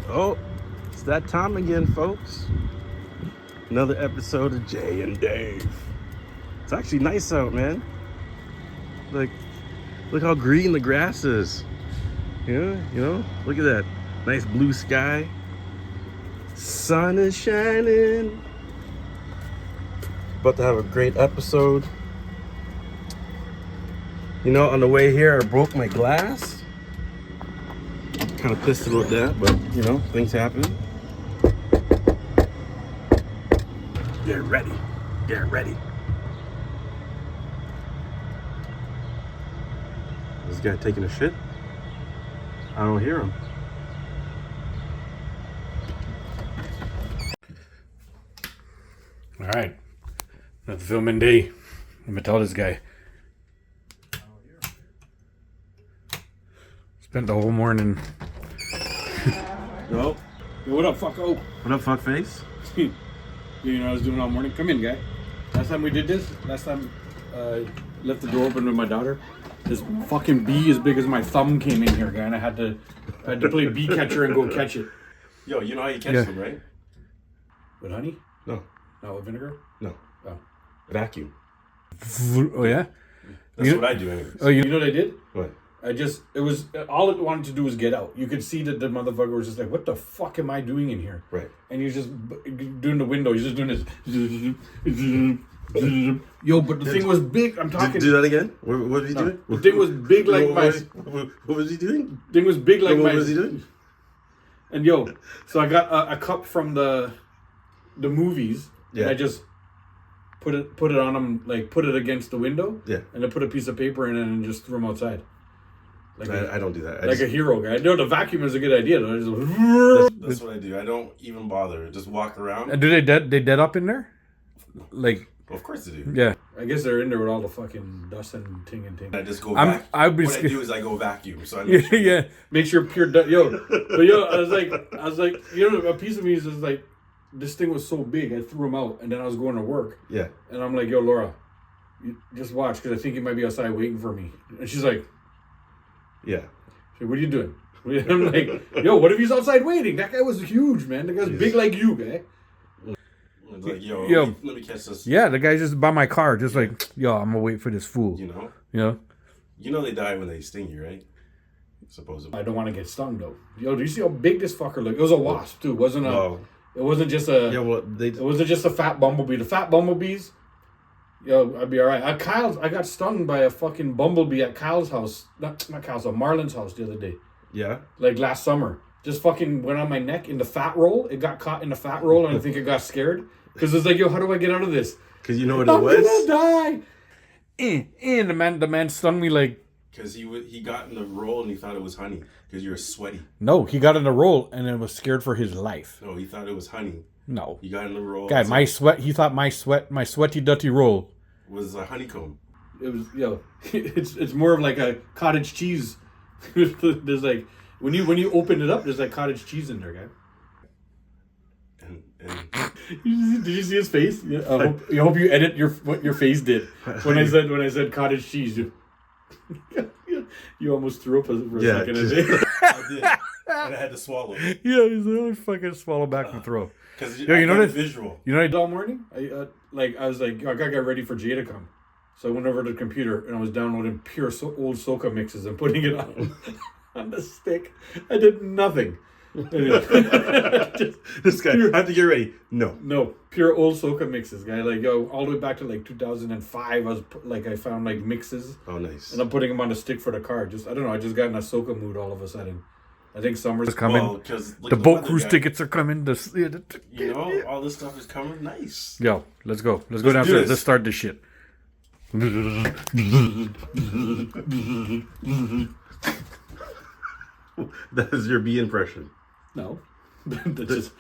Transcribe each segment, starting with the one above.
Oh, it's that time again, folks. Another episode of Jay and Dave. It's actually nice out, man. Like, look how green the grass is. Yeah, look at that. Nice blue sky. Sun is shining. About to have a great episode. On the way here, I broke my glass. Kind of pissed about that, but things happen. Get ready. Get ready. This guy taking a shit? I don't hear him. All right. Another filming day. I'm going to tell this guy. Spent the whole morning. Yo. Yo, what up, fucko? What up, fuckface? You know what I was doing all morning? Come in, guy. Last time we did this, left the door open with my daughter. This fucking bee as big as my thumb came in here, guy, and I had to play bee catcher and go catch it. Yo, you know how you catch them, right? With honey? No. Not with vinegar? No. Oh. Vacuum. Oh, yeah? That's what I do anyways. Oh, you know what I did? What? All it wanted to do was get out. You could see that the motherfucker was just like, what the fuck am I doing in here? Right. And he's just doing the window. He's just doing this. Yo, but the thing was big. I'm talking. Do that again? What was he doing? The thing was big like my. What was he doing? Thing was big like my. What was he doing? And so I got a cup from the movies. Yeah. And I just put it on him, like put it against the window. Yeah. And I put a piece of paper in it and just threw him outside. Like I don't do that. A hero guy. No, the vacuum is a good idea though. That's what I do. I don't even bother. Just walk around. And do they dead up in there? Like. Well, of course they do. Yeah. I guess they're in there with all the fucking dust and ting and ting. I just go back. What I do is I go vacuum. So I make sure. Yeah. Make sure pure dust. But I was like, a piece of me is just like, this thing was so big, I threw him out, and then I was going to work. Yeah. And I'm like, yo, Laura, you just watch, because I think he might be outside waiting for me. And she's like, yeah. She's like, what are you doing? I'm like, yo, what if he's outside waiting? That guy was huge, man. The guy's big like you, guy. It's like, yo, let me catch this. Yeah, the guy's just by my car, just like, yo, I'm gonna wait for this fool. You know? They die when they sting you, right? Supposedly. I don't want to get stung though. Yo, do you see how big this fucker looked? It was a wasp too, wasn't it? No. It wasn't just a. Yeah, well, it wasn't just a fat bumblebee. The fat bumblebees, yo, I'd be all right. I got stung by a fucking bumblebee at Kyle's house. Not Kyle's house, Marlon's house the other day. Yeah. Like last summer, just fucking went on my neck in the fat roll. It got caught in the fat roll, and I think it got scared because it's like, yo, how do I get out of this? Because you know what it was. I'm gonna die. And the man stung me like. Because he got in the roll and he thought it was honey. Because you're sweaty. No, he got in the roll and then was scared for his life. No, he thought it was honey. No. He got in the roll. Guy, he thought my sweaty dirty roll was a honeycomb. It was, it's more of like a cottage cheese. There's like, when you open it up, there's like cottage cheese in there, guy. And did you see his face? Yeah, I hope you edit what your face did when I said cottage cheese. You almost threw up for a second. I did, and I had to swallow. Yeah, he's like, fucking swallow back and throw. Because you know that visual. You know what I did all morning? I was like, I gotta get ready for Jay to come, so I went over to the computer and I was downloading pure old soca mixes and putting it on the stick. I did nothing. This guy, I have to get ready. No, pure old soca mixes, guy. Like, yo, all the way back to like 2005. I found like mixes. Oh, nice. And I'm putting them on the stick for the car. I just got in a soca mood all of a sudden. I think summer's coming. Well, because the boat cruise tickets are coming. All this stuff is coming. Nice. Yo, let's go. Let's go downstairs. Let's start this shit. That is your bee impression. No. That's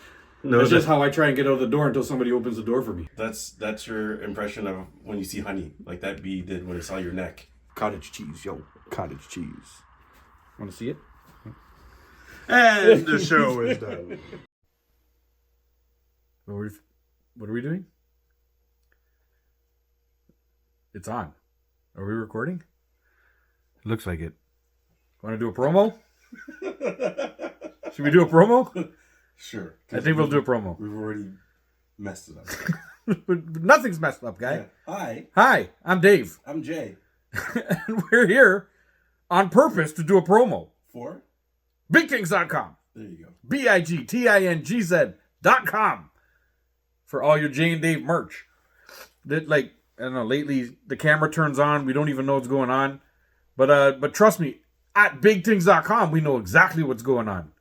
just how I try and get out of the door until somebody opens the door for me. That's your impression of when you see honey, like that bee did when it saw your neck. Cottage cheese, yo. Cottage cheese. Want to see it? And the show is done. What are we doing? It's on. Are we recording? It looks like it. Want to do a promo? Should we do a promo? Sure. I think we'll do a promo. We've already messed it up. But nothing's messed up, guy. Yeah. Hi, I'm Dave. I'm Jay. And we're here on purpose to do a promo. For? BigTings.com. There you go. BigTingz.com. For all your Jay and Dave merch. That, like, I don't know, lately the camera turns on. We don't even know what's going on. But trust me, at BigTings.com, we know exactly what's going on.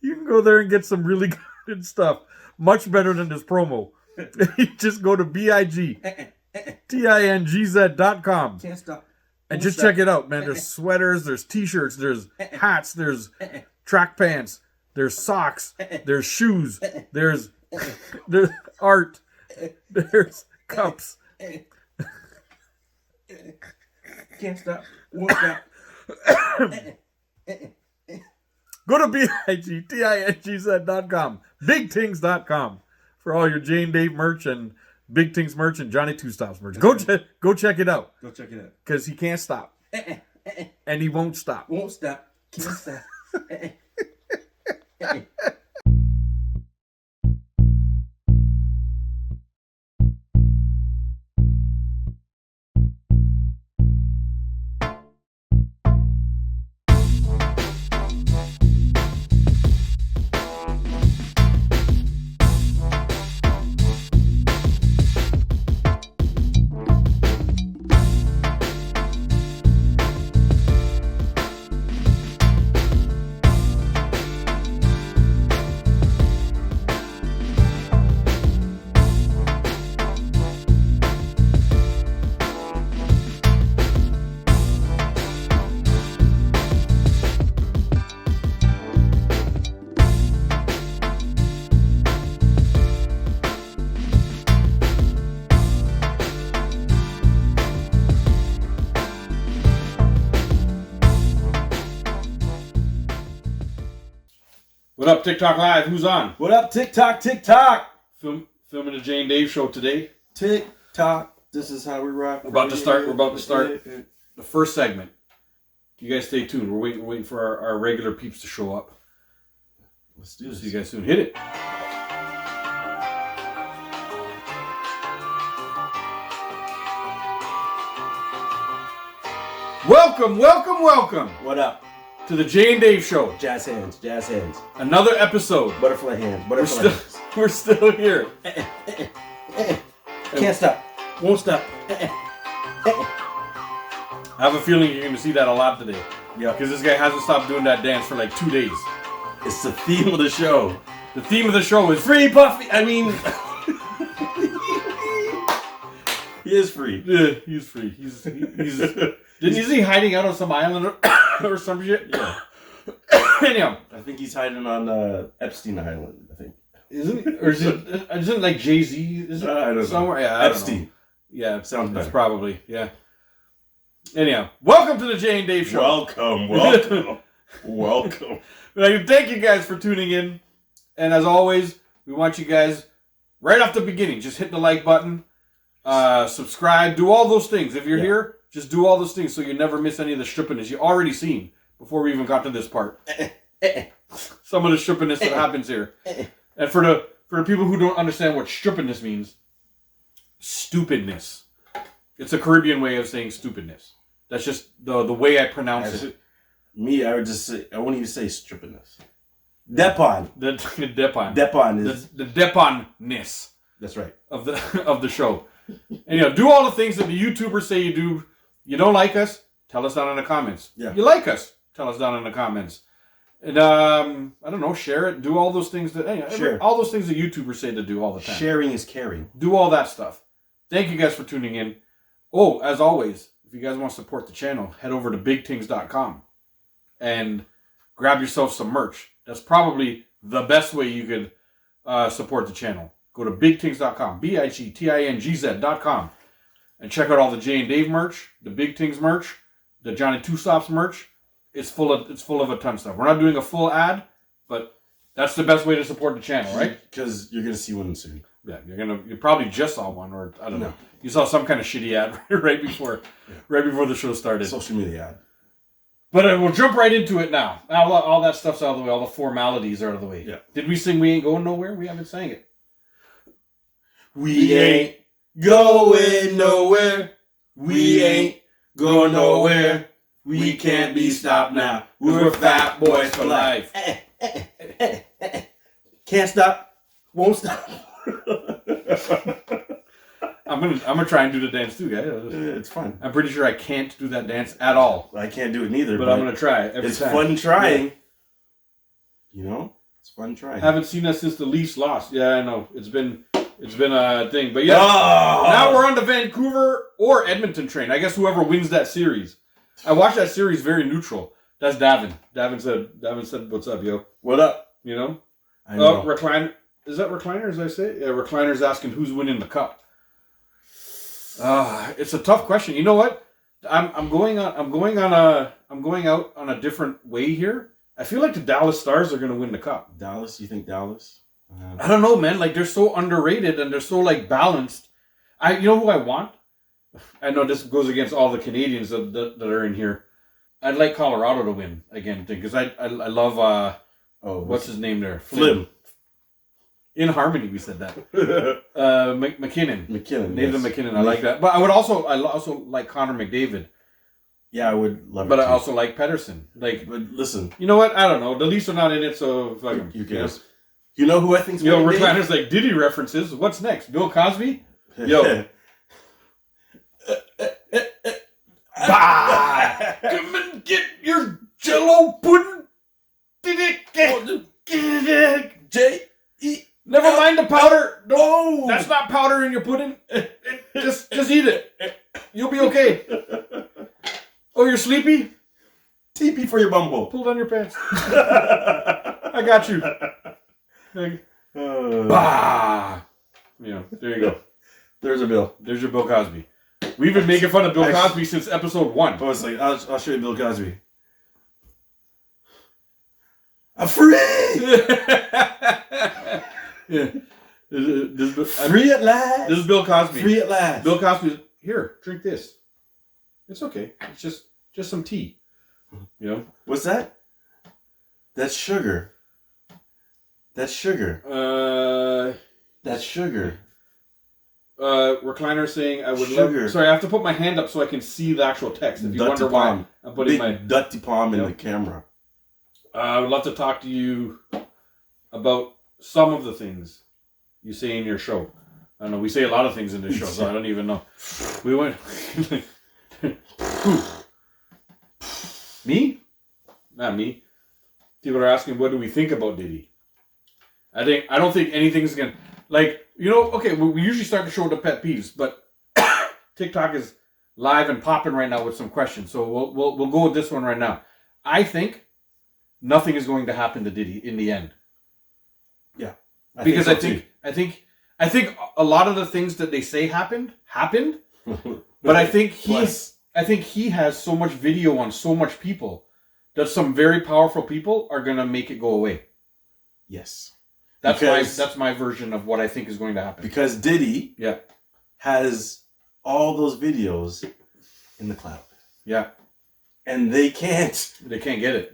You can go there and get some really good stuff. Much better than this promo. You just go to BigTingz.com. Can't stop. And just check it out, man. There's sweaters, there's t-shirts, there's hats, there's track pants, there's socks, there's shoes, there's art, there's cups. Can't stop. Won't stop. Go to BigTingz.com, BigTings.com for all your Jay and Dave merch and Big Tings merch and Johnny Two Stops merch. Go check it out. Go check it out. Because he can't stop. And he won't stop. Won't stop. Can't stop. What up, TikTok Live? Who's on? What up, TikTok? Filming the Jay and Dave show today. TikTok. This is how we rock. We're about to start the first segment. You guys stay tuned. We're waiting for our regular peeps to show up. Let's do this. See you guys soon. Hit it. Welcome What up? to the Jay and Dave show. Jazz hands. Another episode. Butterfly hands. We're still here. Can't stop. Won't stop. I have a feeling you're going to see that a lot today. Yeah. Because this guy hasn't stopped doing that dance for like 2 days. It's the theme of the show. The theme of the show is Free Puffy. I mean, he is free. Yeah, he's free. He's isn't he hiding out on some island or some shit? Yeah. Anyhow, I think he's hiding on Epstein Island. I think. isn't it like Jay-Z? Is it I don't know. somewhere? Yeah, I don't Epstein. know. Yeah, Sounds that's better. probably yeah. Anyhow, welcome to the Jay and Dave show. Welcome. Like, thank you guys for tuning in, and as always, we want you guys right off the beginning just hit the like button, subscribe, do all those things. If you're here, just do all those things so you never miss any of the strippiness you already seen before we even got to this part. Some of the strippiness that happens here, and for the people who don't understand what strippiness means, stupidness. It's a Caribbean way of saying stupidness. That's just the way I pronounce it. Me, I would just say, I wouldn't even say strippiness. Depon. The depon. Depon is. The deponness. That's right. Of the show. And do all the things that the YouTubers say you do. You don't like us? Tell us down in the comments. Yeah. You like us? Tell us down in the comments. And I don't know, share it. Do all those things all those things that YouTubers say to do all the time. Sharing is caring. Do all that stuff. Thank you guys for tuning in. Oh, as always, if you guys want to support the channel, head over to BigTings.com and grab yourself some merch. That's probably the best way you could support the channel. Go to BigTings.com, BigTingz.com, and check out all the Jay and Dave merch, the Big Tings merch, the Johnny Two Stops merch. It's full of a ton of stuff. We're not doing a full ad, but that's the best way to support the channel, right? Because you're gonna see one soon. Yeah, you probably just saw one, or I don't know. You saw some kind of shitty ad right before the show started. Social media ad. But we'll jump right into it now. All that stuff's out of the way. All the formalities are out of the way. Yeah. Did we sing We Ain't Going Nowhere? We haven't sang it. We ain't going nowhere. We ain't going nowhere. We can't be stopped now. We're fat boys for life. Can't stop. Won't stop. I'm gonna try and do the dance too, guys. It's fun. I'm pretty sure I can't do that dance at all. I can't do it neither. But I'm gonna try it every it's time. fun trying. Yeah. You know, it's fun trying. Haven't seen that since the Leafs lost. Yeah, I know. It's been a thing. But yeah, now we're on the Vancouver or Edmonton train. I guess whoever wins that series. I watched that series very neutral. That's Davin. Davin said, "What's up, yo? What up?" You know. I know. Recliner. Is that Recliner? As I say, yeah. Recliner's asking who's winning the cup. It's a tough question. You know what? I'm going out on a different way here. I feel like the Dallas Stars are going to win the cup. Dallas? You think Dallas? I don't know, man. Like, they're so underrated and they're so like balanced. You know who I want? I know this goes against all the Canadians that are in here. I'd like Colorado to win again because I love what's his name there? Flim. In Harmony, we said that. McKinnon. McKinnon. Nathan yes. McKinnon. I like that. But I also like Connor McDavid. Yeah, I would love it. But I too. also like Pedersen. Like, but listen, you know what? I don't know. The Leafs are not in it, so fuck them. you cares? You know who I think's Yo, winning? Recliner's like Diddy references. What's next? Bill Cosby? Yo. Bah! Come and get your Jello pudding. J-E. Never mind the powder. No, That's not powder in your pudding. Just eat it. You'll be okay. Oh, you're sleepy? TP for your bumble. Pull down your pants. I got you. Bah! Yeah, there you go. There's a bill. There's your Bill Cosby. We've been making fun of Bill Cosby since episode 1. I was like, I'll show you Bill Cosby. I'm free! Yeah. Free at last! This is Bill Cosby. Free at last! Bill Cosby, here, drink this. It's okay. It's just some tea. You know? What's that? That's sugar. That's sugar. That's sugar. Recliner saying I would Sugar. love. Sorry, I have to put my hand up so I can see the actual text. If you Dirty wonder why palm. I'm putting Big my dirty palm in the camera. I would love to talk to you about some of the things you say in your show. I don't know. We say a lot of things in this show, so I don't even know. We went. Me? Not me. People are asking, what do we think about Diddy? I don't think anything's gonna okay. We usually start the show with the pet peeves, but TikTok is live and popping right now with some questions. So we'll go with this one right now. I think nothing is going to happen to Diddy in the end. Yeah, I think a lot of the things that they say happened, but I think he has so much video on so much people that some very powerful people are gonna make it go away. Yes, that's my version of what I think is going to happen. Because Diddy, Yeah, has all those videos in the cloud. yeah, And they can't get it.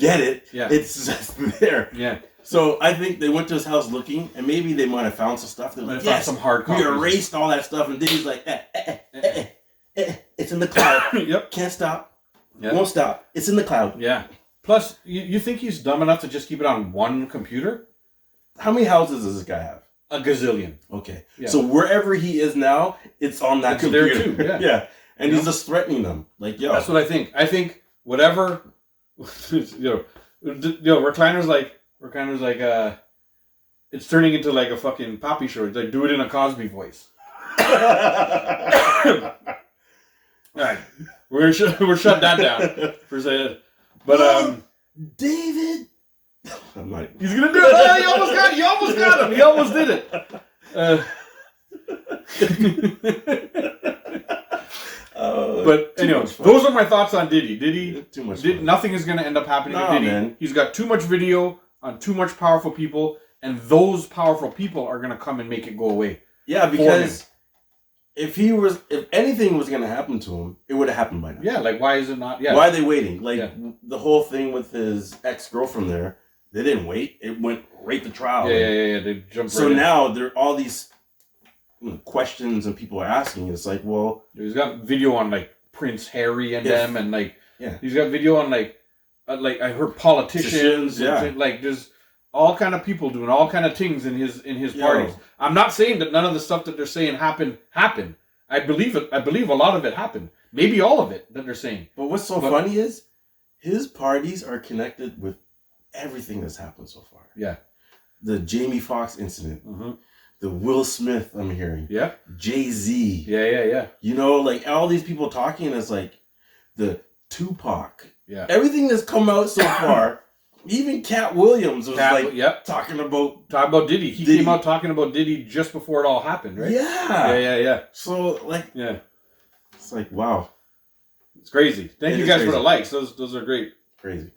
Yeah, It's just there. Yeah. So I think they went to his house looking, and maybe they might have found some stuff. They're like, Found some hard we copies. erased all that stuff, and Diddy's like, it's in the cloud. Yep. Can't stop. Yeah. Won't stop. It's in the cloud. Yeah. Plus, you think he's dumb enough to just keep it on one computer? How many houses does this guy have? A gazillion. Okay. Yeah. So wherever he is now, it's on that It's computer. there too, yeah. Yeah. And You he's know? just threatening them. Like, yo. That's what I think. I think whatever, Recliner's like, it's turning into like a fucking poppy show. It's like, do it in a Cosby voice. All right, we're shut that down for a second. But David. I'm like, he's gonna do it. Oh, you almost got him. He almost did it. But anyway, those are my thoughts on Diddy. Too much. Nothing is going to end up happening to Diddy. Man. He's got too much video on too much powerful people, and those powerful people are going to come and make it go away. Yeah, because if anything was gonna happen to him, it would have happened by now. Yeah, like why is it not? Yeah. Why are they waiting? Like the whole thing with his ex-girlfriend there, they didn't wait. It went right to trial. Yeah. They jumped. So now there are all these questions and people are asking. It's like, well, he's got video on like Prince Harry and them, and like he's got video on like I heard politicians, and, like there's all kind of people doing all kind of things in his parties. I'm not saying that none of the stuff that they're saying happened. I believe it. I believe a lot of it happened. Maybe all of it that they're saying. But what's funny is his parties are connected with everything that's happened so far. Yeah. The Jamie Foxx incident. The Will Smith I'm hearing. Yeah. Jay-Z. Yeah. You know, like all these people talking is like the Tupac. Yeah. Everything that's come out so far. Even Cat Williams was talking about Diddy. He came out talking about Diddy just before it all happened, right? Yeah. So it's like wow, it's crazy. Thank you guys for the likes. Those are great. Crazy.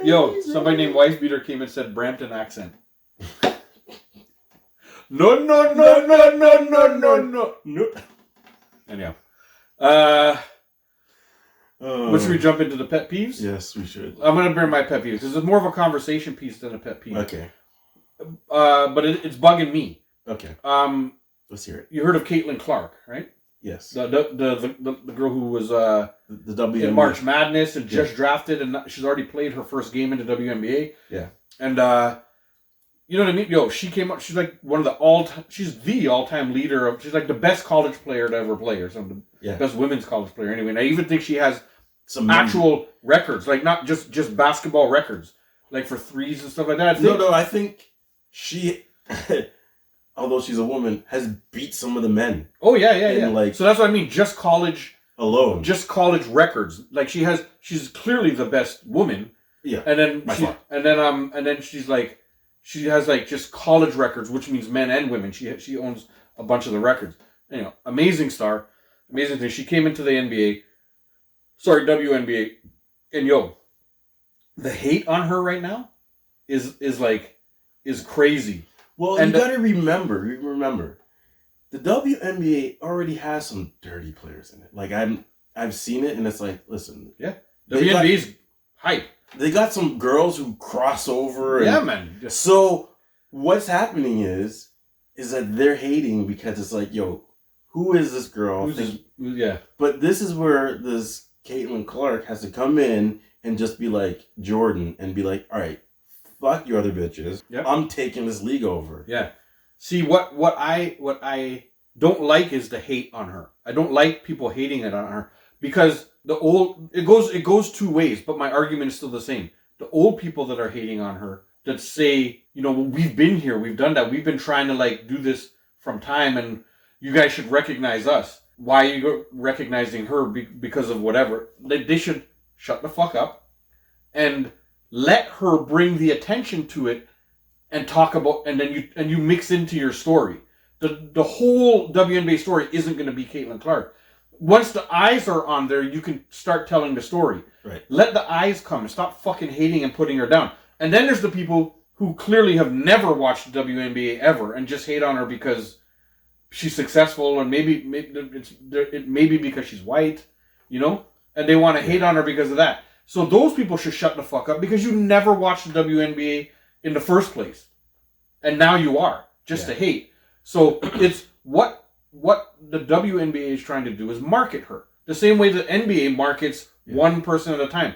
Yo, somebody named Wife Beater came and said Brampton accent. No. Anyhow, should we jump into the pet peeves? Yes, we should. I'm going to bring my pet peeves because it's more of a conversation piece than a pet peeve. Okay. But it's bugging me. Okay. Let's hear it. You heard of Caitlin Clark, right? Yes. The girl who was the WNBA in March Madness and just drafted, and she's already played her first game in the WNBA. Yeah. And you know what I mean? Yo, she came up. She's like one of the she's the all-time leader of. She's like the best college player to ever play, or something. Yeah. Best women's college player, anyway. And I even think she has some actual records, like not just basketball records, like for threes and stuff like that. I think she, although she's a woman, has beat some of the men. Oh yeah. Like, so that's what I mean. Just college alone. Just college records. Like she's clearly the best woman. Yeah. And then she's like. She has like just college records, which means men and women. She owns a bunch of the records. Anyway, amazing star, amazing thing. She came into the WNBA, and yo, the hate on her right now is crazy. Well, and you got to remember, the WNBA already has some dirty players in it. Like I've seen it, and it's like, listen, WNBA's hype. They got some girls who cross over. Man. So what's happening is that they're hating because it's like, yo, who is this girl? But this is where this Caitlin Clark has to come in and just be like Jordan and be like, all right, fuck you other bitches. Yep. I'm taking this league over. Yeah. See, what I don't like is the hate on her. I don't like people hating it on her because it goes two ways, but my argument is still the same. The old people that are hating on her that say, you know, we've been here, we've done that, we've been trying to like do this from time, and you guys should recognize us. Why are you recognizing her because of whatever? They should shut the fuck up and let her bring the attention to it and talk about, and then you mix into your story. The whole WNBA story isn't going to be Caitlin Clark. Once the eyes are on there, you can start telling the story. Right. Let the eyes come and stop fucking hating and putting her down. And then there's the people who clearly have never watched the WNBA ever and just hate on her because she's successful, and maybe because she's white, you know, and they want to hate on her because of that. So those people should shut the fuck up because you never watched the WNBA in the first place, and now you are just to hate. So it's what the WNBA is trying to do is market her the same way the NBA markets one person at a time.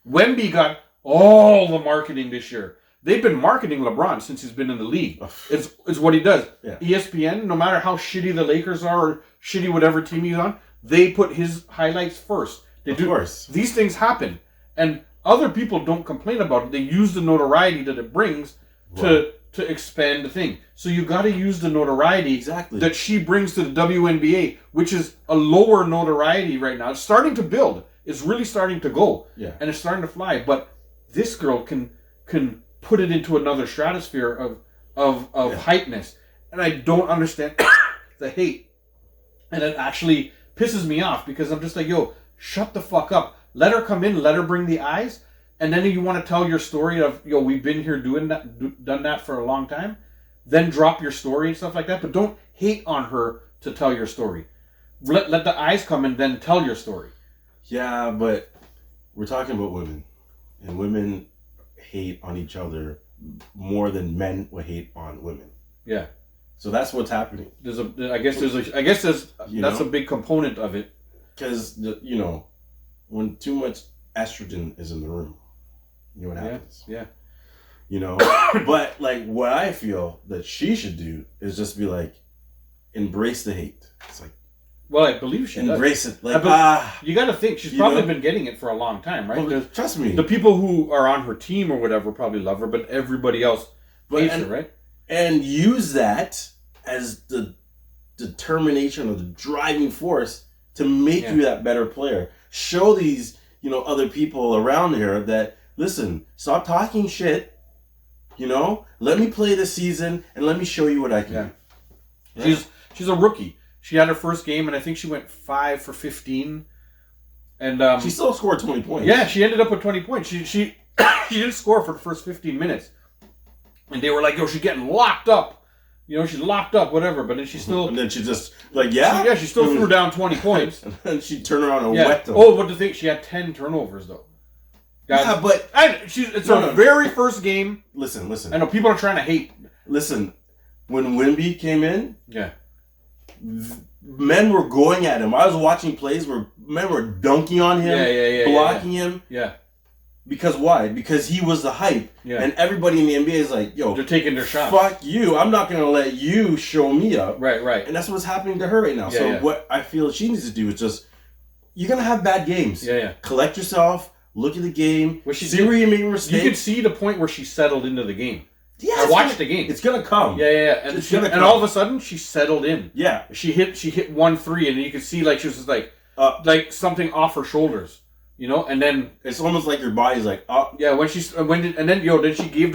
Wemby got all the marketing this year. They've been marketing LeBron since he's been in the league. It's what he does. Yeah. ESPN, no matter how shitty the Lakers are or shitty whatever team he's on, they put his highlights first. Of course. These things happen. And other people don't complain about it. They use the notoriety that it brings to expand the thing. So you got to use the notoriety that she brings to the WNBA, which is a lower notoriety right now. It's starting to build. It's really starting to go. Yeah. And it's starting to fly. But this girl can put it into another stratosphere of hypeness. And I don't understand the hate. And it actually pisses me off because I'm just like, yo, shut the fuck up. Let her come in, let her bring the eyes. And then you want to tell your story of, yo, we've been here doing that, done that for a long time. Then drop your story and stuff like that. But don't hate on her to tell your story. let the eyes come and then tell your story. Yeah, but we're talking about women, and women hate on each other more than men would hate on women. Yeah. So that's what's happening. I guess that's a big component of it. Because you know, when too much estrogen is in the room, you know what happens. Yeah. You know, but like what I feel that she should do is just be like, embrace the hate. It's like, well, I believe she embrace does. it. Like, you got to think she's probably been getting it for a long time, right? Well, trust me, the people who are on her team or whatever probably love her, but everybody else hates her, right? And use that as the determination or the driving force to make you that better player. Show these, you know, other people around here that, listen, stop talking shit. You know, let me play this season and let me show you what I can do. Right? She's a rookie. She had her first game and I think she went 5 for 15. And she still scored 20 points. Yeah, she ended up with 20 points. She didn't score for the first 15 minutes. And they were like, yo, she's getting locked up. You know, she's locked up, whatever. But then she still... And then she just, like, she still threw down 20 points. And then she turned around and wet them. Oh, what do you think? She had 10 turnovers, though. Guys, yeah, but... It's her very first game. Listen. I know people are trying to hate. Listen, when Wimby came in... Yeah. Men were going at him. I was watching plays where men were dunking on him, blocking him. Yeah. Because why? Because he was the hype. Yeah. And everybody in the NBA is like, yo, they're taking their shots. Fuck you. I'm not going to let you show me up. Right. And that's what's happening to her right now. What I feel she needs to do is just, you're going to have bad games. Yeah. Collect yourself, look at the game, see where you made mistakes. You can see the point where she settled into the game. Yeah, I watched the game. It's going to come. Yeah. And all of a sudden, she settled in. Yeah. She hit 1-3, and you could see like she was just like something off her shoulders. You know, and then it's almost like your body's like, oh yeah. Then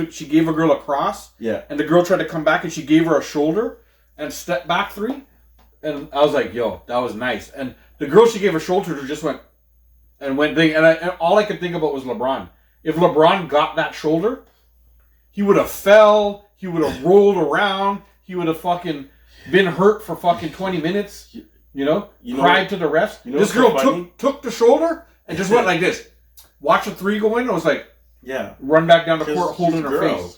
she gave a girl a cross. Yeah, and the girl tried to come back, and she gave her a shoulder and step back 3, and I was like, yo, that was nice. And the girl she gave a shoulder to just went thing, and all I could think about was LeBron. If LeBron got that shoulder, he would have fell. He would have rolled around. He would have fucking been hurt for fucking 20 minutes. You know cried to the refs. This girl took the shoulder. And just went like this. Watch the 3 go in. I was like, run back down the court holding her face.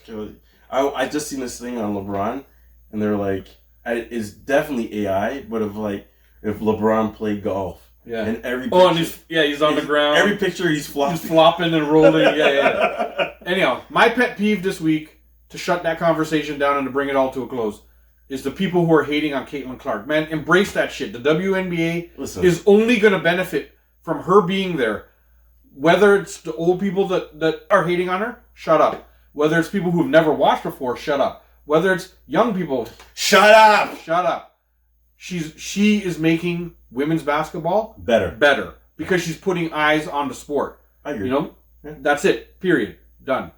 I just seen this thing on LeBron, and they're like, it's definitely AI, but if LeBron played golf. Yeah. And every picture, and he's on the ground. Every picture he's flopping. He's flopping and rolling. Yeah. Anyhow, my pet peeve this week, to shut that conversation down and to bring it all to a close, is the people who are hating on Caitlin Clark. Man, embrace that shit. The WNBA is only going to benefit from her being there. Whether it's the old people that are hating on her, shut up. Whether it's people who've never watched before, shut up. Whether it's young people, shut up. She is making women's basketball better because she's putting eyes on the sport. I agree. You know, that's it. Period. Done.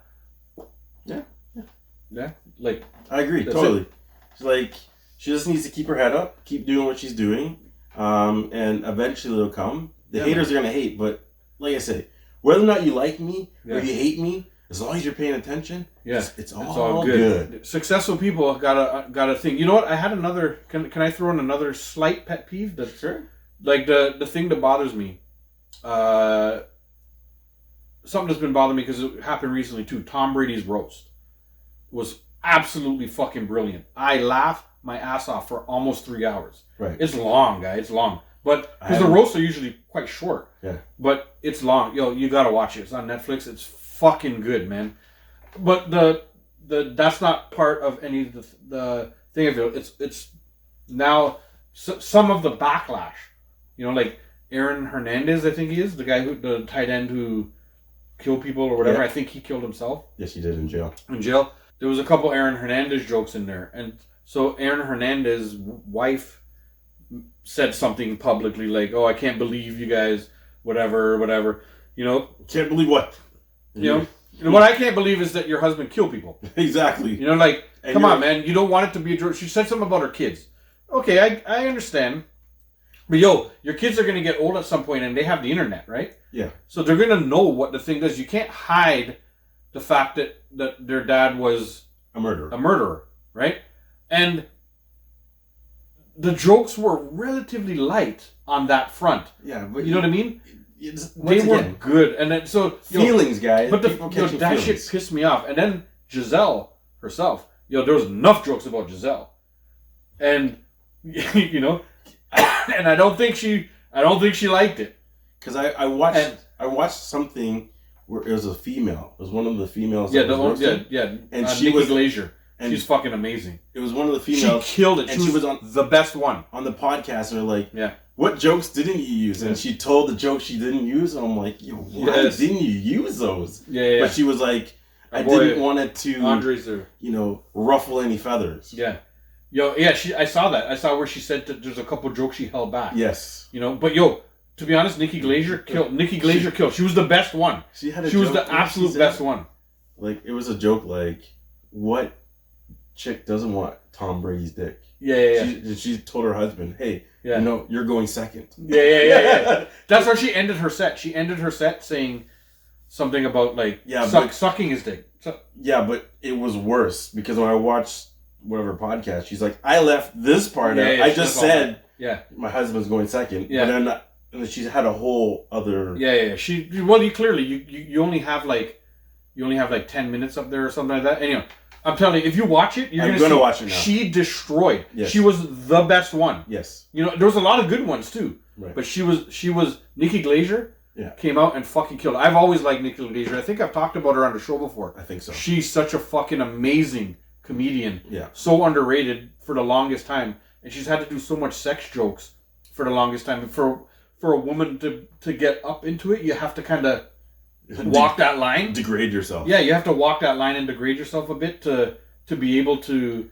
Yeah. Like I agree totally. It's like she just needs to keep her head up, keep doing what she's doing, and eventually it'll come. The haters are going to hate, but like I say, whether or not you like me or you hate me, as long as you're paying attention, it's all good. Successful people gotta think. You know what? I had another. Can I throw in another slight pet peeve? Sure. Like the thing that bothers me. Something that's been bothering me because it happened recently too. Tom Brady's roast was absolutely fucking brilliant. I laughed my ass off for almost 3 hours. Right. It's long, guys. It's long. But because the roasts are usually quite short. Yeah. But it's long. Yo, you gotta watch it. It's on Netflix. It's fucking good, man. But the that's not part of any of the thing of it. It's now some of the backlash. You know, like Aaron Hernandez, I think he is the guy the tight end who killed people or whatever. I think he killed himself. Yes, he did in jail. There was a couple Aaron Hernandez jokes in there, and so Aaron Hernandez's wife said something publicly like, "Oh, I can't believe you guys, whatever." You know, can't believe what? You know, what I can't believe is that your husband killed people. Exactly. You know, like, come on, man. You don't want it to be a joke. She said something about her kids. Okay, I understand. But yo, your kids are going to get old at some point, and they have the internet, right? Yeah. So they're going to know what the thing does. You can't hide the fact that their dad was a murderer, right? And the jokes were relatively light on that front. Yeah, but you know what I mean? They were good, and then feelings, guys. But that shit pissed me off. And then Giselle herself, there was enough jokes about Giselle, and and I don't think she liked it. Because I watched something where it was a female. It was one of the females. Yeah, and she Nikki was Glaser. And she's fucking amazing. It was one of the females. She killed it. And she was on the best one on the podcast. And they're like, what jokes didn't you use? And she told the jokes she didn't use. And I'm like, why didn't you use those? Yeah. But she was like, I didn't want it to, Andre's there. Ruffle any feathers. Yeah. I saw that. I saw where she said that there's a couple jokes she held back. Yes. But to be honest, Nikki Glaser killed. She was the best one. She was the absolute best one. Like, it was a joke like, what chick doesn't want Tom Brady's dick? Yeah. She told her husband, hey, you're going second. Yeah. That's how she ended her set. She ended her set saying something about, like, sucking his dick. Yeah, but it was worse because when I watched whatever podcast, she's like, I left this part out. I just said my husband's going second. Yeah. But then she's had a whole other... Yeah. You only have like 10 minutes up there or something like that. Anyway, I'm telling you, if you watch it, you're going to watch it now. She destroyed. Yes. She was the best one. Yes. There was a lot of good ones too. Right. But she was Nikki Glaser came out and fucking killed. I've always liked Nikki Glaser. I think I've talked about her on the show before. I think so. She's such a fucking amazing comedian. Yeah. So underrated for the longest time. And she's had to do so much sex jokes for the longest time. For a woman to get up into it, you have to kind of walk that line. Degrade yourself. Yeah, you have to walk that line and degrade yourself a bit to be able to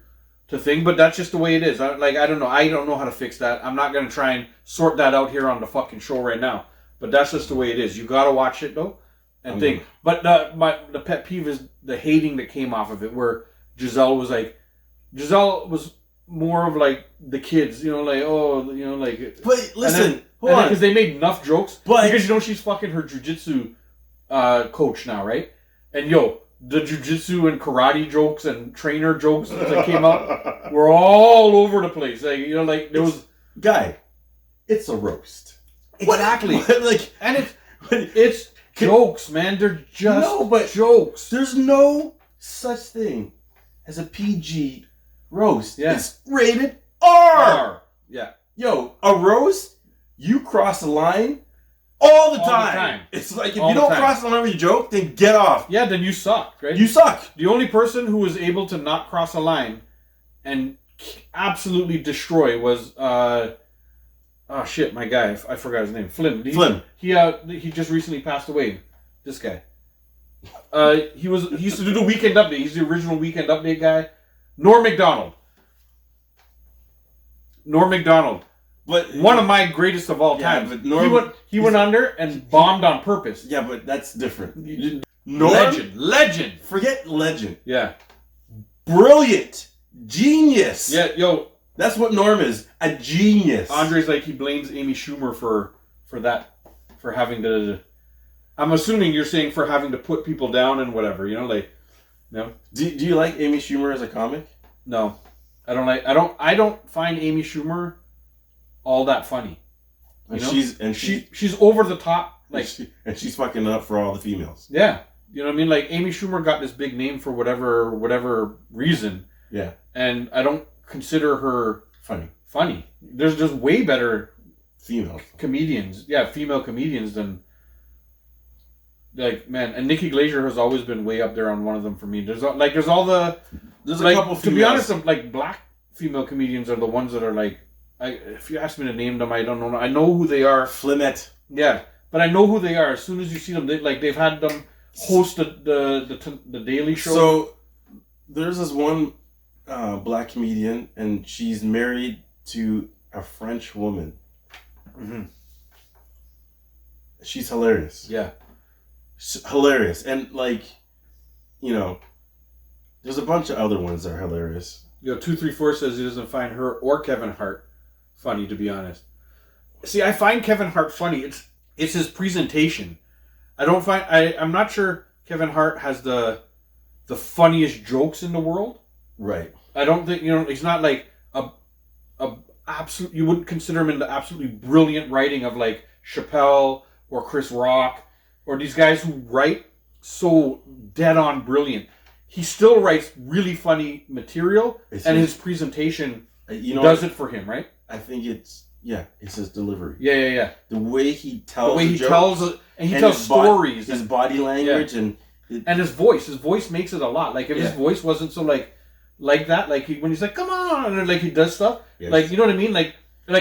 think. But that's just the way it is. I don't know. I don't know how to fix that. I'm not going to try and sort that out here on the fucking show right now. But that's just the way it is. You got to watch it though and think. But the pet peeve is the hating that came off of it, where Giselle was more of like the kids, But listen, hold on, because they made enough jokes. But because she's fucking her jiu-jitsu coach now, right? And the jiu-jitsu and karate jokes and trainer jokes that came out were all over the place. There was it's a roast. Exactly. And it's jokes, man. They're just jokes. There's no such thing as a PG roast. Yeah. It's rated R. Yeah. A roast, you cross the line all the time. It's like, if you don't cross the line with your joke, then get off. Yeah, then you suck, right? You suck. The only person who was able to not cross a line and absolutely destroy was oh shit, my guy, I forgot his name. Flynn. He just recently passed away. This guy. He used to do the Weekend Update. He's the original Weekend Update guy. Norm Macdonald. But one of my greatest of all time. But he went under and bombed on purpose. Yeah, but that's different. Legend. Forget legend. Yeah. Brilliant. Genius. Yeah, that's what Norm is. A genius. Andre's like, he blames Amy Schumer for having to... I'm assuming you're saying for having to put people down and whatever, no? Do you like Amy Schumer as a comic? No. I don't find Amy Schumer all that funny. She's over the top, and she's fucking up for all the females. Yeah. You know what I mean? Like, Amy Schumer got this big name for whatever reason. Yeah. And I don't consider her funny. There's just way better female comedians. Yeah, female comedians than, man. And Nikki Glaser has always been way up there on one of them for me. There's a couple females. To be honest, black female comedians are the ones that are if you ask me to name them, I don't know. I know who they are. Flimette. Yeah, but I know who they are as soon as you see them. They've had them host the Daily Show. So there's this one black comedian, and she's married to a French woman. Mm-hmm. She's hilarious. Yeah. Hilarious. And there's a bunch of other ones that are hilarious. 234 says he doesn't find her or Kevin Hart funny, to be honest. See, I find Kevin Hart funny. It's his presentation. I'm not sure Kevin Hart has the funniest jokes in the world. Right. I don't think, he's not like a you wouldn't consider him in the absolutely brilliant writing of like Chappelle or Chris Rock or these guys who write so dead on brilliant. He still writes really funny material, and his presentation does it for him, right? I think it's his delivery. Yeah. The way he tells and he tells stories, his body language, and his voice. His voice makes it a lot. Like if his voice wasn't so like that, like when he's like, "Come on," and like he does stuff, like you know what I mean, like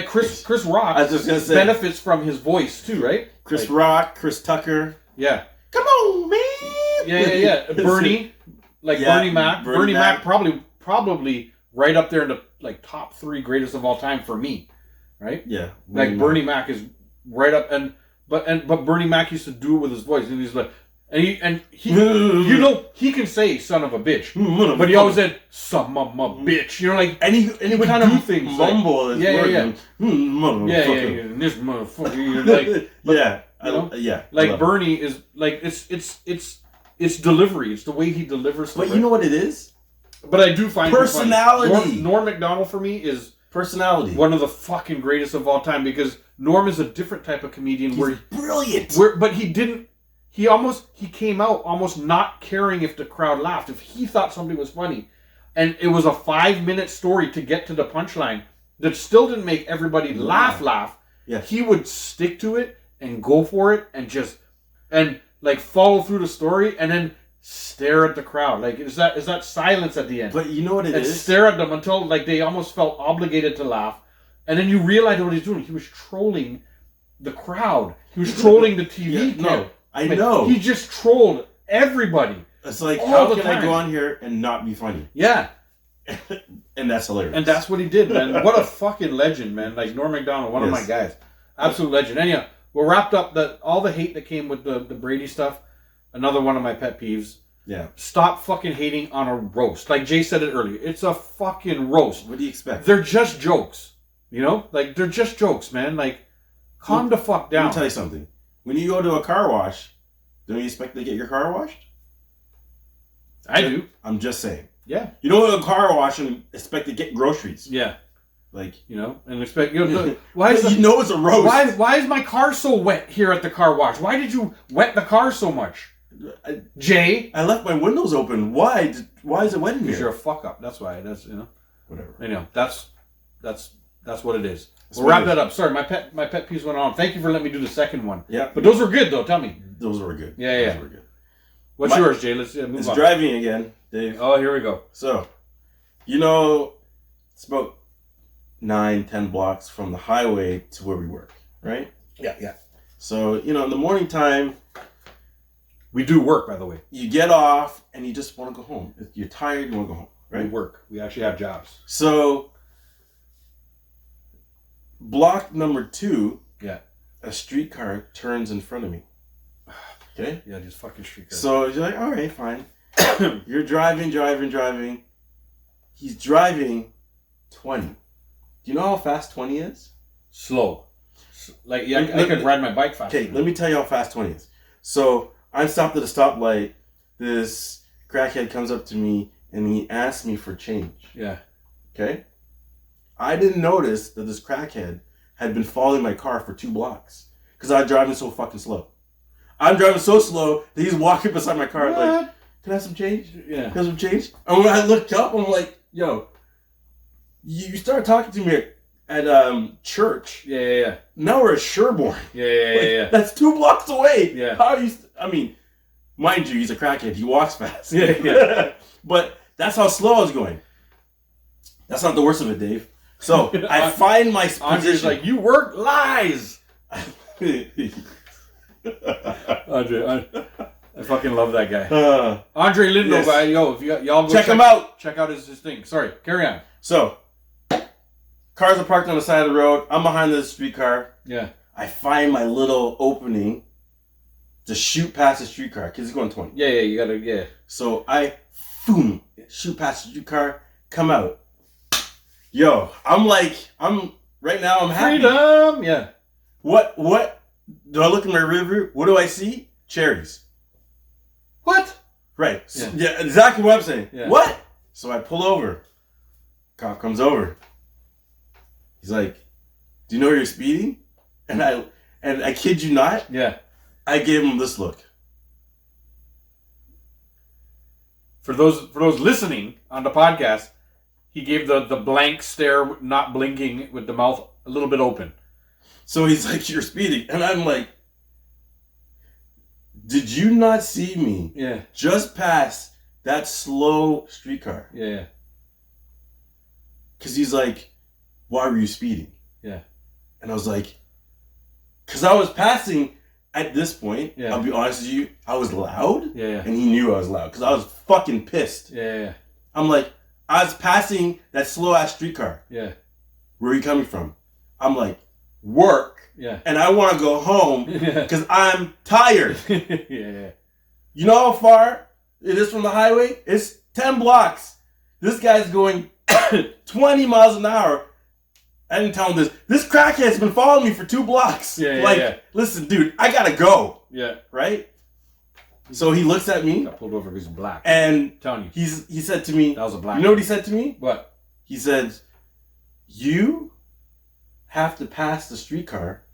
Chris Rock. I was just gonna say benefits from his voice too, right? Chris Rock, Chris Tucker. Yeah. Come on, man. Yeah. Bernie, Bernie Mac. Bernie Mac probably right up there in the like top 3 greatest of all time for me, right? Yeah. Bernie Mac is right up, but Bernie Mac used to do it with his voice, and he's like. And he you know, he can say "son of a bitch," but he always said "son of a bitch." You know, like and he would kind do of things, mumble like, his words. And this motherfucker, like, like Bernie is like it's delivery. It's the way he delivers stuff. But you know what it is? But I do find personality. Norm Macdonald for me is personality. One of the fucking greatest of all time because Norm is a different type of comedian. He's brilliant. But he didn't. He came out almost not caring if the crowd laughed. If he thought something was funny, and it was a 5-minute story to get to the punchline that still didn't make everybody laugh. Yeah. He would stick to it and go for it and like follow through the story and then stare at the crowd. Like is that silence at the end? But you know what it is? And stare at them until like they almost felt obligated to laugh, and then you realize what he's doing. He was trolling the crowd. He was trolling the TV. No. I know. He just trolled everybody. It's like, how can I go on here and not be funny? Yeah. And that's hilarious. And that's what he did, man. What a fucking legend, man. Like Norm Macdonald, one of my guys. Absolute legend. Anyhow, we're wrapped up all the hate that came with the Brady stuff. Another one of my pet peeves. Yeah. Stop fucking hating on a roast. Like Jay said it earlier. It's a fucking roast. What do you expect? They're just jokes. You know? Like, they're just jokes, man. Like, calm the fuck down. Let me tell you something. When you go to a car wash, don't you expect to get your car washed? I do. I'm just saying. Yeah. You don't go to a car wash and expect to get groceries. Yeah. Like, you know, and expect, you know, why is you know it's a roast. Why is my car so wet here at the car wash? Why did you wet the car so much? Jay? I left my windows open. Why is it wet in here? Because you're a fuck up. That's why. That's, you know. Whatever. You know, that's what it is. We'll wrap that up. Sorry, my pet peeves went on. Thank you for letting me do the second one. Yeah. But those were good, though. Tell me. Those were good. Yeah. Those were good. What's yours, Jay? Let's move on. It's driving again, Dave. Oh, here we go. So, you know, it's about 9-10 blocks from the highway to where we work, right? Yeah. So, you know, in the morning time, we do work, by the way. You get off and you just want to go home. You're tired, you want to go home, right? We work. We actually have jobs. So, block number 2, a streetcar turns in front of me. Okay? Yeah, just fucking streetcar. So you're like, all right, fine. You're driving. He's driving 20. Do you know how fast 20 is? Slow. Like, yeah, I could ride my bike faster. Okay, let me tell you how fast 20 is. So I'm stopped at a stoplight. This crackhead comes up to me and he asks me for change. Yeah. Okay? I didn't notice that this crackhead had been following my car for 2 blocks because I was driving so fucking slow. I'm driving so slow that he's walking beside my car like, can I have some change? Yeah. Can I have some change? And when I looked up, I'm like, yo, you started talking to me at church. Yeah. Now we're at Sherborne. Yeah. That's 2 blocks away. Yeah. How are you? I mean, mind you, he's a crackhead. He walks fast. Yeah. But that's how slow I was going. That's not the worst of it, Dave. So I find my position. Andre's like, you work lies. Andre, I fucking love that guy. Andre Lindo, guy. Yo, if y'all go check him out. Check out his thing. Sorry, carry on. So, cars are parked on the side of the road. I'm behind the streetcar. Yeah. I find my little opening to shoot past the streetcar because it's going 20. Yeah, you gotta, So I, shoot past the streetcar, come out. Yo, I'm right now I'm happy. Freedom! Yeah. What? Do I look in my rear view? What do I see? Cherries. What? Right. Yeah, exactly what I'm saying. Yeah. What? So I pull over. Cop comes over. He's like, "Do you know you're speeding?" And I kid you not, Yeah. I gave him this look. For those listening on the podcast, he gave the blank stare, not blinking, with the mouth a little bit open. So he's like, "You're speeding," and I'm like, "Did you not see me? Yeah. Just pass that slow streetcar." Yeah. Because he's like, "Why were you speeding?" Yeah. And I was like, "Because I was passing." At this point, Yeah. I'll be honest with you, I was loud, Yeah. and he knew I was loud because I was fucking pissed. Yeah. I'm like, I was passing that slow ass streetcar. Yeah. Where are you coming from? I'm like, work, Yeah. and I want to go home Yeah. because I'm tired. Yeah. You know how far it is from the highway? It's 10 blocks. This guy's going 20 miles an hour. I didn't tell him this. This crackhead's been following me for 2 blocks. Listen, dude, I gotta go. Yeah. Right? So he looks at me. Got pulled over because he's black. And I'm telling you. he said to me. That was a black. You know what he said to me? What? He said, "You have to pass the streetcar,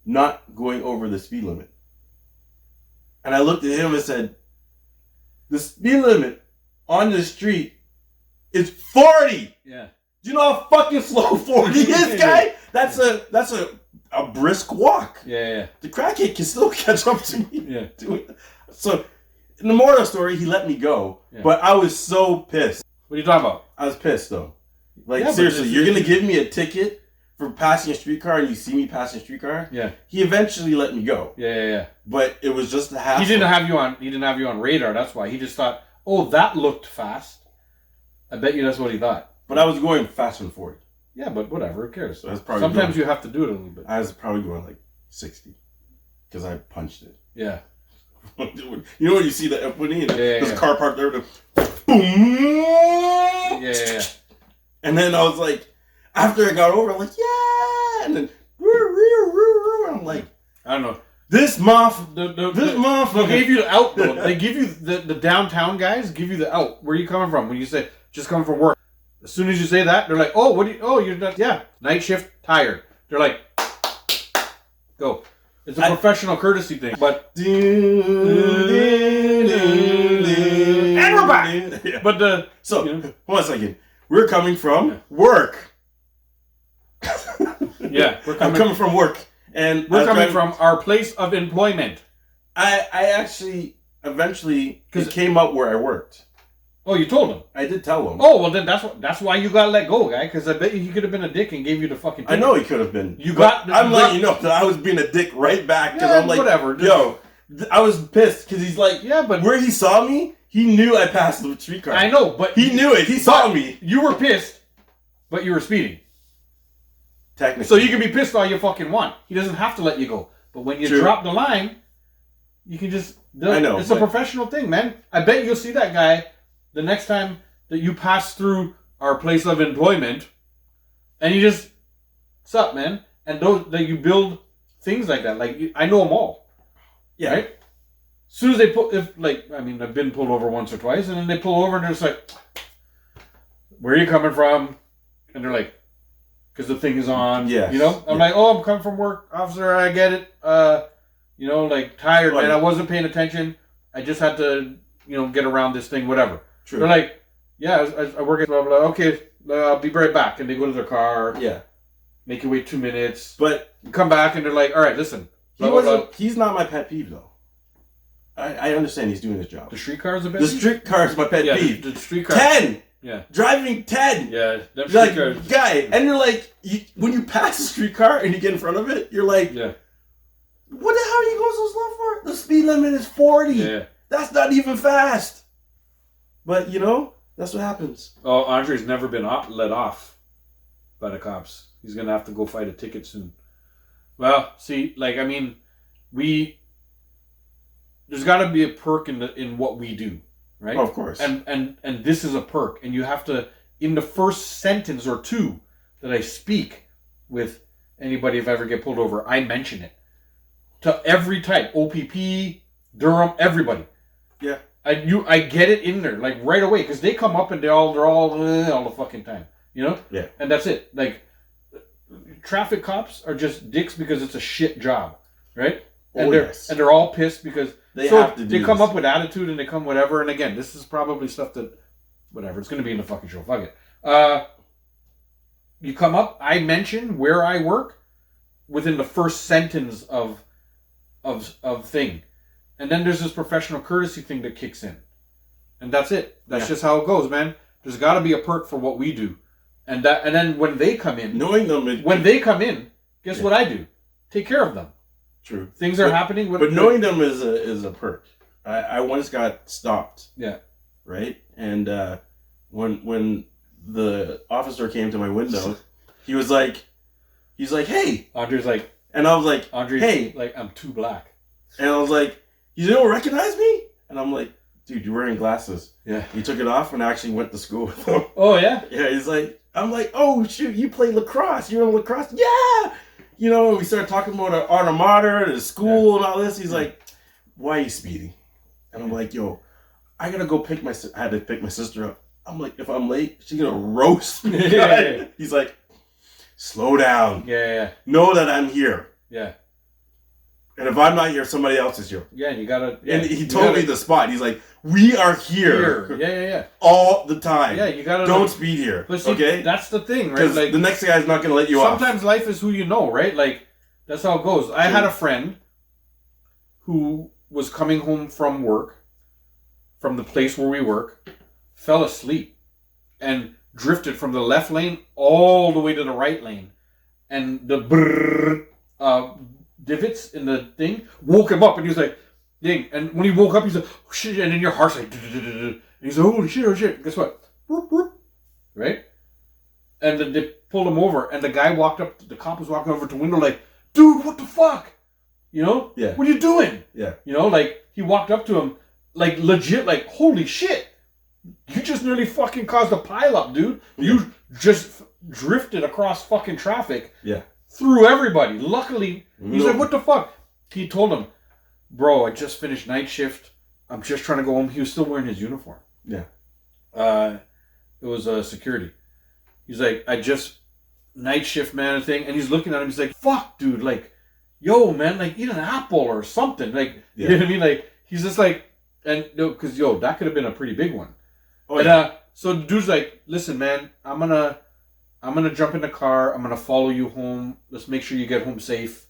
not going over the speed limit." And I looked at him and said, "The speed limit on the street is 40. Yeah. Do you know how fucking slow 40 is, guy? That's a brisk walk. Yeah. The crackhead can still catch up to me." Yeah. So, in the moral story, he let me go, but I was so pissed. What are you talking about? I was pissed though. Like, Yeah, seriously, you're gonna give me a ticket for passing a streetcar and you see me passing a streetcar? Yeah. He eventually let me go. Yeah. But it was just a hassle. He didn't have you on radar. That's why he just thought, oh, that looked fast. I bet you that's what he thought. But I was going faster than 40. Yeah, but whatever. Who cares? So that's probably Sometimes you have to do it a little bit. I was probably going like 60 because I punched it. Yeah. You know when you see the opening and there's a car parked there, boom. Yeah. And then I was like, after I got over, I'm like, yeah. And then I'm like, I don't know. This motherfucker They gave you the out though. They give you the downtown guys give you the out. Where are you coming from? When you say just coming from work. As soon as you say that, they're like, oh, what do you? Oh, you're not. Yeah, night shift, tired. They're like, go. It's a professional courtesy thing. But and we're back. Yeah. But so hold on a second. We're coming from work. Yeah, I'm coming from work, and we're coming from our place of employment. I actually eventually it came up where I worked. Oh, you told him. I did tell him. Oh, well then that's why you got let go, guy. Because I bet you he could have been a dick and gave you the fucking ticket. I know he could have been. I'm letting you know that I was being a dick right back because I'm like, whatever. Yo, I was pissed because he's like, yeah, but where he saw me, he knew I passed the streetcar. I know, but he knew it. He saw me. You were pissed, but you were speeding. Technically, so you can be pissed all you fucking want. He doesn't have to let you go. But when you drop the line, you can just. I know. It's a professional thing, man. I bet you'll see that guy the next time that you pass through our place of employment, and you just, what's up, man? And those that you build things like that. Like I know them all. Yeah. Right. As soon as they I've been pulled over once or twice, and then they pull over and they're just like, "Where are you coming from?" And they're like, "Because the thing is on." Yeah. You know. I'm like, "Oh, I'm coming from work, officer. I get it. Tired, man. I wasn't paying attention. I just had to, get around this thing, whatever." True. They're like, "Yeah, I work at blah blah. Okay, I'll be right back." And they go to their car. Yeah. Make you wait 2 minutes. But you come back and they're like, "All right, listen." He's not my pet peeve though. I understand he's doing his job. The streetcar is a pet peeve? peeve? The streetcar is my pet peeve. The streetcar. 10! Yeah. Driving 10! Yeah. You're like, guy, and you're like, when you pass a streetcar and you get in front of it, you're like, yeah. What the hell are you going so slow for? The speed limit is 40. Yeah. That's not even fast. But, that's what happens. Oh, Andre's never been let off by the cops. He's going to have to go fight a ticket soon. Well, see, there's got to be a perk in what we do, right? Oh, of course. And this is a perk. And you have to, in the first sentence or two that I speak with anybody if I ever get pulled over, I mention it. To every type, OPP, Durham, everybody. Yeah. I get it in there, like, right away. Because they come up and they're all the fucking time. Yeah. And that's it. Like, traffic cops are just dicks because it's a shit job, right? And Oh, they're yes. and they're all pissed because They have to do they come this. up with attitude and they come whatever. And again, this is probably stuff that whatever. It's going to be in the fucking show. Fuck it. You come up. I mention where I work within the first sentence of thing, and then there's this professional courtesy thing that kicks in, and that's it. That's just how it goes, man. There's got to be a perk for what we do, and then when they come in, Knowing them, guess what I do? Take care of them. True. Things are happening. But knowing them is a perk. I once got stopped. Yeah. Right? And when the officer came to my window, he's like, hey. Andre's like, and I was like, hey. like, I'm too black. And I was like, you don't recognize me? And I'm like, dude, you're wearing glasses. Yeah. He took it off and I actually went to school with him. Oh, yeah? Yeah, he's like, I'm like, oh, shoot, you play lacrosse. You're in lacrosse? Yeah. You know, we started talking about our alma mater, the school and all this. He's like, why are you speeding? And I'm like, yo, I gotta go I had to pick my sister up. I'm like, if I'm late, she's gonna roast me. Yeah. He's like, slow down. Yeah. Know that I'm here. Yeah. And if I'm not here, somebody else is here. Yeah, you gotta... Yeah, and he told me the spot. He's like, we are here. Yeah. All the time. Yeah, you gotta... Don't speed here. But see, okay? That's the thing, right? Because Like, the next guy's not gonna let you off. Sometimes life is who you know, right? Like, that's how it goes. I had a friend who was coming home from work, from the place where we work, fell asleep, and drifted from the left lane all the way to the right lane. And the divots in the thing woke him up, and he was like, ding. And when he woke up, he's like, oh, shit. And then your heart's like, and he's like, holy shit, oh shit. Guess what? Right? And then they pulled him over, and the guy walked up, the cop was walking over to the window like, dude, what the fuck? You know? Yeah. What are you doing? Yeah. You know, like, he walked up to him, like, legit, like, holy shit. You just nearly fucking caused a pileup, dude. You just drifted across fucking traffic. Yeah. Through everybody. Luckily, he's like, what the fuck? He told him, bro, I just finished night shift. I'm just trying to go home. He was still wearing his uniform. Yeah. It was security. He's like, I just night shift, man, thing. And he's looking at him. He's like, fuck, dude. Like, yo, man, like, eat an apple or something. Like, you know what I mean? Like, he's just like, and no, because, yo, that could have been a pretty big one. Oh, and so the dude's like, listen, man, I'm gonna jump in the car. I'm gonna follow you home. Let's make sure you get home safe.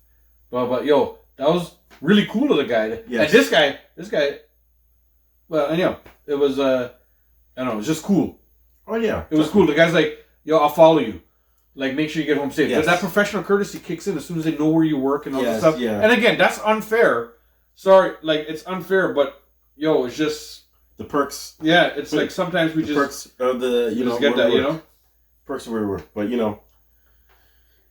But yo, that was really cool of the guy. Yes. And this guy, well, and it was I don't know, it was just cool. Oh yeah, it was cool. The guy's like, yo, I'll follow you. Like, make sure you get home safe. Yes. That professional courtesy kicks in as soon as they know where you work and all that stuff. Yeah. And again, that's unfair. Sorry, like, it's unfair, but yo, it's just the perks. Yeah, it's like sometimes we the just perks of the just get that, you know. Perks of where we work, but you know.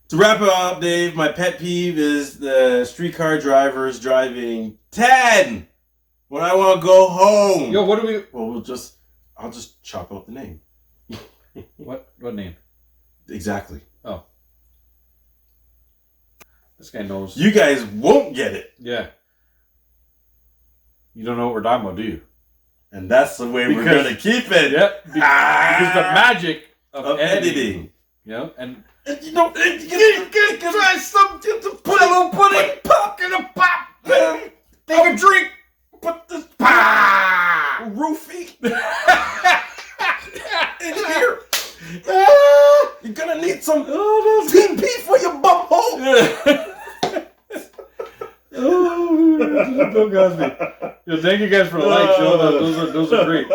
To wrap it up, Dave, my pet peeve is the streetcar drivers driving 10 when I want to go home. Yo, what do we? Well, I'll just chop out the name. What name? Exactly. Oh. This guy knows. You guys won't get it. Yeah. You don't know what we're talking about, do you? And that's the way we're going to keep it. Yeah. Because the magic of editing. You know, and you know, try some, put a little pudding, pop, and a pop. Take a drink. Put this roofie in here. You're gonna need some TP for your bum hole. Bill Cosby. Yo, thank you guys for the likes. Those are great.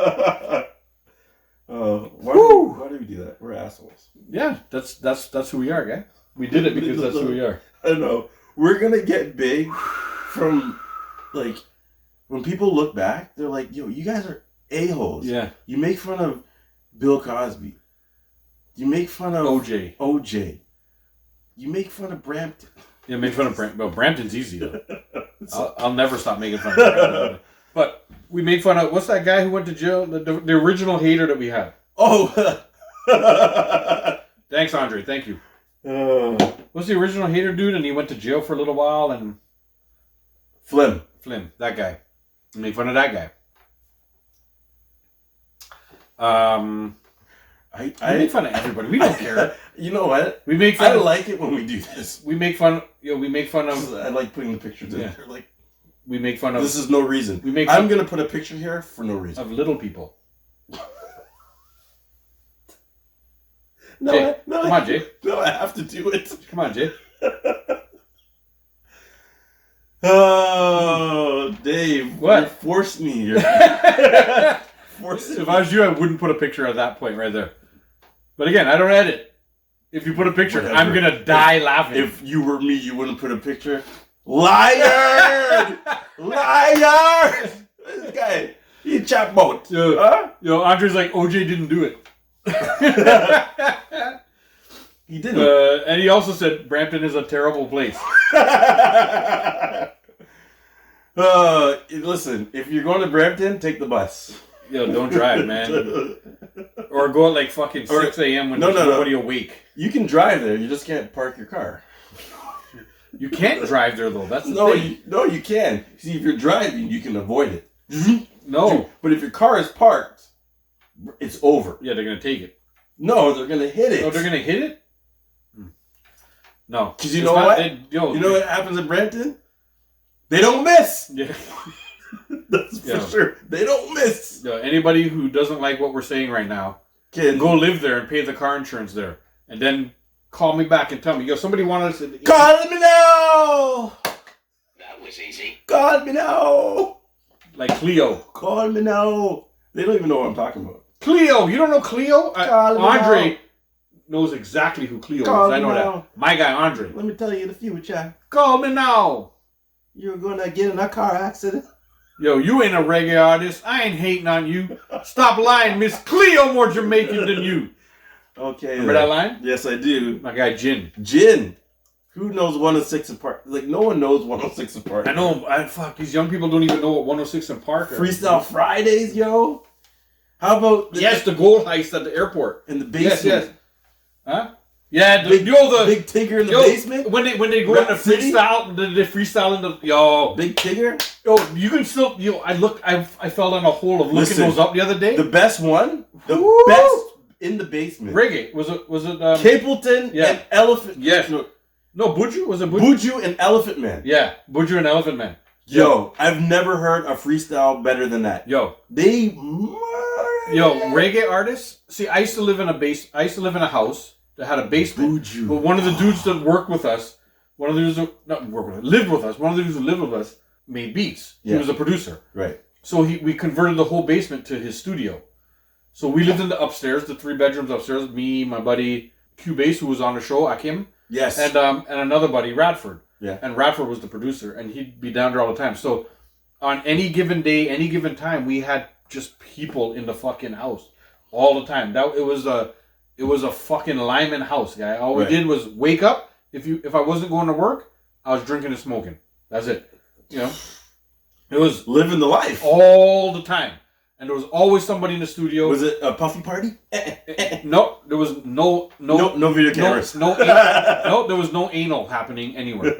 Why do we do that? We're assholes. Yeah, that's who we are, guy. We did it because that's who we are. I know. We're gonna get big from, like, when people look back, they're like, yo, you guys are a-holes. Yeah. You make fun of Bill Cosby. You make fun of OJ. You make fun of Brampton. Yeah, make fun of Brampton. Well, Brampton's easy, though. I'll never stop making fun of Brampton. But we make fun of, what's that guy who went to jail? The original hater that we had. Oh. Thanks, Andre. Thank you. What's the original hater dude? And he went to jail for a little while. And Flim. That guy. Make fun of that guy. We make fun of everybody. We don't care. You know what? We make fun. I like it when we do this. We make fun. We make fun of. I like putting the pictures in there. Like, we make fun of. This is no reason. I'm gonna put a picture here for no reason. Of little people. No, Jay, no, come on, Jay. No, I have to do it. Come on, Jay. Oh, Dave. What? You forced me here. If I was you, I wouldn't put a picture at that point right there. But again, I don't edit. If you put a picture, Whatever. I'm gonna die laughing. If you were me, you wouldn't put a picture. Liar! Liar! This guy, he a chat boat. Yo, Andre's like, OJ didn't do it. He didn't. And he also said Brampton is a terrible place. Listen, if you're going to Brampton, take the bus. Yo, don't drive, man. Or go at like fucking 6 a.m. when there's nobody awake. You can drive there, you just can't park your car. You can't drive there though. That's the thing. You can. See, if you're driving, you can avoid it. No. But if your car is parked, it's over. Yeah, they're gonna take it. No, they're gonna hit it. Oh, they're gonna hit it? No. Because you know what? You know what happens in Brampton? They don't miss. Yeah. That's for sure. They don't miss. Yo, anybody who doesn't like what we're saying right now, go live there and pay the car insurance there. And then call me back and tell me, yo, somebody wanted us to... Call me now! That was easy. Call me now! Like Cleo. Call me now. They don't even know what I'm talking about. Cleo! You don't know Cleo? Andre now. knows exactly who Cleo Call is. I know now. that. My guy, Andre. Let me tell you the future. Call me now! You're gonna get in a car accident. Yo, you ain't a reggae artist. I ain't hating on you. Stop lying. Miss Cleo more Jamaican than you. Okay. Remember that line? Yes, I do. My guy, Jin. Jin. Who knows 106 and Park? Like, no one knows 106 and Park. I know. Fuck, these young people don't even know what 106 and Park are. Freestyle Fridays, yo. How about... the gold heist at the airport. In the basement. Yes. Huh? Yeah, the big Tigger in the basement. When they go into freestyle, they freestyle in the Big Tigger. Yo, you can still I fell down a hole of looking those up the other day. The best one, best in the basement. Reggae was it Capleton and Elephant. Yes. No, Buju was it Buju and Elephant Man. Yeah, Buju and Elephant Man. Yo, I've never heard a freestyle better than that. Yo, reggae artists. See, I used to live in a house that had a basement. Buju. But one of the dudes that worked with us, lived with us. One of the dudes who lived with us made beats. Yeah. He was a producer. Right. So we converted the whole basement to his studio. So we lived in the upstairs, the 3 bedrooms upstairs. Me, my buddy Cubase, who was on the show, Akim. Yes. And another buddy, Radford. Yeah. And Radford was the producer, and he'd be down there all the time. So on any given day, any given time, we had just people in the fucking house all the time. It was a fucking Lyman house, guy. All we did was wake up. If I wasn't going to work, I was drinking and smoking. That's it. You know, it was living the life all the time, and there was always somebody in the studio. Was it a puffy party? No, there was no video cameras. No, there was no anal happening anywhere.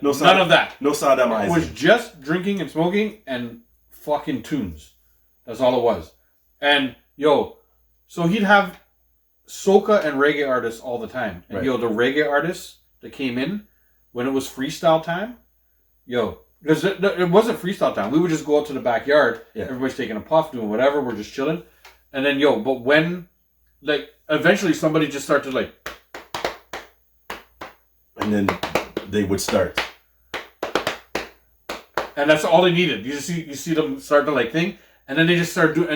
None of that. No sodomizing. It was just drinking and smoking and fucking tunes. That's all it was. And so he'd have soca and reggae artists all the time. And the reggae artists that came in when it was freestyle time, because it wasn't freestyle time. We would just go out to the backyard. Yeah. Everybody's taking a puff, doing whatever. We're just chilling. And then, but when, eventually somebody just started and then they would start. And that's all they needed. You see them start to thing. And then they just started doing,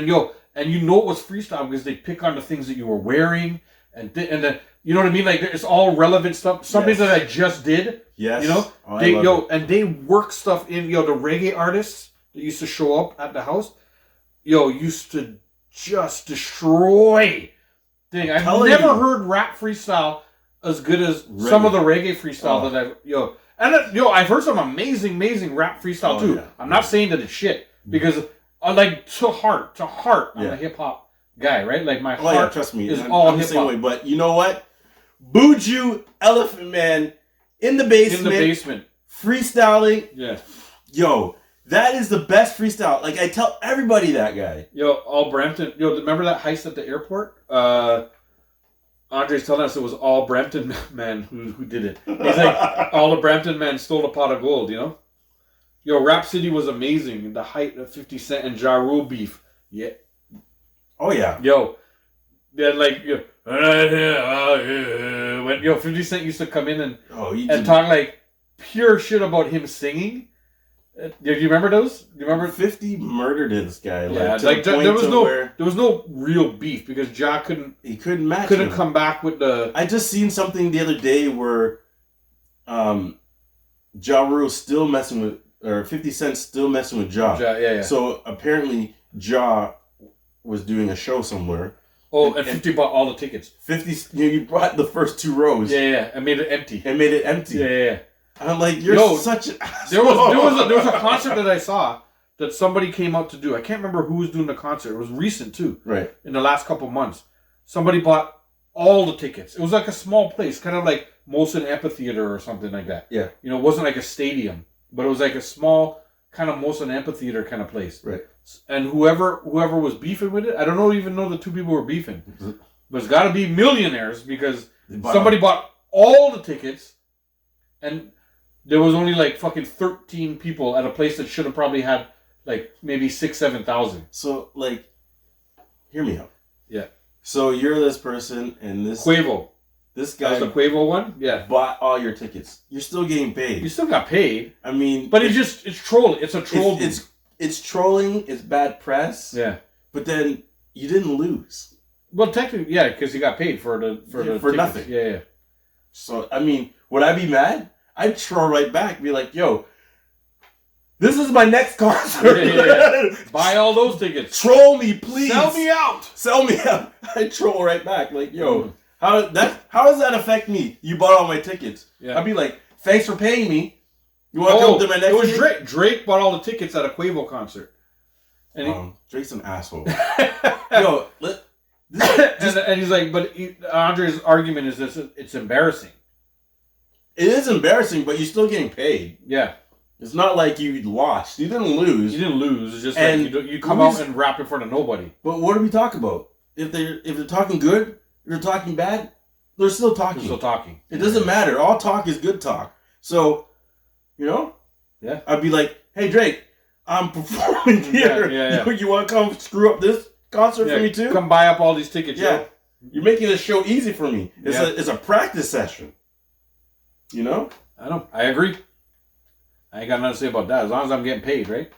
and it was freestyle because they pick on the things that you were wearing. And then, you know what I mean? It's all relevant stuff. Something that I just did. Yes. And they work stuff in, the reggae artists that used to show up at the house, used to just destroy thing. I've never heard rap freestyle as good as some of the reggae freestyle that I've heard some amazing rap freestyle too. Yeah. I'm not saying that it's shit because I to heart, I'm a hip hop guy, right? My heart trust me, is all hip hop. But you know what? Buju, Elephant Man, in the basement. In the basement. Freestyling. Yeah. Yo, That is the best freestyle. Like, I tell everybody that guy. Yo, all Brampton. Yo, remember that heist at the airport? Andre's telling us it was all Brampton men who did it. He's like, all the Brampton men stole a pot of gold, you know? Yo, Rap City was amazing. The height of 50 Cent and Ja Rule beef. Yeah. Oh, yeah. Yo, then like, when 50 Cent used to come in and talk like pure shit about him singing. Do you remember those? Do you remember 50 murdered this guy? Yeah, like there was no real beef because Ja couldn't come back with the. I just seen something the other day where, Ja Rule still messing with, or 50 Cent still messing with Ja. Yeah. So apparently Ja was doing a show somewhere. Oh, and 50 bought all the tickets. 50, you brought the first 2 rows. Yeah, and made it empty. Yeah. I'm like, you're such an asshole. There was a concert that I saw that somebody came out to do. I can't remember who was doing the concert. It was recent too. Right. In the last couple of months. Somebody bought all the tickets. It was like a small place, kind of like Molson Amphitheater or something like that. Yeah. You know, it wasn't like a stadium, but it was like a small kind of Molson Amphitheater kind of place. Right. And whoever was beefing with it, I don't even know the two people were beefing. But it's got to be millionaires because somebody bought all the tickets and there was only like fucking 13 people at a place that should have probably had like maybe 6,000-7,000. So like, hear me out. Yeah. So you're this person and this Quavo. This guy. That's the Quavo one. Yeah. Bought all your tickets. You're still getting paid. You still got paid. I mean, but it's trolling. It's a troll. It's trolling. It's bad press. Yeah. But then you didn't lose. Well, technically, yeah, because you got paid for nothing. Yeah. So I mean, would I be mad? I'd troll right back, be like, yo, this is my next concert. Yeah. Buy all those tickets. Troll me, please. Sell me out. I'd troll right back. Like, yo, how does that affect me? You bought all my tickets. Yeah. I'd be like, thanks for paying me. You want to come to my next It was Drake. Drake bought all the tickets at a Quavo concert. And Drake's an asshole. Yo, and he's like, but Andre's argument is this: it's embarrassing. It is embarrassing, but you're still getting paid. Yeah. It's not like you lost. You didn't lose. It's just like you come out and rap in front of nobody. But what do we talk about? If they're talking good, if they're talking bad, they're still talking. It doesn't matter. All talk is good talk. So, yeah. I'd be like, hey Drake, I'm performing here. Yeah. You want to come screw up this concert for me too? Come buy up all these tickets. Yeah. Yo. You're making this show easy for me. It's a practice session. I agree. I ain't got nothing to say about that. As long as I'm getting paid, right?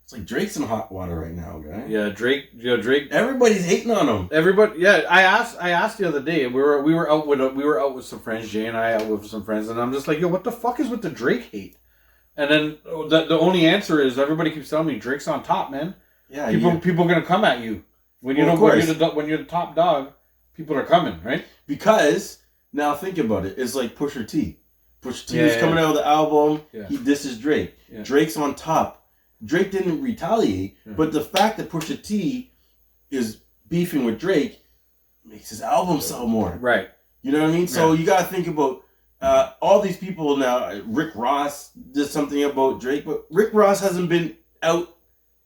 It's like Drake's in hot water right now, guy. Yeah, Drake. Everybody's hating on him. Everybody. Yeah, I asked the other day. We were out with some friends. Jay and I out with some friends, and I'm just like, yo, what the fuck is with the Drake hate? And then the only answer is everybody keeps telling me Drake's on top, man. Yeah, people are gonna come at you when you're the top dog. People are coming, right? Because now think about it. It's like Pusha T. Pusha T is coming out with the album. Yeah. This is Drake. Yeah. Drake's on top. Drake didn't retaliate, but the fact that Pusha T is beefing with Drake makes his album sell more. Right. You know what I mean? So you got to think about all these people now. Rick Ross did something about Drake, but Rick Ross hasn't been out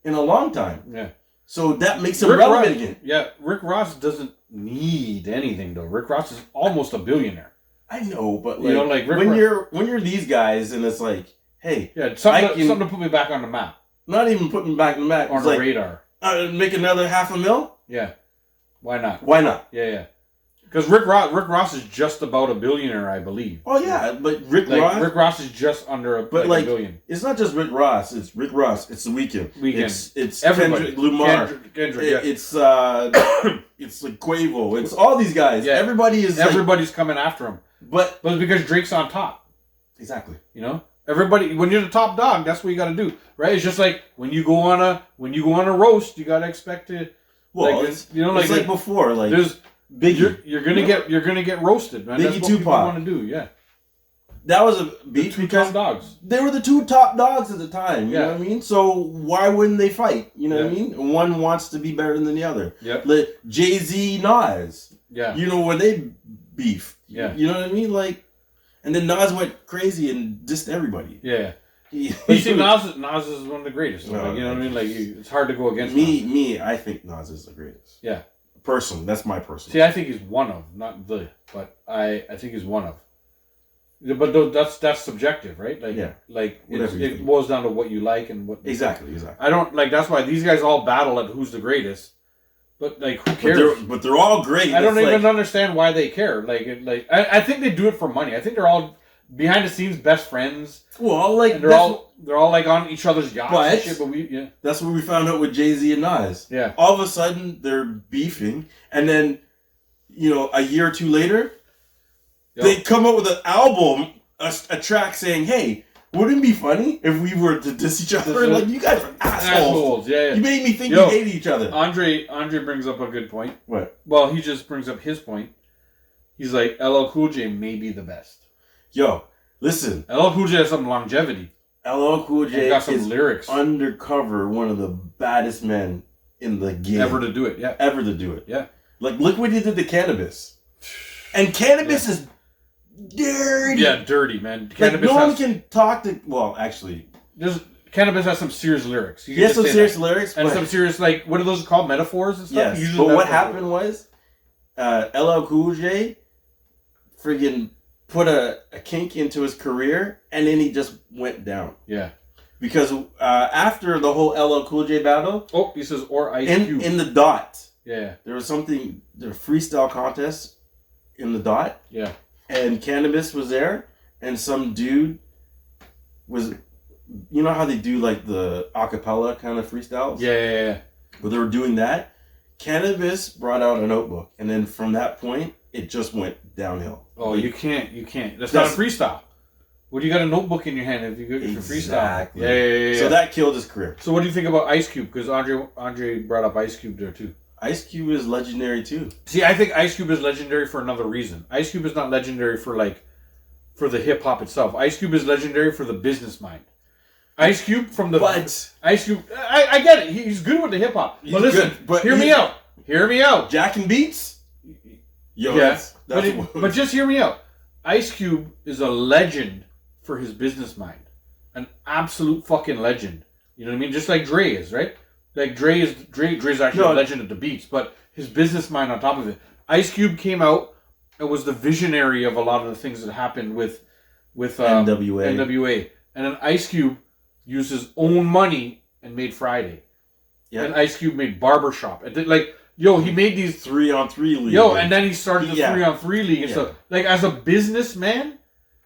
in a long time. Yeah. So that makes him relevant again. Yeah. Rick Ross doesn't need anything though. Rick Ross is almost a billionaire. I know, but when you're these guys and it's like, hey, something to put me back on the map. Not even putting me back on the map. On the radar. Make another $500,000? Yeah. Why not? Yeah. Because Rick Ross is just about a billionaire, I believe. Oh yeah, but Rick Ross is just under a billion. It's not just Rick Ross. It's Rick Ross. It's The Weeknd. It's everybody. Kendrick Lamar. Kendrick, It's it's like Quavo. It's all these guys. Yeah. Everybody's coming after him. But it's because Drake's on top. Exactly. Everybody, when you're the top dog, that's what you got to do, right? It's just like when you go on a roast, you got to expect to. Well, it's like before, like there's Biggie. You're gonna get roasted, man. Biggie, that's what Tupac people want to do. Yeah. That was a beef because top dogs. They were the two top dogs at the time. You know what I mean? So why wouldn't they fight? You know what I mean? One wants to be better than the other. Yeah. Like Jay-Z, Nas. Yeah. When they beef. Yeah. You know what I mean? Like, and then Nas went crazy and dissed everybody. Yeah. But you see, Nas is one of the greatest. So, like, you know what I mean? Like, it's hard to go against Nas. I think Nas is the greatest. Yeah. Personally, that's my personal. See, I think he's one of, not the, but I think he's one of. But that's subjective, right? Like, yeah. Like, it boils down to what you like and what... Exactly. I don't, like, that's why these guys all battle at who's the greatest. But, like, who cares? But they're all great. I don't even understand why they care. I think they do it for money. I think they're all behind the scenes best friends. Well, like, and they're all like on each other's yachts and shit, but that's what we found out with Jay-Z and Nas. Yeah. All of a sudden they're beefing, and then, a year or two later, they come up with an album, a track saying, "Hey, wouldn't it be funny if we were to diss each other? Like, you guys are assholes. Yeah. You made me think you hated each other." Andre brings up a good point. What? Well, he just brings up his point. He's like, LL Cool J may be the best. Yo, listen. LL Cool J has some longevity. LL Cool J got some is lyrics. Undercover one of the baddest men in the game. Ever to do it, yeah. Ever to do it. Yeah. Like, look what he did to Cannabis. And Cannabis is dirty. Yeah, dirty, man. Cannabis no one can talk to... Well, actually... Cannabis has some serious lyrics. He has some serious lyrics. And some serious, like, what are those called? Metaphors and stuff? Yes, but what happened was... LL Cool J friggin' put a kink into his career, and then he just went down. Yeah. Because after the whole LL Cool J battle... Oh, he says, or Ice Cube. In the Dot. Yeah. There was something... The freestyle contest in the Dot. Yeah. And Cannabis was there, and some dude was... You know how they do, like, the acapella kind of freestyles? Yeah. But they were doing that. Cannabis brought out a notebook, and then from that point, it just went downhill. Oh, you can't. That's not a freestyle. What do you got a notebook in your hand if you go for freestyle? Yeah. So that killed his career. So what do you think about Ice Cube? Because Andre brought up Ice Cube there too. Ice Cube is legendary too. See, I think Ice Cube is legendary for another reason. Ice Cube is not legendary for the hip hop itself. Ice Cube is legendary for the business mind. Ice Cube from the... But... Ice Cube... I get it. He's good with the hip hop. But listen, hear me out. Hear me out. Jack and Beats? Yo, yeah. But just hear me out. Ice Cube is a legend for his business mind. An absolute fucking legend. You know what I mean? Just like Dre is, right? Like Dre's actually a legend at the beats, but his business mind on top of it. Ice Cube came out and was the visionary of a lot of the things that happened with NWA. And then Ice Cube used his own money and made Friday. Yeah. And Ice Cube made Barbershop. And he made these 3-on-3 league. And then he started the 3-on-3 league and stuff. Like, as a businessman,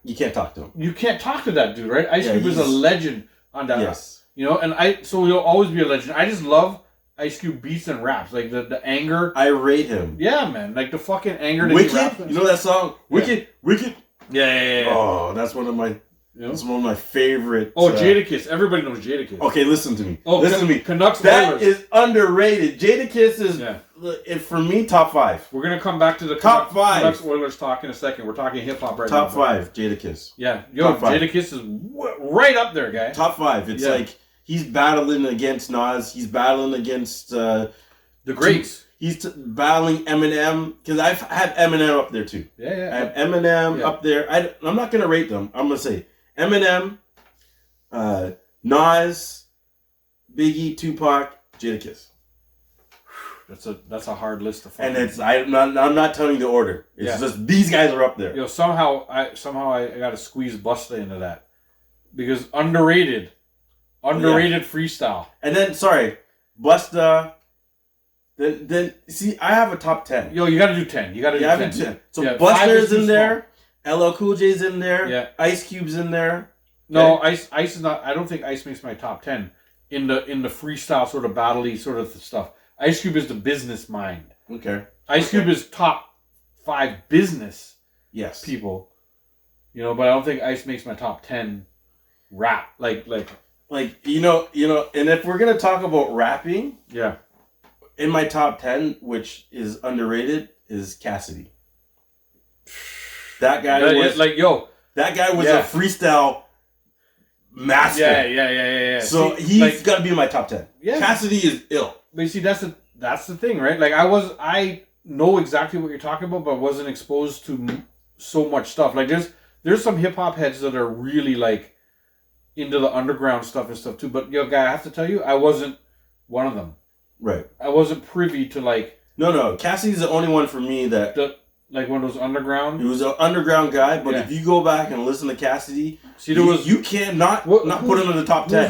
you can't talk to him. You can't talk to that dude, right? Ice Cube is a legend on that. Yes. So he'll always be a legend. I just love Ice Cube beats and raps. Like, the anger. I rate him. Yeah, man. Like, the fucking anger that Wicked? he raps. You know that song? Wicked? Yeah. Oh, that's one of my... It's one of my favorite. Oh, Jadakiss. Everybody knows Jadakiss. Okay, listen to me. Oh, listen to me. Canucks that is underrated. Jadakiss is, for me, top 5. We're going to come back to the top 5. Canucks Oilers talk in a second. We're talking hip-hop right now. Top 5, Jadakiss. Yeah. Jadakiss is right up there, guy. Top 5. It's like he's battling against Nas. He's battling against... the greats. He's battling Eminem. Because I've had Eminem up there, too. Yeah. I have Eminem up there. I'm not going to rate them. I'm going to say... Eminem, Nas, Biggie, Tupac, Jadakiss. That's a hard list to find. And I'm not telling you the order. It's just these guys are up there. Somehow I got to squeeze Busta into that because underrated freestyle. And then Busta. Then see, I have a top 10. You got to do 10. You got to do 10. So Busta's in there. LL Cool J's in there. Yeah. Ice Cube's in there. No, Ice is not. I don't think Ice makes my top 10 in the freestyle sort of battle-y sort of stuff. Ice Cube is the business mind. Okay. Ice Cube is top 5 business. Yes. People. But I don't think Ice makes my top 10 rap. Like and if we're gonna talk about rapping, in my top 10, which is underrated, is Cassidy. That guy was that guy was a freestyle master. Yeah. So he's got to be in my top 10. Yeah. Cassidy is ill. But you see, that's the thing, right? Like I know exactly what you're talking about, but wasn't exposed to so much stuff. Like there's some hip hop heads that are really like into the underground stuff and stuff too. But yo, guy, I have to tell you, I wasn't one of them. Right. I wasn't privy to like. No. Cassidy's the only one for me that. Like one of those underground. He was an underground guy, but if you go back and listen to Cassidy, you can't not put him in the top 10.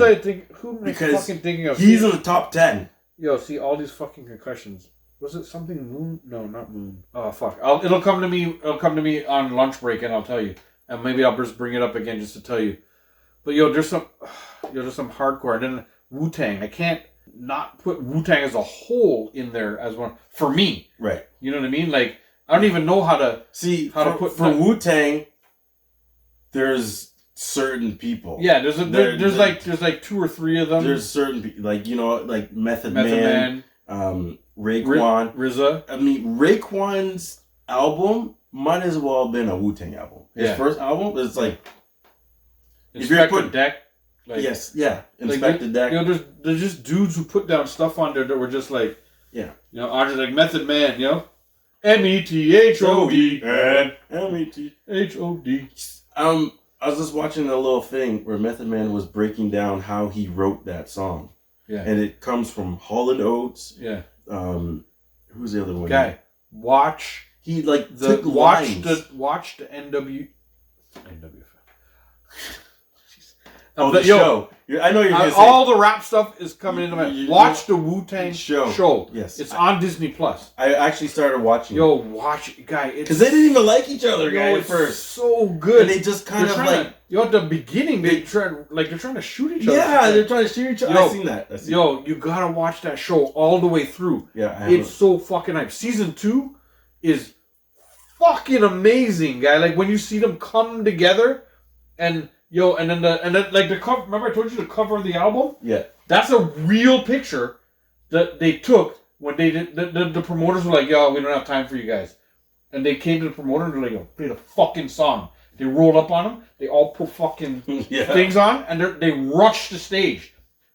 Who am I fucking thinking of? He's in the top 10. Yo, see all these fucking concussions. Was it something Moon? No, not Moon. Oh fuck! It'll come to me. It'll come to me on lunch break, and I'll tell you. And maybe I'll just bring it up again just to tell you. But there's some hardcore. And then Wu-Tang. I can't not put Wu-Tang as a whole in there as one for me. Right. You know what I mean? Like I don't even know how to put for Wu-Tang. There's certain people. Yeah, there's like 2 or 3 of them. There's certain people like Method Man, Raekwon, RZA. I mean, Raekwon's album might as well have been a Wu-Tang album. His first album is like Inspector Deck. Like, yes, yeah, Inspector Deck. There's just dudes who put down stuff on there that were just like, Andre like Method Man, METHOD and METHOD. I was just watching a little thing where Method Man was breaking down how he wrote that song. Yeah. And it comes from Hall & Oates. Yeah. Who's the other one? Guy, watch. He took lines. Watch the NW. Oh, the show. I know you're going to say. All the rap stuff is coming into my... Watch the Wu-Tang show. Yes. It's on Disney+. Plus. I actually started watching watch it. Guy, because they didn't even like each other, guy, at first. So good. And they just kind of like... at the beginning, they're trying to shoot each other. Yeah, they're trying to shoot each other. I've seen that. You gotta watch that show all the way through. Yeah, it's so fucking hype. Season 2 is fucking amazing, guy. Like, when you see them come together and... and then the cover. Remember I told you the cover of the album? Yeah. That's a real picture that they took when they did. The promoters were like, "Yo, we don't have time for you guys," and they came to the promoter and they're like, "Yo, play the fucking song." They rolled up on them. They all put fucking things on, and they rushed the stage.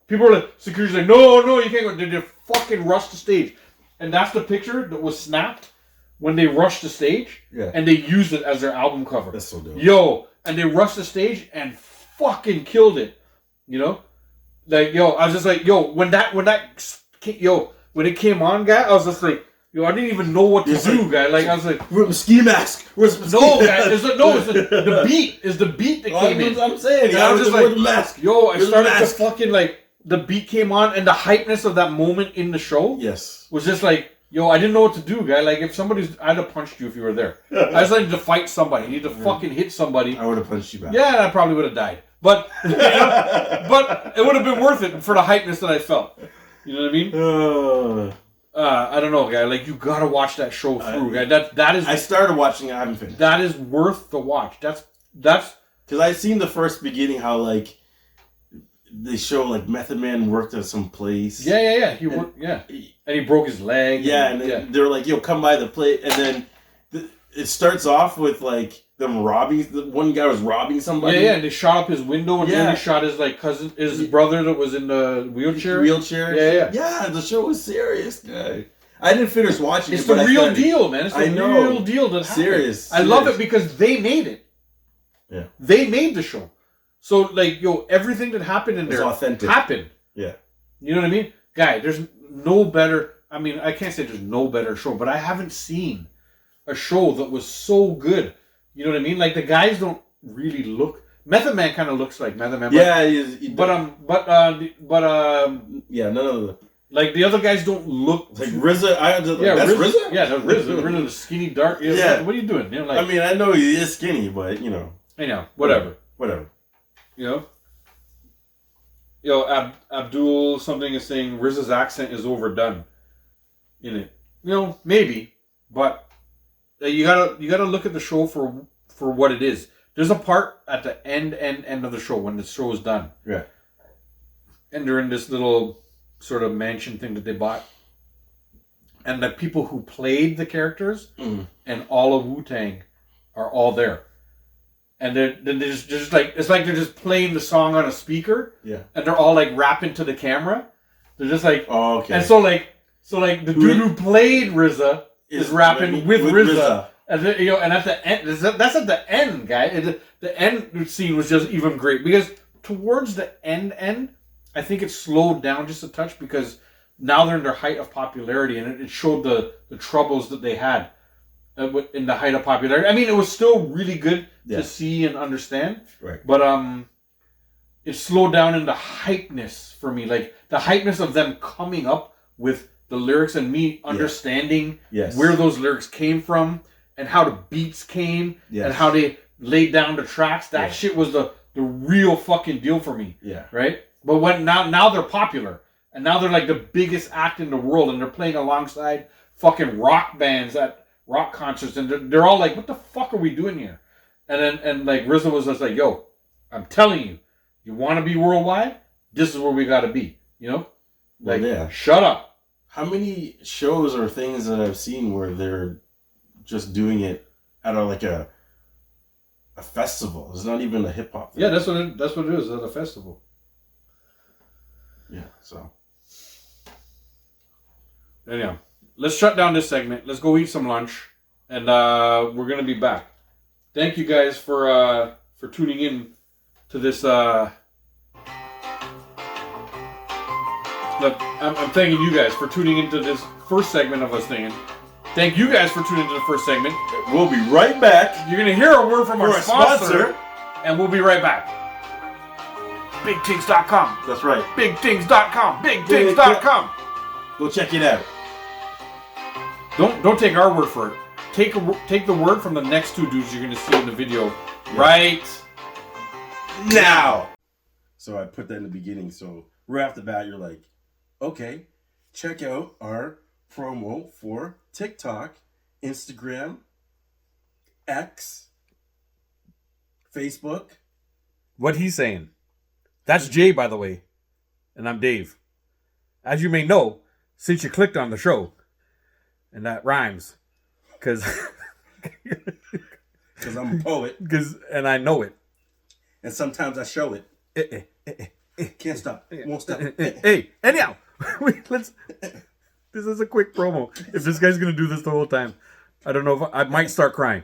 People were like, security's like, "No, you can't go." They fucking rushed the stage, and that's the picture that was snapped when they rushed the stage. Yeah. And they used it as their album cover. That's so dope. And they rushed the stage and fucking killed it, Like, I was just like, when it came on, guy, I was just like, I didn't even know what to do, guy. Like, I was like, where's the ski mask? Where's the ski mask? It's the beat. Is the beat that came in? I'm saying, I was just like, the mask. I started to fucking like the beat came on and the hypeness of that moment in the show. Yes, was just like. I didn't know what to do, guy. Like, if I'd have punched you if you were there. I just needed to fight somebody. I needed to fucking hit somebody. I would have punched you back. Yeah, and I probably would have died. But, but it would have been worth it for the hypeness that I felt. You know what I mean? I don't know, guy. Like, you gotta watch that show through, guy. That is. I started watching it. I haven't finished. That is worth the watch. That's because I've seen the first beginning how like. They show like Method Man worked at some place. Yeah. He worked. Yeah, and he broke his leg. Yeah, and they're like, "Yo, come by the plate." And then it starts off with like them robbing. One guy was robbing somebody. Yeah, and they shot up his window, and then they shot his like cousin, his brother that was in the wheelchair. Yeah. The show was serious, guy. I didn't finish watching it. It's the real deal, man. It's the real deal that happened. Serious. I love it because they made it. Yeah, they made the show. So, like, everything that happened in there happened. Yeah. You know what I mean? Guy, there's no better... I mean, I can't say there's no better show, but I haven't seen a show that was so good. You know what I mean? Like, the guys don't really look... Method Man kind of looks like Method Man. Yeah, yeah, none of the... Like, the other guys don't look... Like RZA? That's RZA? Yeah, that's RZA. RZA, the skinny, dark... Yeah. What are you doing? I mean, I know he is skinny, but, I know. Whatever. Abdul something is saying RZA's accent is overdone in it. Maybe, but you gotta look at the show for what it is. There's a part at the end of the show when the show is done. Yeah. And they're in this little sort of mansion thing that they bought. And the people who played the characters and all of Wu-Tang are all there. And they're just like, it's like they're just playing the song on a speaker. Yeah. And they're all like rapping to the camera. They're just like, oh, okay. And so the dude who played RZA is rapping with RZA. And and at the end, that's at the end, guy. The end scene was just even great because towards the end, I think it slowed down just a touch because now they're in their height of popularity, and it showed the troubles that they had in the height of popularity. I mean, it was still really good to see and understand, right? But it slowed down in the hypeness for me, like the hypeness of them coming up with the lyrics and me understanding where those lyrics came from and how the beats came and how they laid down the tracks. That shit was the real fucking deal for me. Yeah. Right? But when now they're popular and now they're like the biggest act in the world and they're playing alongside fucking rock bands at rock concerts and they're all like, what the fuck are we doing here? And like RZA was just like, yo, I'm telling you, you want to be worldwide? This is where we got to be. You know? Like, shut up. How many shows or things that I've seen where they're just doing it at a festival? It's not even a hip hop thing. Yeah, that's what it is at a festival. Yeah, so. Anyhow, let's shut down this segment. Let's go eat some lunch, and we're gonna be back. Thank you guys for tuning in to this. Look, I'm thanking you guys for tuning into this first segment of us singing. Thank you guys for tuning into the first segment. We'll be right back. You're going to hear a word from our sponsor, and we'll be right back. BigTings.com. That's right. BigTings.com. BigTings.com. Go check it out. Don't take our word for it. Take the word from the next two dudes you're going to see in the video right now. So I put that in the beginning. So right off the bat, you're like, okay, check out our promo for TikTok, Instagram, X, Facebook. What he's saying. That's Jay, by the way. And I'm Dave. As you may know, since you clicked on the show, and that rhymes, because I'm a poet. And I know it. And sometimes I show it. Can't stop. Won't stop. Hey, anyhow, this is a quick promo. If this guy's going to do this the whole time, I don't know if I might start crying.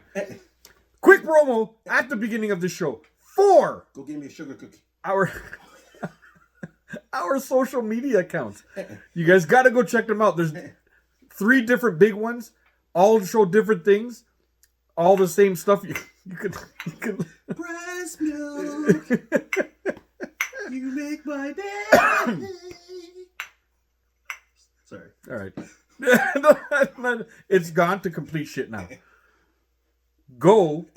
Quick promo at the beginning of the show for go give me a sugar cookie. Our social media accounts. You guys got to go check them out. There's 3 different big ones, all show different things, all the same stuff. You can breast milk. You make my day. Sorry. All right. It's gone to complete shit now. Go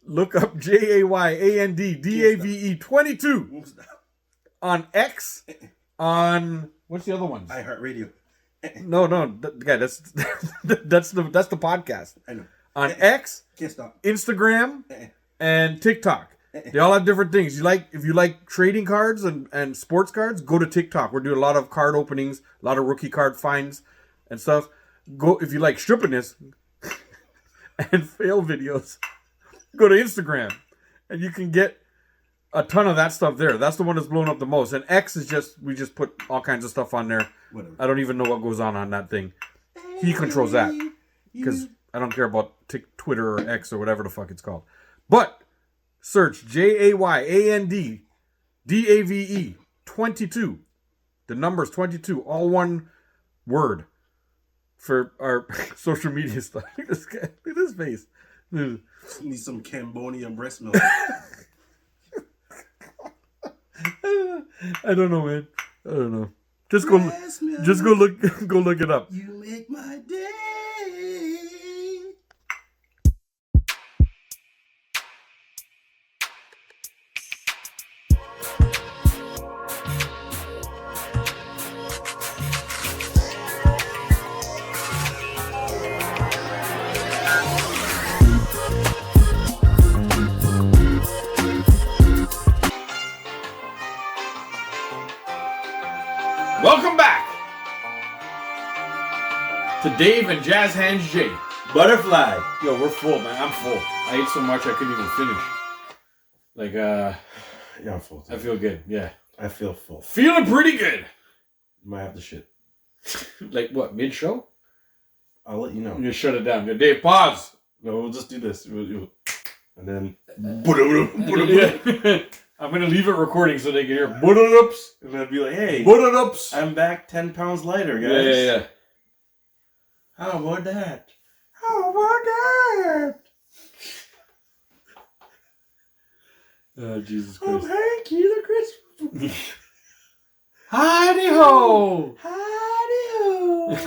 look up JAYANDDAVE 22 on X, on what's the other one? iHeartRadio. No, guy, that's the podcast. I know. On X, can't stop. Instagram, and TikTok. They all have different things. If you like trading cards and sports cards, go to TikTok. We're doing a lot of card openings, a lot of rookie card finds and stuff. Go if you like strippiness and fail videos. Go to Instagram, and you can get a ton of that stuff there. That's the one that's blown up the most. And X is we just put all kinds of stuff on there. Whatever. I don't even know what goes on that thing. He controls that because I don't care about Twitter or X or whatever the fuck it's called. But search JAYANDDAVE 22. The number's 22, all one word for our social media stuff. Look at this guy. Look at his face. Need some Cambodian breast milk. I don't know, man. I don't know. Just go look it up. You make my day. Welcome back to Dave and Jazz Hands J. Butterfly. Yo, we're full, man. I'm full. I ate so much I couldn't even finish. Yeah, I'm full. I feel good. Yeah. I feel full. Feeling pretty good. Might have to shit. Like what, mid-show? I'll let you know. You shut it down. Dave, pause. No, we'll just do this. And then... I'm gonna leave it recording so they can hear butt-ups. And I'd be like, hey, Butt-ups. I'm back 10 pounds lighter, guys. Yeah. How about that? How about that? Oh, Jesus I'm Christ. Hanky the Christmas. Hidey ho! Howdy-ho.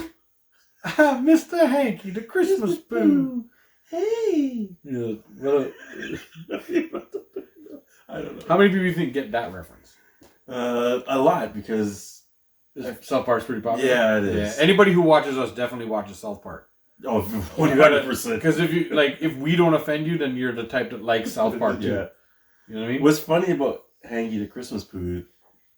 Mr. Hanky, the Christmas boo. Hey. Yeah, well, I don't know. how many people do you think get that reference? A lot, because South Park's pretty popular. Yeah, it is. Yeah. Anybody who watches us definitely watches South Park. oh, 100%. Because if we don't offend you, then you're the type that likes South Park too. Yeah. You know what I mean? What's funny about Hanky the Christmas poo?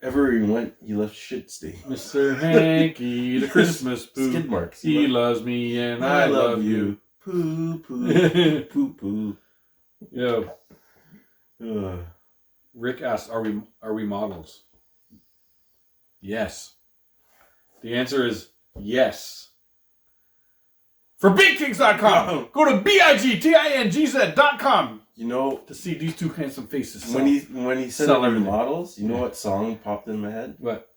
Everywhere he went, he left shit stain. Mr. Hanky, the Christmas poo. Skid marks. He loves me and I love you. Poo poo poo poo. Yo, Ugh. Rick asks, "Are we models?" Yes. The answer is yes. For BigKings.com, go to BIGTINGZ.com You know, to see these two handsome faces. when he said Sell the everything. models, you know what song popped in my head? What?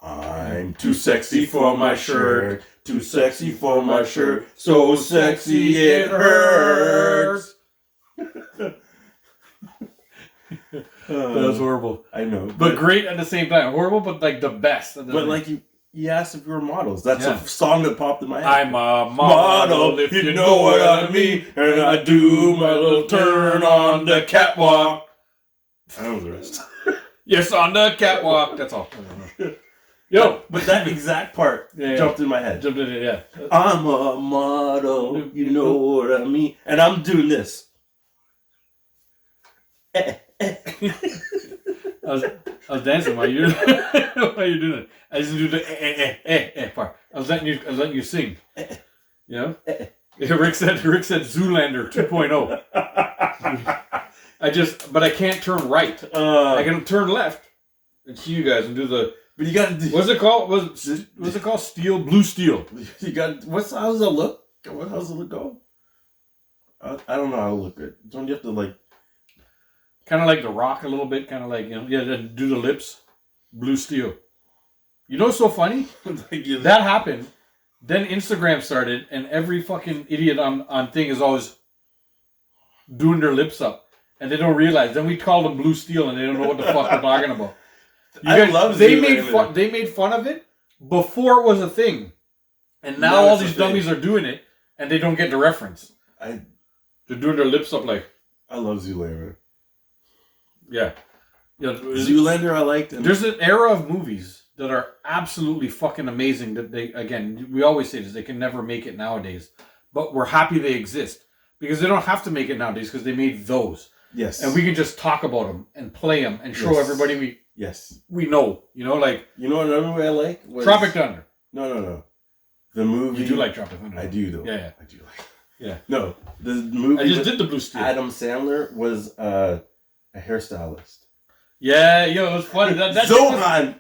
I'm too sexy for my shirt, too sexy for my shirt, so sexy it hurts. That was horrible, I know, but great at the same time. Horrible, but like the best. But like you asked if we were models. That's Yeah. a song that popped in my head. I'm a model, if you know what I mean, and I do my little turn on the catwalk. I don't know the rest. Yes, on the catwalk. That's all. Yo, But that exact part Yeah. jumped in my head. jumped in it. Yeah. I'm a model, you know what I mean, and I'm doing this. I was dancing while you while you doing it. I just do the part. I was letting you sing. You know? Rick said Zoolander 2.0. But I can't turn right. I can turn left and see you guys and do the. But you gotta do. What's it called? What's it called? Blue steel. You got. How's it look? How's it look go? I don't know how to look good. Don't you have to like? Kind of like The Rock a little bit. Kind of like then do the lips. Blue steel. You know what's so funny? That happened. Then Instagram started, and every fucking idiot on thing is always doing their lips up, and they don't realize. Then we call them blue steel, and they don't know what the fuck we're talking about. They made fun of it before it was a thing, and now all these dummies are doing it, and they don't get the reference. They're doing their lips up like. I love Zoolander. Yeah. Zoolander I liked. There's an era of movies that are absolutely fucking amazing that we always say this, they can never make it nowadays. But we're happy they exist. Because they don't have to make it nowadays because they made those. Yes. And we can just talk about them and play them and show everybody we know. You know, like... You know another movie I like? Tropic Thunder. No. The movie... You do like Tropic Thunder. I do, though. Yeah. I do like... Yeah. No, the movie... I just did the Blue Steel. Adam Sandler was a hairstylist. Yeah, yo, it was funny. Zohan,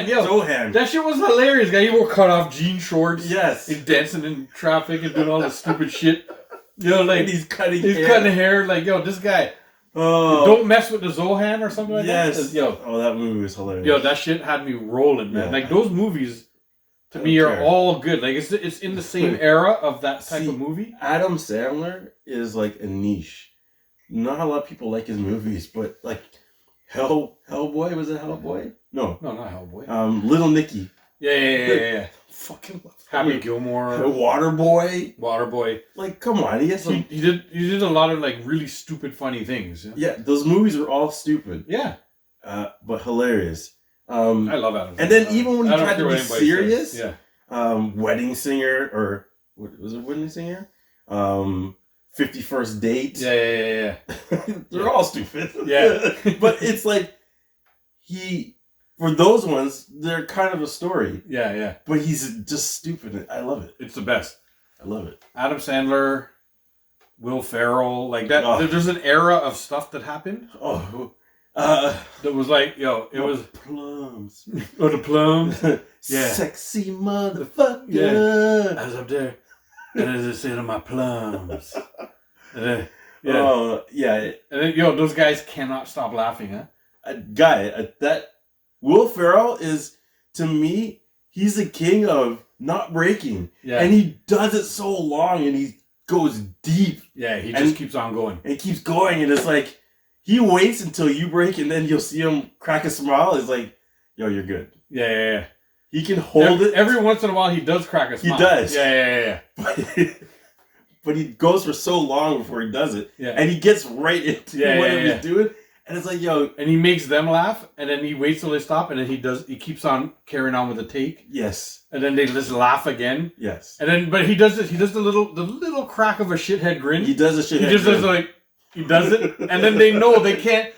yo. Zohan. That shit was hilarious, guy. He wore cut off jean shorts. Yes. And dancing in traffic and doing all this stupid shit. You know, like and he's cutting hair. Like, yo, this guy. Don't mess with the Zohan or something like that. Yo. Oh, that movie was hilarious. Yo, that shit had me rolling, man. Yeah. Like those movies to me are all good. Like it's in the same era of that type of movie. Adam Sandler is like a niche. Not a lot of people like his movies, but like Hellboy, was it Hellboy? No, not Hellboy. Little Nicky. Yeah. Fucking love Happy Gilmore. Waterboy. Like, come on, he did a lot of like really stupid, funny things. Yeah, those movies were all stupid. Yeah. But hilarious. I love Adam Sandler. And then even when he tried to be serious, says. Wedding Singer, or what was it, Wedding Singer? 51st Date. Yeah. They're all stupid. Yeah. But it's like for those ones, they're kind of a story. Yeah. But he's just stupid. I love it. It's the best. I love it. Adam Sandler, Will Ferrell, like that. Oh. There's an era of stuff that happened. That was like, it was plums. Oh, the plums. Yeah. Sexy motherfucker. Yeah. I was up there, and I just said to my plums. Yeah. Yeah. And then, yo, those guys cannot stop laughing, huh? That Will Ferrell is, to me, he's the king of not breaking. Yeah. And he does it so long and he goes deep. Yeah, he just keeps on going. And he keeps going and it's like, he waits until you break and then you'll see him crack a smile. It's like, yo, you're good. Yeah. He can hold it. Every once in a while, he does crack a smile. He does. Yeah. But he goes for so long before he does it. Yeah. And he gets right into whatever he's doing. And it's like, yo. And he makes them laugh, and then he waits till they stop, and then he keeps on carrying on with the take. Yes. And then they just laugh again. Yes. And then, but he does the little crack of a shithead grin. He does a shithead grin. He just does like, he does it, and then they know they can't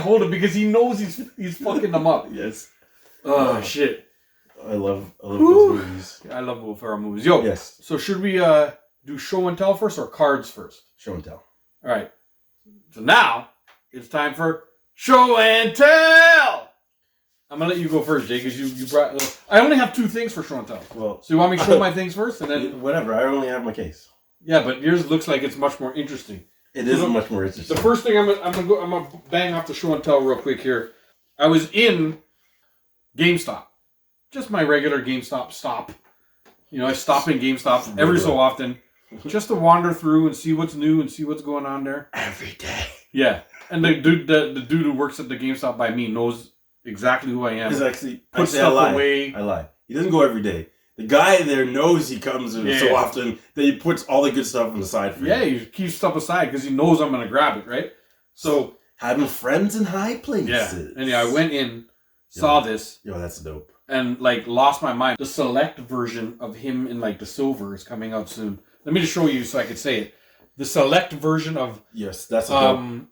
hold it because he knows he's fucking them up. Yes. Oh, shit. I love those movies. I love Will Ferrell movies. Yo. Yes. So should we do show and tell first or cards first? Show and tell. All right. So now it's time for show and tell. I'm gonna let you go first, Jay, because you brought. I only have 2 things for show and tell. Well, so you want me to show my things first, and then whatever. I only have my case. Yeah, but yours looks like it's much more interesting. It is much more interesting. The first thing I'm gonna bang off the show and tell real quick here. I was in GameStop, just my regular GameStop stop. You know, I stop in GameStop every so often, just to wander through and see what's new and see what's going on there. Every day. Yeah, and the dude who works at the GameStop by me knows exactly who I am. He's actually put stuff away. I lie. He doesn't go every day. The guy there knows he comes in so often that he puts all the good stuff on the side for you. Yeah, he keeps stuff aside because he knows I'm gonna grab it, right? So having friends in high places. Yeah. And I went in, saw this. Yo, that's dope. And like lost my mind. The select version of him in like the silver is coming out soon. Let me just show you so I can say it. The select version of that's dope.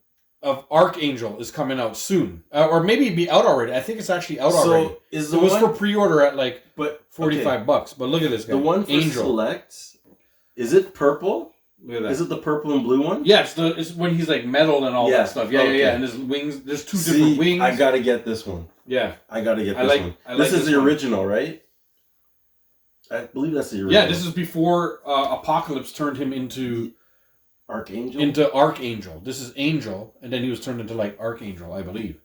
Of Archangel is coming out soon, or maybe it'd be out already. I think it's actually out already. Is it was for pre-order at like $45. But look at this guy. The one for Angel. select, is it purple? Look at that. Is it the purple and blue one? Yeah, it's when he's like metal and all that stuff. Yeah. And his wings. There's 2 different wings. I gotta get this one. Yeah, I gotta get this one. This is the original, right? I believe that's the original. Yeah, this is before Apocalypse turned him into Archangel. This is Angel, and then he was turned into like Archangel, I believe.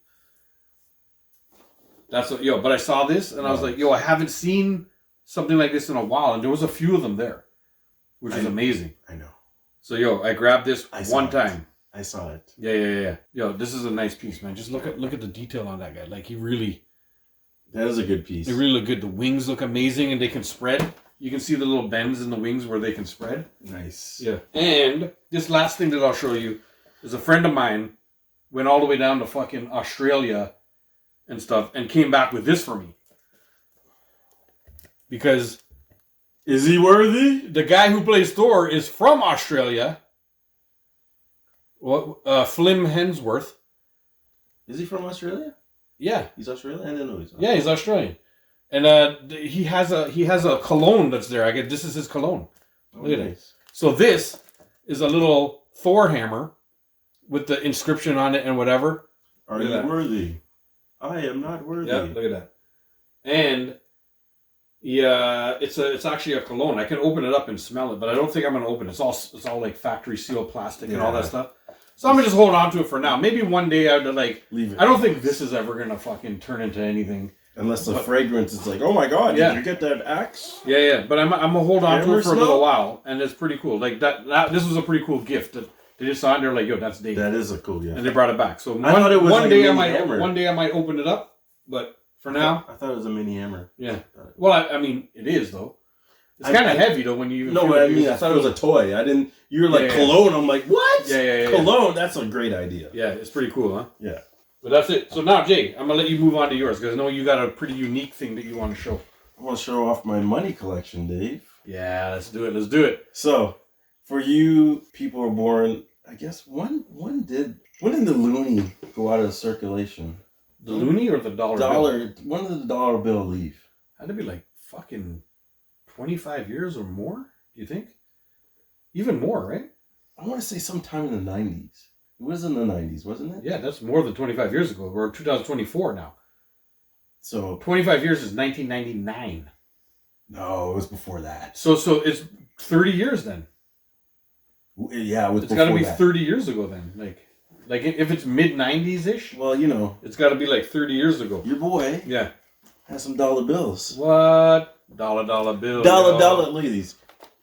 That's what, but I saw this and I was like, I haven't seen something like this in a while, and there was a few of them there, which is amazing. I know. So I grabbed this one time. I saw it. Yeah. Yo, this is a nice piece, man. Just look at the detail on that guy. Like that is a good piece. They really look good. The wings look amazing, and they can spread. You can see the little bends in the wings where they can spread. Nice. Yeah. And this last thing that I'll show you is a friend of mine went all the way down to fucking Australia and stuff and came back with this for me. Because is he worthy? The guy who plays Thor is from Australia. Flim Hemsworth. Is he from Australia? Yeah. He's Australian? I didn't know he's Australian. Yeah, he's Australian. And he has a cologne that's there. This is his cologne. Look at it. So this is a little Thor hammer with the inscription on it and whatever. Are you worthy? I am not worthy. Yeah, look at that. And it's actually a cologne. I can open it up and smell it, but I don't think I'm gonna open it. It's all like factory sealed plastic and all that stuff. So I'm gonna just hold on to it for now. Maybe one day I'd leave it. I don't think this is ever gonna fucking turn into anything. Unless the fragrance is like, oh my god, did you get that axe? Yeah. But I'm gonna hold on to it for a little while, and it's pretty cool. Like that this was a pretty cool gift. They just saw it and they're like, yo, that's Dave. That is a cool gift. And they brought it back. So one day I might open it up, but for now, I thought it was a mini hammer. Yeah. Well, I mean, it is though. It's kind of heavy though when you. No, but I mean, I thought it was a toy. I didn't. You were like cologne. I'm like, what? Yeah. Cologne. That's a great idea. Yeah, it's pretty cool, huh? Yeah. But that's it. So now, Jay, I'm gonna let you move on to yours because I know you got a pretty unique thing that you want to show. I want to show off my money collection, Dave. Yeah, let's do it. So, for you people who are born, I guess when did the loonie go out of circulation? The loonie or the dollar bill? When did the dollar bill leave? Had to be like fucking 25 years or more. Do you think? Even more, right? I want to say sometime in the 90s. It was in the 90s, wasn't it? Yeah, that's more than 25 years ago. We're 2024 now. So 25 years is 1999. No, it was before that. So it's 30 years then. Yeah, it was It's got to before be that. 30 years ago then. Like if it's mid 90s ish, Well, you know, it's got to be like 30 years ago. your boy Yeah. has some dollar bills. What? Dollar bill. Dollar, yo. dollar. Look at these.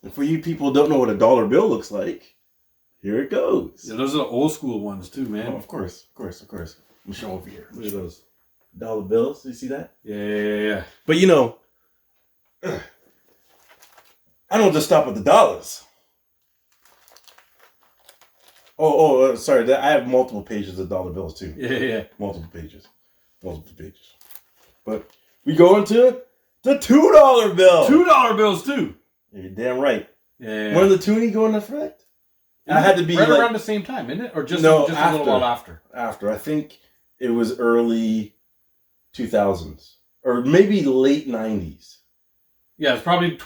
And for you people who don't know what a dollar bill looks like, here it goes. Yeah, those are the old school ones too, man. Oh, of course. Let me show over here. Look at those. Dollar bills. You see that? Yeah. But you know, I don't just stop at the dollars. Sorry. I have multiple pages of dollar bills too. Yeah. Multiple pages. But we go into the $2 bill. $2 bills too. You're damn right. Yeah. When did the toonie go into effect? I had to be right like, around the same time, isn't it? Or just No, a little after. while after. After. I think it was early 2000s. Or maybe late 90s. Yeah, it's probably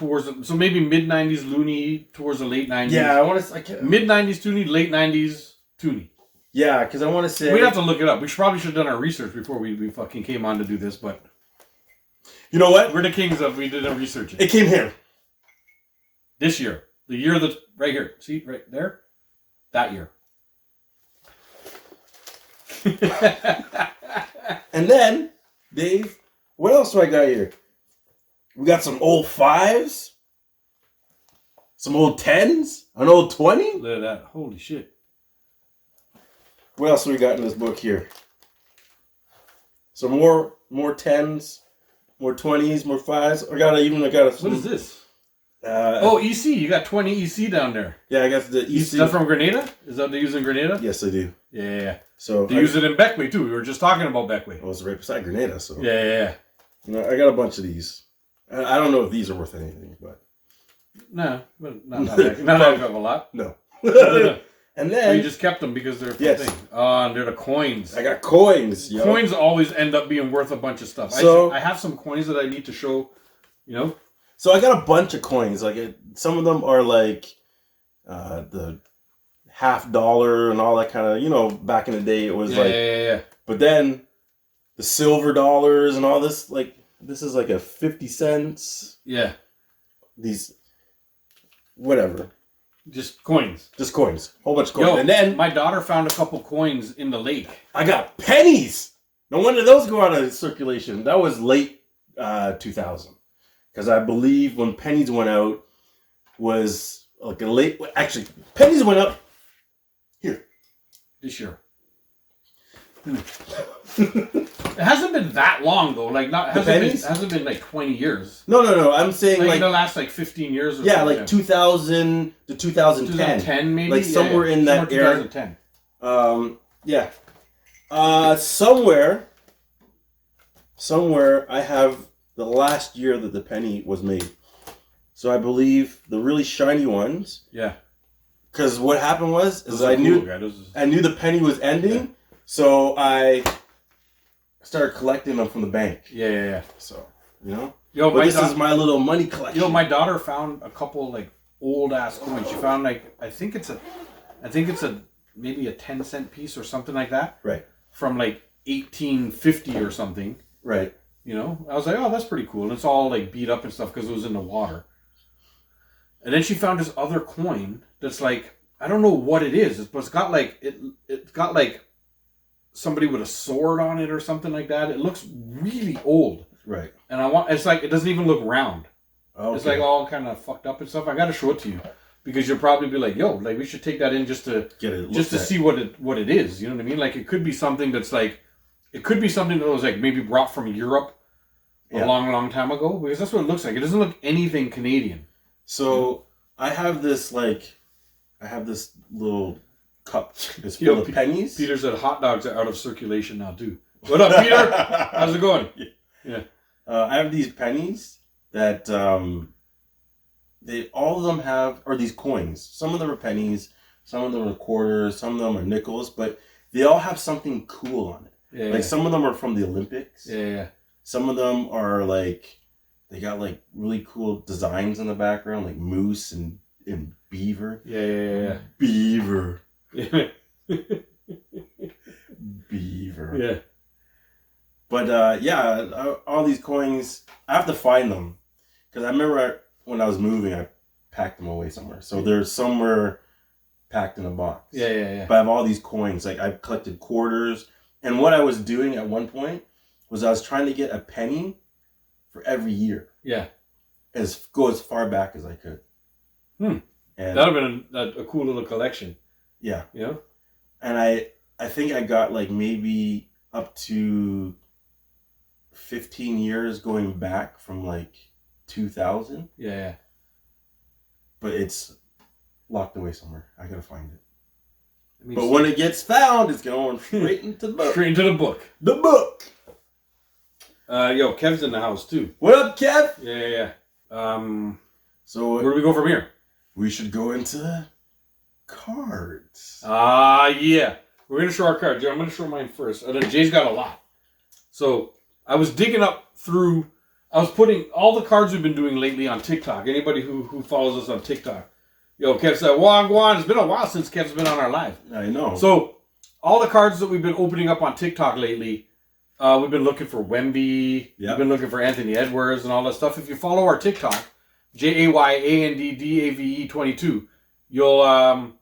so maybe mid 90s Looney towards the late 90s. Yeah, I want to... Mid 90s Toonie, late 90s Toonie. Yeah, because I want to say... We'd have to look it up. We probably should have done our research before we fucking came on to do this, but... You know what? We're the kings of we did our research. It came here. This year. The year that's right here. See, right there? That year. And then, Dave, what else do I got here? We got some old 5s. Some old 10s. An old 20. Look at that. Holy shit. What else do we got in this book here? Some more 10s. More 20s, more 5s. I got a... What is this? Oh, EC. You got 20 EC down there. yeah, I got the EC. Is that from Grenada? Is that they use in Grenada? Yes, I do. Yeah. So They use it in Beckway too. We were just talking about Beckway. I was right beside Grenada, so Yeah. you know, I got a bunch of these. I don't know if these are worth anything, but No, but not a lot. no. So And you then just kept them because they're Yes. thing. Oh, and they're the coins. I got coins. Yo. Coins always end up being worth a bunch of stuff. So- I have some coins that I need to show. You know. So I got a bunch of coins. Some of them are like the $50 and all that kind of. You know, back in the day it was Yeah. But then the silver dollars and all this, like this is like a 50 cents. Yeah. These, whatever, Just coins. just coins, whole bunch of coins. Yo, And then my daughter found a couple coins in the lake. I got pennies. No wonder those go out of circulation. That was late 2000, because I believe when pennies went out was like a late. Actually, pennies went up here. This year. It hasn't been that long though. Like hasn't been like 20 years. No. I'm saying Like, like in the last like 15 years or yeah, something. like 2000 to 2010. 2010 maybe? Like somewhere in that somewhere era. 2010. Yeah. Somewhere I have the last year that the penny was made. So I believe the really shiny ones. Yeah. Because what happened was Those I are knew cool, guy. I knew the penny was ending, so I started collecting them from the bank. Yeah. So you know, Yo, but this is my little money collection. Yo, my daughter found a couple like old ass coins. She found like I think it's a maybe a 10-cent piece or something like that. Right. From like 1850 or something. Right. You know, I was like, oh, that's pretty cool. And it's all like beat up and stuff because it was in the water. And then she found this other coin that's like, I don't know what it is, but it's got like it's got like somebody with a sword on it or something like that. It looks really old. Right. And it's like it doesn't even look round. Okay. It's like all kind of fucked up and stuff. I got to show it to you because you'll probably be like, yo, like we should take that in just to Get it just to looked at. see what it is. You know what I mean? Like it could be something that's like it could be something that was like maybe brought from Europe a long time ago because that's what it looks like. It doesn't look anything Canadian. So I have this little cup. It's full of pennies. Peter said hot dogs are out of circulation now too. What up, Peter? How's it going? Yeah. I have these pennies that all of them have are these coins. Some of them are pennies, some of them are quarters, some of them are nickels, but they all have something cool on it. Yeah. Like some of them are from the Olympics. Yeah. Some of them are like they got like really cool designs in the background, like moose and beaver. Yeah. Beaver. Yeah. Beaver. Yeah. But all these coins, I have to find them because I remember when I was moving, I packed them away somewhere. So they're somewhere packed in a box. Yeah. But I have all these coins. Like I've collected quarters. And what I was doing at one point was I was trying to get a penny for every year. Yeah. Go as far back as I could. And that would have been a cool little collection. Yeah. You know? And I think I got like maybe up to 15 years going back from like 2000. Yeah. But it's locked away somewhere. I gotta find it. But see. when it gets found, it's going straight into the book. Straight into the book. The book. Yo, Kev's in the house too. What up, Kev? Yeah. So where do we go from here? We should go into cards. Yeah. We're gonna show our cards. I'm gonna show mine first. And then Jay's got a lot. So I was digging up through. I was putting all the cards we've been doing lately on TikTok. Anybody who follows us on TikTok. Yo, Kev said, Wagwan. It's been a while since Kev's been on our live. I know. So all the cards that we've been opening up on TikTok lately, we've been looking for Wemby. Yep. We've been looking for Anthony Edwards and all that stuff. If you follow our TikTok, JAYANDDAVE22, you'll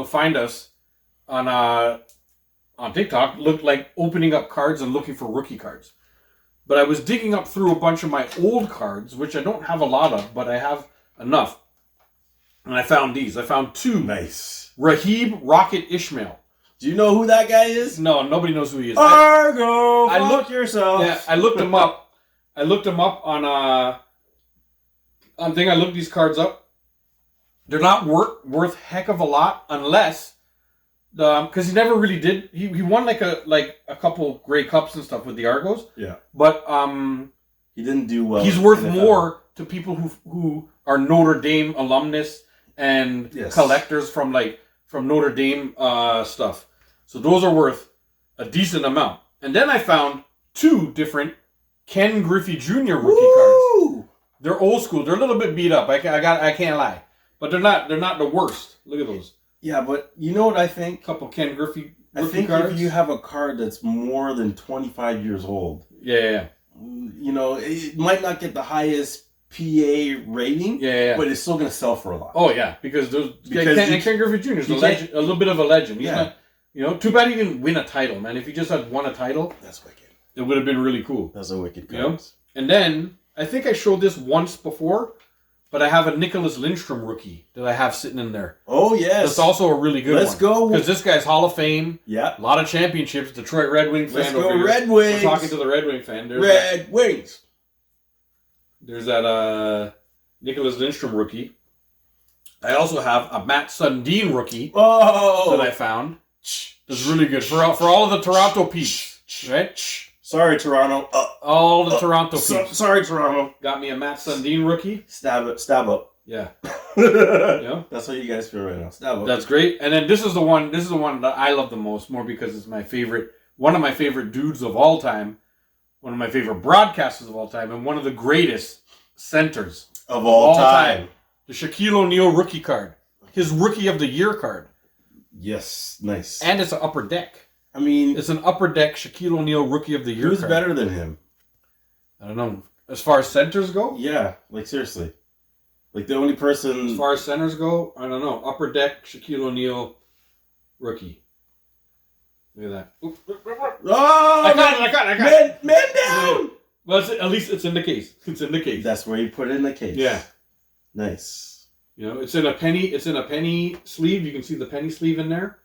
find us on TikTok. Look like opening up cards and looking for rookie cards. But I was digging up through a bunch of my old cards, which I don't have a lot of, but I have enough. And I found these. I found two. Nice. Rahib Rocket Ishmael. Do you know who that guy is? No, nobody knows who he is. Argo, I fuck looked yourself. Yeah, I looked him up. I looked these cards up. They're not worth heck of a lot unless because he never really did. He won like a couple Grey Cups and stuff with the Argos. Yeah. But he didn't do well. He's worth more to people who are Notre Dame alumnus and collectors from Notre Dame stuff. So those are worth a decent amount. And then I found two different Ken Griffey Jr. rookie cards. They're old school. They're a little bit beat up. I can't lie, but they're not the worst. Look at those. Yeah, but you know what I think? Couple Ken Griffey I rookie think cards. if you have a card that's more than 25 years old, yeah. You know, it might not get the highest PA rating, but it's still going to sell for a lot. Oh yeah, because Ken Griffey Jr. is a little bit of a legend. He's not, too bad he didn't win a title, man. If he just had won a title, that's wicked. It would have been really cool. That's a wicked card. You know? And then I think I showed this once before, but I have a Nicholas Lindstrom rookie that I have sitting in there. Oh yes, that's also a really good one. Let's go, because this guy's Hall of Fame. Yeah, a lot of championships. Detroit Red Wing fan. Let's over go here. Red Wings. We're talking to the Red Wing fan. There's Red Wings. There's that Nicholas Lindstrom rookie. I also have a Matt Sundin rookie that I found. That's really good for all of the Toronto peeps, right? Sorry, Toronto. All the Toronto peeps. Sorry, Toronto. Got me a Matt Sundin rookie. Stab up. Yeah. That's how you guys feel right now. Stab up. That's great. And then this is the one that I love the most, more because it's my favorite, one of my favorite dudes of all time, one of my favorite broadcasters of all time, and one of the greatest centers of all time. The Shaquille O'Neal rookie card. His Rookie of the Year card. Yes, nice. And it's an upper deck. I mean, it's an upper deck Shaquille O'Neal Rookie of the Year who's card. better than him? I don't know. As far as centers go? Yeah, like seriously. Like the only person... As far as centers go, I don't know. Upper deck Shaquille O'Neal Rookie. Look at that. Oh! I got it. Man down! Well, at least it's in the case. It's in the case. That's where you put it in the case. Yeah. Nice. It's in a penny sleeve. You can see the penny sleeve in there.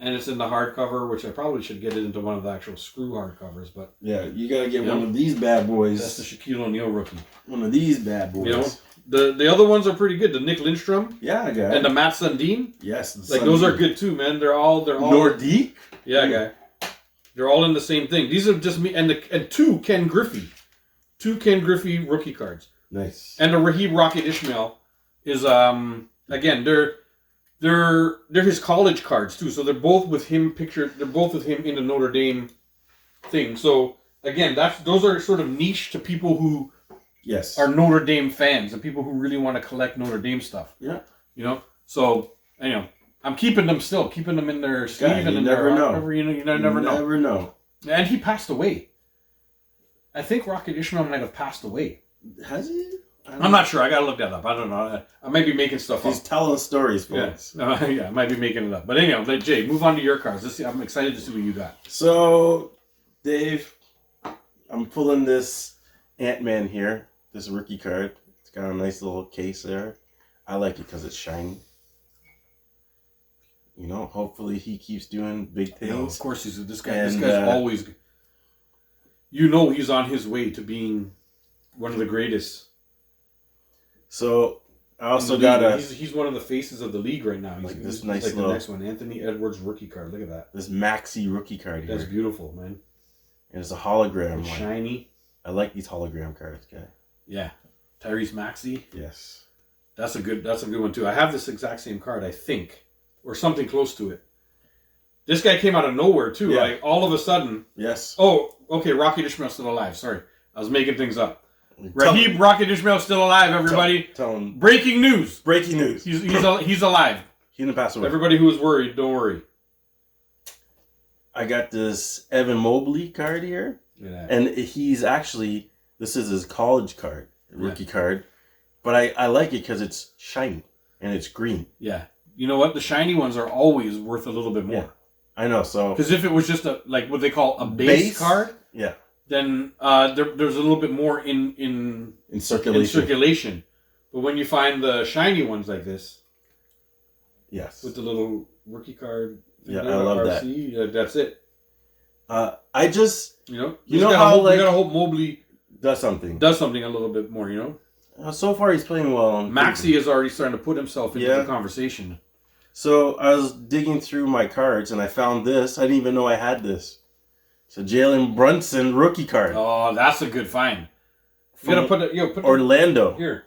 And it's in the hardcover, which I probably should get it into one of the actual screw hardcovers. But yeah, you gotta get one of these bad boys. That's the Shaquille O'Neal rookie. One of these bad boys. The other ones are pretty good. The Nick Lindstrom. Yeah, I got it. And the Matt Sundin. Yes. Those are good too, man. They're all Nordique? Yeah, guy. They're all in the same thing. These are just me and two Ken Griffey. Two Ken Griffey rookie cards. Nice. And the Rahib Rocket Ishmael is again they're his college cards too. So they're both with him pictured. They're both with him in the Notre Dame thing. So again, those are sort of niche to people who are Notre Dame fans and people who really want to collect Notre Dame stuff. Yeah. So I'm keeping them in their sleeve and in never their know. You never know. And he passed away. I think Rocket Ishmael might have passed away. Has he? I'm not sure. I gotta look that up. I don't know. I might be making stuff up. He's telling stories, folks. Yeah, I might be making it up. But anyhow, like Jay, move on to your cards. Let's see. I'm excited to see what you got. So, Dave, I'm pulling this Ant-Man here. This rookie card. It's got a nice little case there. I like it because it's shiny. You know, hopefully he keeps doing big things. No, of course he's this guy. And, this guy's always. You know, he's on his way to being one of the greatest. So I also got a He's one of the faces of the league right now. Like this he's nice like little the next one, Anthony Edwards rookie card. Look at that. this Maxi rookie card here. That's beautiful, man. And it's a hologram It's one. shiny. I like these hologram cards, guy. Yeah, Tyrese Maxey. Yes. That's a good one too. I have this exact same card, I think, or something close to it. This guy came out of nowhere too. Yeah. Like all of a sudden. Yes. Oh, okay. Rocky Ishmael's still alive. Sorry, I was making things up. Tell- Raheem Rocket Ishmael's still alive. Everybody. Tell him. Breaking news. Breaking news. He's alive. He didn't pass away. Everybody who was worried, don't worry. I got this Evan Mobley card here. Yeah. And he's actually, this is his college card, rookie card. But I like it because it's shiny and it's green. Yeah. You know what? The shiny ones are always worth a little bit more. Yeah. I know, so. Because if it was just like what they call a base card, yeah, then there's a little bit more in circulation. But when you find the shiny ones like this, Yes. with the little rookie card, Yeah, I love that. That's it. I just You know gotta how, hope, like- you gotta hope Mobley does something. does something a little bit more. You know, So far he's playing well. Maxey is already starting to put himself into the conversation. So I was digging through my cards and I found this. I didn't even know I had this. It's a Jalen Brunson rookie card. Oh, that's a good find. You gotta put it. Put Orlando. here.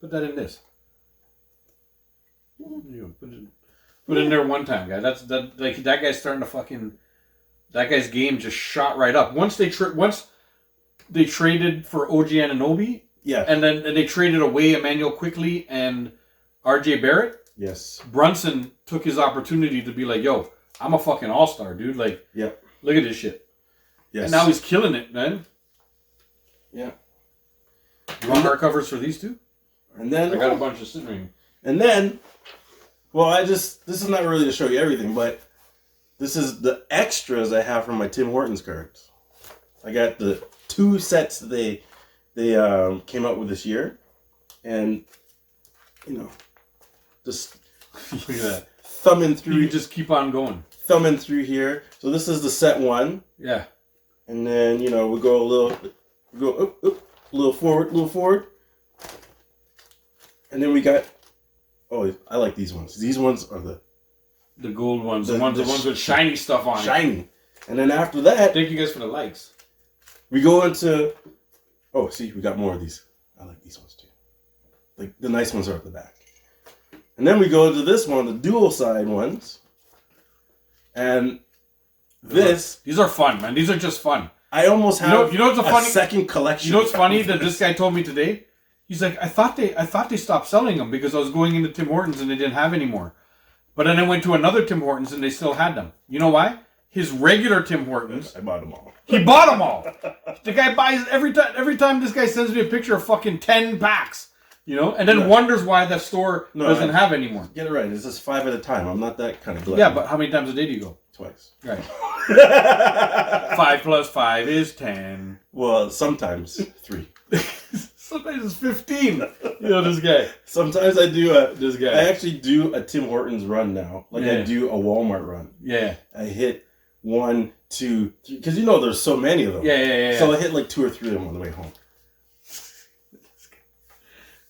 Put that in this. Put it in there one time, guy. That guy's starting to fucking. That guy's game just shot right up. Once they traded for OG Anunoby, Yeah. and then they traded away Emmanuel Quickly and RJ Barrett. Yes. Brunson took his opportunity to be like, "Yo, I'm a fucking all-star, dude. Like, Yep. look at this shit." Yes. And now he's killing it, man. Yeah. You want hardcovers for these two? And then I got a bunch of sitting. well, this is not really to show you everything, but this is the extras I have from my Tim Hortons cards. I got the 2 sets that they came out with this year, and just Look at that. thumbing through. You just keep on going. Thumbing through here. So this is the set 1, Yeah. and then we go up, a little forward, and then we got. Oh, I like these ones. These ones are The gold ones. The The ones with shiny stuff on it. shiny. And then after that, Thank you guys for the likes. we go into. Oh, see, we got more of these. I like these ones too. Like the nice ones are at the back. And then we go to this one, the dual side ones. And These are fun, man. These are just fun. I almost have You know what's a funny second collection. You know what's funny that this guy told me today? He's like, I thought they stopped selling them because I was going into Tim Hortons and they didn't have any more. But then I went to another Tim Hortons and they still had them. You know why? His regular Tim Hortons. I bought them all. He bought them all. The guy buys every time this guy sends me a picture of fucking 10 packs. And then wonders why that store doesn't have anymore. Get it right. It's just 5 at a time. I'm not that kind of glutton. Yeah, but how many times a day do you go? Twice. Right. 5 plus 5 is 10. Well, sometimes 3. Sometimes it's 15. This guy. Sometimes I do This guy. I actually do a Tim Hortons run now. Like I Yeah. do a Walmart run. Yeah. I hit 1, 2, 3. Because there's so many of them. Yeah. So I hit like 2 or 3 of them on the way home.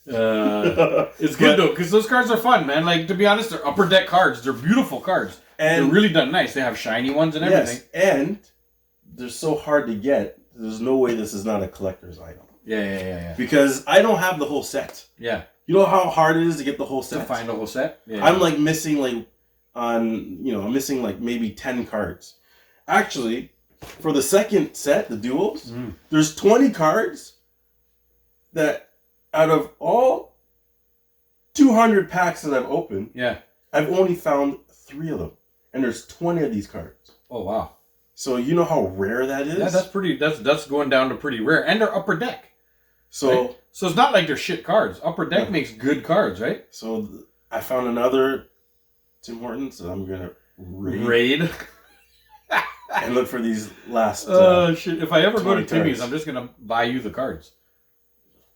It's good though, because those cards are fun, man. Like, to be honest, they're upper deck cards. They're beautiful cards. And they're really done nice. They have shiny ones and everything. yes, and they're so hard to get. There's no way this is not a collector's item. Yeah. Because I don't have the whole set. Yeah. You know how hard it is to get the whole set? To find the whole set? Yeah. I'm like missing I'm missing like maybe 10 cards. Actually, for the second set, the duels, there's 20 cards that out of all 200 packs that I've opened, Yeah. I've only found 3 of them. And there's 20 of these cards. Oh, wow. So you know how rare that is? Yeah, that's going down to pretty rare. And they're upper deck. So Right? So it's not like they're shit cards. Upper Deck makes good cards, right? So I found another Tim Hortons that I'm gonna Raid. and look for these last. Shit! If I ever go to 20 Timmy's, cards. I'm just gonna buy you the cards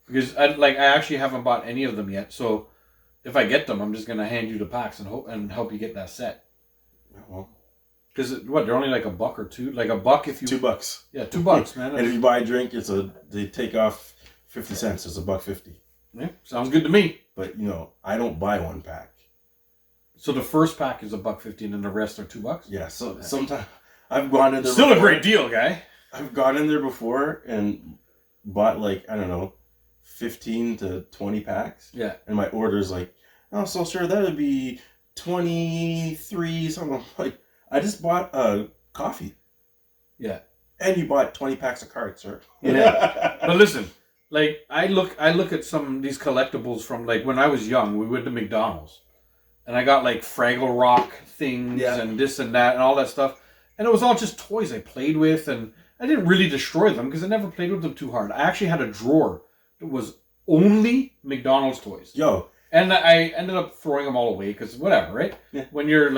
because I actually haven't bought any of them yet. So if I get them, I'm just gonna hand you the packs and help you get that set. Well, Because they're only like $1 or $2, like $1 if you $2. Yeah, $2, man. And if you buy a drink, they take off 50 cents. It's $1.50. Yeah, sounds good to me. But I don't buy one pack. So the first pack is $1.50, and then the rest are $2. Yeah. So sometimes I've gone in there. Still before. a great deal, guy. I've gone in there before and bought 15 to 20 packs. Yeah. And my order's so sir, that would be 23 something. Like, I just bought a coffee. Yeah. And you bought 20 packs of cards, sir. Yeah. But listen, I look at some of these collectibles from when I was young. We went to McDonald's, and I got Fraggle Rock things and this and that and all that stuff, and it was all just toys I played with, and I didn't really destroy them because I never played with them too hard. I actually had a drawer that was only McDonald's toys. Yo. And I ended up throwing them all away because whatever, right? Yeah. When you're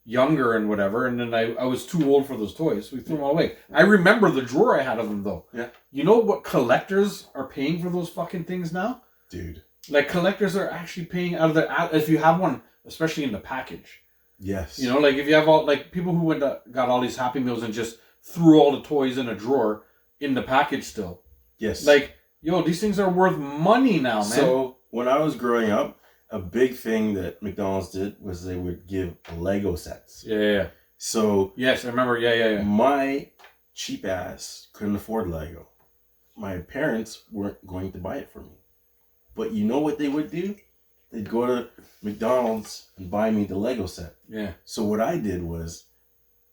younger and whatever, and then I was too old for those toys, so we threw them all away. I remember the drawer I had of them though. Yeah. You know what collectors are paying for those fucking things now? Dude. Collectors are actually paying out of their, if you have one, especially in the package. Yes. If you have all, people who got all these Happy Meals and just threw all the toys in a drawer in the package still. Yes. These things are worth money now, man. So when I was growing up, a big thing that McDonald's did was they would give Lego sets. Yeah. So yes, I remember. Yeah. My cheap ass couldn't afford Lego. My parents weren't going to buy it for me. But you know what they would do? They'd go to McDonald's and buy me the Lego set. Yeah. So what I did was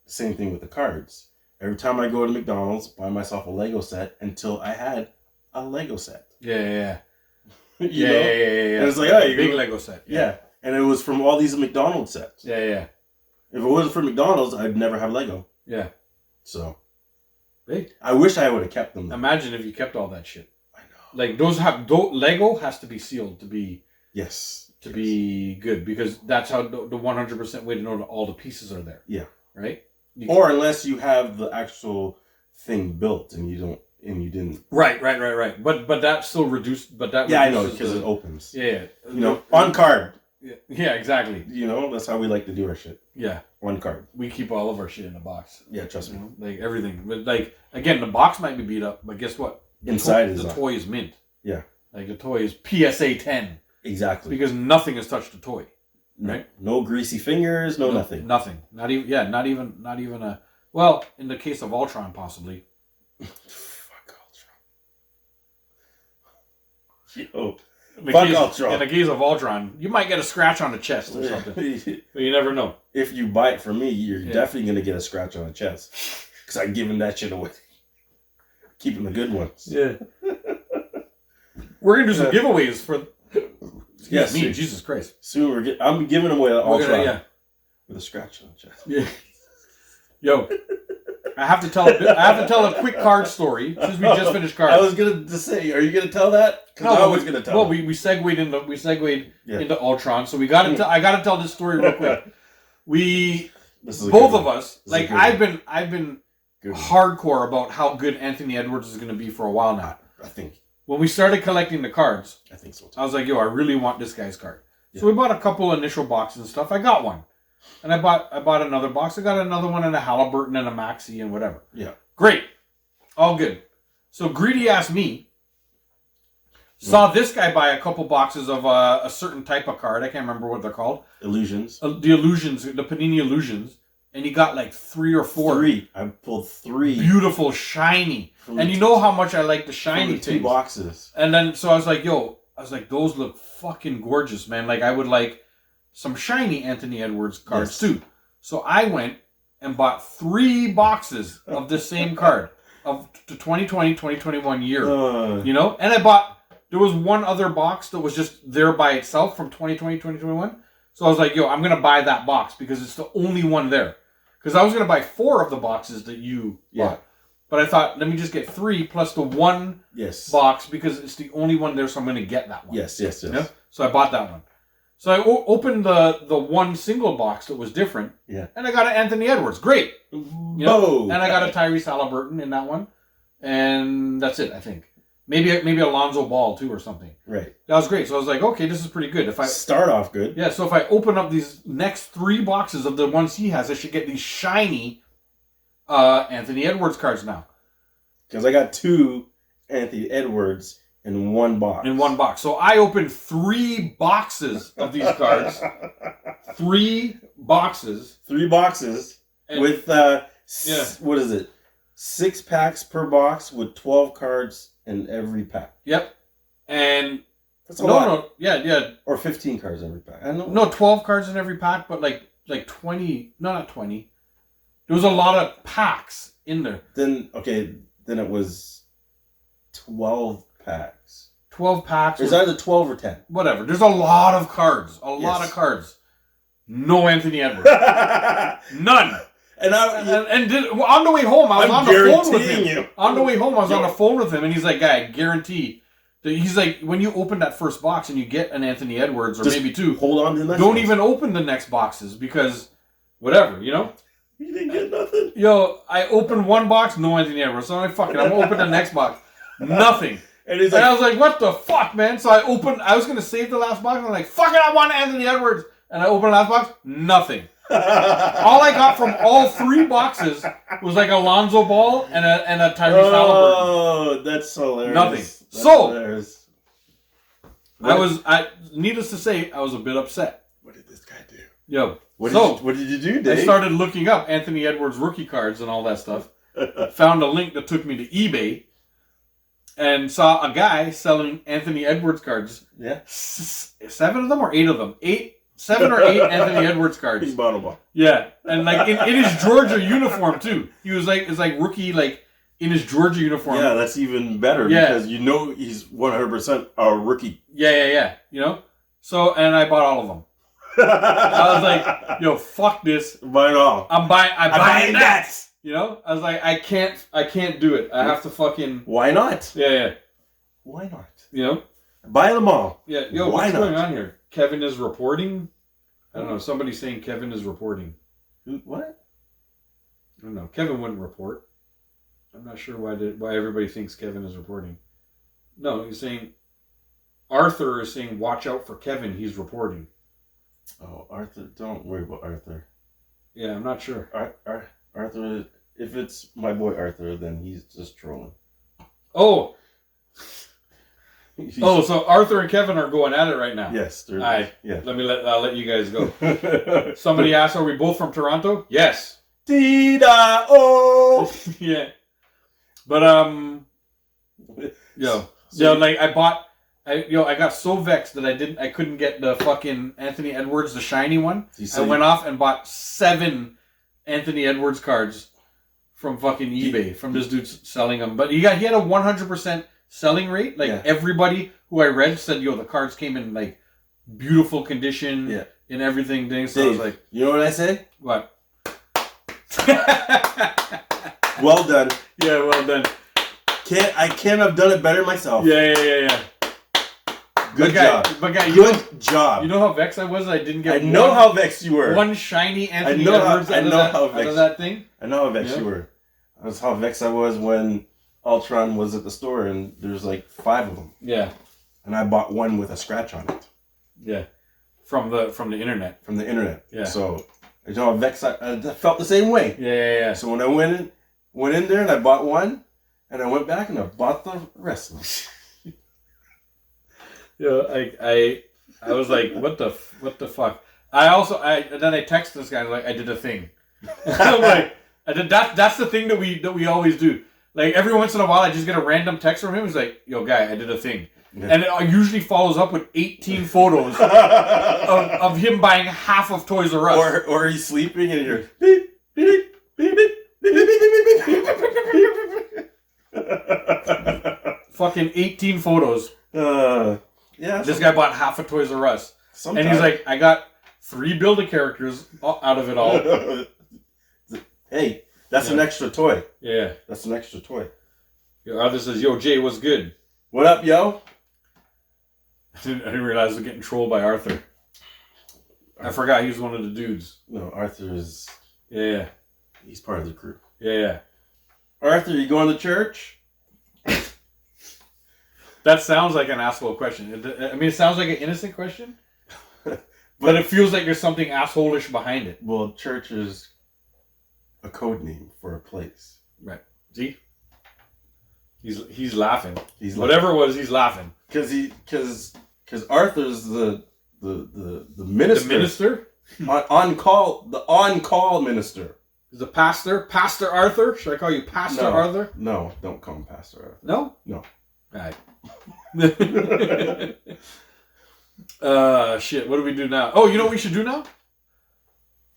the same thing with the cards. Every time I go to McDonald's, buy myself a Lego set until I had a Lego set. Yeah. Yeah. And it's big Lego set. Yeah. And it was from all these McDonald's sets. Yeah. If it wasn't for McDonald's, I'd never have Lego. Yeah. So. Hey. I wish I would have kept them. Imagine if you kept all that shit. I know. Lego has to be sealed to be. Yes. Be good, because that's how the 100% way to know that all the pieces are there. Yeah. Right? Or unless you have the actual thing built and you didn't. Right. But that still reduced. But that. Yeah, I know, because it opens. Yeah. On card. Yeah, exactly. That's how we like to do our shit. Yeah. On card. We keep all of our shit in a box. Yeah, trust me. Everything. But again, the box might be beat up, but guess what? The toy is mint. Yeah. The toy is PSA 10. Exactly. Because nothing has touched the toy. Right? No greasy fingers, no nothing. Nothing. Not even a, well, in the case of Ultron, possibly. Fuck Ultron. Yo. Ultron. In the case of Ultron, you might get a scratch on the chest or something. But you never know. If you buy it from me, you're definitely going to get a scratch on the chest. Because I'm giving that shit away. Keeping the good ones. Yeah. We're going to do some giveaways for... Yes. Me, Jesus Christ. Soon I'm giving away an Ultron. With a scratch on the chest. Yeah. Yo. I have to tell a quick card story since we just finished cards. I was gonna say, are you gonna tell that? Because I was gonna tell. Well, we segued into Ultron, so I gotta tell this story real quick. Both of us, I've been hardcore about how good Anthony Edwards is gonna be for a while now. I think when we started collecting the cards, I think so too. I was like, yo, I really want this guy's card. Yeah. So we bought a couple initial boxes and stuff. I got one. And I bought another box. I got another one and a Halliburton and a Maxi and whatever. Yeah. Great. All good. So Greedy asked me, saw this guy buy a couple boxes of a certain type of card. I can't remember what they're called. Illusions. The Illusions, the Panini Illusions. And he got 3 or 4. 3. I pulled 3. Beautiful, shiny. And you know how much I like the shiny things. 2 boxes. And then, so I was like, those look fucking gorgeous, man. I would like some shiny Anthony Edwards cards too. So I went and bought 3 boxes of the same card of the 2020-2021 year. And there was one other box that was just there by itself from 2020-2021. So I was like, I'm going to buy that box because it's the only one there. Because I was going to buy 4 of the boxes that you bought. But I thought, let me just get 3 plus the one Yes. box because it's the only one there, so I'm going to get that one. Yes. You know? So I bought that one. So I opened the one single box that was different. Yeah. And I got an Anthony Edwards. Great. You know? And I got a Tyrese Halliburton in that one. And that's it, I think. Maybe Alonzo Ball, too, or something. Right. That was great. So I was like, okay, this is pretty good. If I start off good. Yeah, so if I open up these next 3 boxes of the ones he has, I should get these shiny Anthony Edwards cards now. Because I got 2 Anthony Edwards in one box. In one box. So I opened 3 boxes of these cards. 3 boxes. 3 boxes And- with, what is it? 6 packs per box with 12 cards in every pack. Yep. And That's a lot. no. Yeah. Or 15 cards every pack. I know. No, 12 cards in every pack, but like 20. No, not 20. There was a lot of packs in there. Then it was 12 packs. 12 packs. It's either 12 or 10. Whatever. There's a lot of cards. A lot of cards. No Anthony Edwards. None. And on the way home, I was on the phone with him. On the way home, I was on the phone with him, and he's like, "Guy, I guarantee." He's like, when you open that first box and you get an Anthony Edwards or just maybe 2, hold on to the next don't one. even open the next boxes because whatever, you know. You didn't get nothing. Yo, I opened one box, no Anthony Edwards. So I'm like, fuck it, I'm gonna open the next box, nothing. And he's And I like, was like, what the fuck, man? So I was gonna save the last box. And I'm like, fuck it, I want Anthony Edwards. And I opened the last box, nothing. All I got from all 3 boxes was like Alonzo Ball and a Tyrese Halliburton. Oh, that's hilarious. Nothing. That's So, hilarious. Needless to say, I was a bit upset. What did this guy do? Yo, What did you do, I Dave? started looking up Anthony Edwards rookie cards and all that stuff. Found a link that took me to eBay and saw a guy selling Anthony Edwards cards. Yeah. 7 of them or 8 of them? 7 or 8 Anthony Edwards cards. He's ball. Yeah, and like in his Georgia uniform too. He was like, it's like rookie, like in his Georgia uniform. Yeah, that's even better because you know he's 100% a rookie. Yeah. You know. So and I bought all of them. I was like, yo, fuck this. Buy it all. I'm buying that. You know. I was like, I can't do it. I have to fucking. Why not? Yeah. Why not? You know. Buy them all. Yeah. Yo, Why what's not? going on here? Kevin is reporting. I don't know. Somebody's saying Kevin is reporting. What? I don't know. Kevin wouldn't report. I'm not sure why everybody thinks Kevin is reporting. No, he's saying Arthur is saying watch out for Kevin. He's reporting. Oh, Arthur! Don't worry about Arthur. Yeah, I'm not sure. Arthur, if it's my boy Arthur, then he's just trolling. Oh, so Arthur and Kevin are going at it right now. Yes. All right. Yeah. I'll let you guys go. Somebody asked, "Are we both from Toronto?" Yes. Tida oh. Yeah. But like I got so vexed that I couldn't get the fucking Anthony Edwards, the shiny one. I went off and bought 7 Anthony Edwards cards from fucking eBay from this dude selling them. But he had a 100% selling rate. Like everybody who I read said, yo, the cards came in like beautiful condition and everything. So I was like, you know what I say? What? Well done. Yeah, well done. I can't have done it better myself. Yeah. Good job. But guy, Good job. You know how vexed I was that I didn't get how vexed you were. one shiny Anthony Edwards out of that thing? I know how vexed you were. That's how vexed I was when Ultron was at the store and there's like 5 of them. Yeah. And I bought one with a scratch on it. Yeah. From the internet. From the internet. Yeah. So I know how vexed I felt the same way. Yeah. So when I went in there and I bought one, and I went back and I bought the rest of them. Yeah, I was like, what the fuck? Then I texted this guy like I did a thing. I'm like, that's the thing that we always do. Like every once in a while, I just get a random text from him. He's like, yo, guy, I did a thing. Yeah. And it usually follows up with 18 photos of him buying half of Toys R Us. Or he's sleeping and you're beep, beep, beep, beep, beep, beep, beep, beep, beep. Fucking 18 photos. Yeah. This guy bought half of Toys R Us. Sometime. And he's like, I got 3 Build-A characters out of it all. Hey, That's an extra toy. Yeah. That's an extra toy. Yo, Arthur says, "Yo, Jay, what's good?" What up, yo? I didn't realize I was getting trolled by Arthur. I forgot he was one of the dudes. No, Arthur is... Yeah. He's part of the crew. Yeah. Arthur, you going to church? That sounds like an asshole question. I mean, it sounds like an innocent question, but it feels like there's something asshole-ish behind it. Well, church is a code name for a place. Right. See? He's laughing. Whatever it was, he's laughing. Because Arthur's the minister. The minister? on call. The on-call minister. The pastor? Pastor Arthur? Should I call you Pastor Arthur? No, don't call him Pastor Arthur. No? No. Alright. Shit, what do we do now? Oh, you know what we should do now?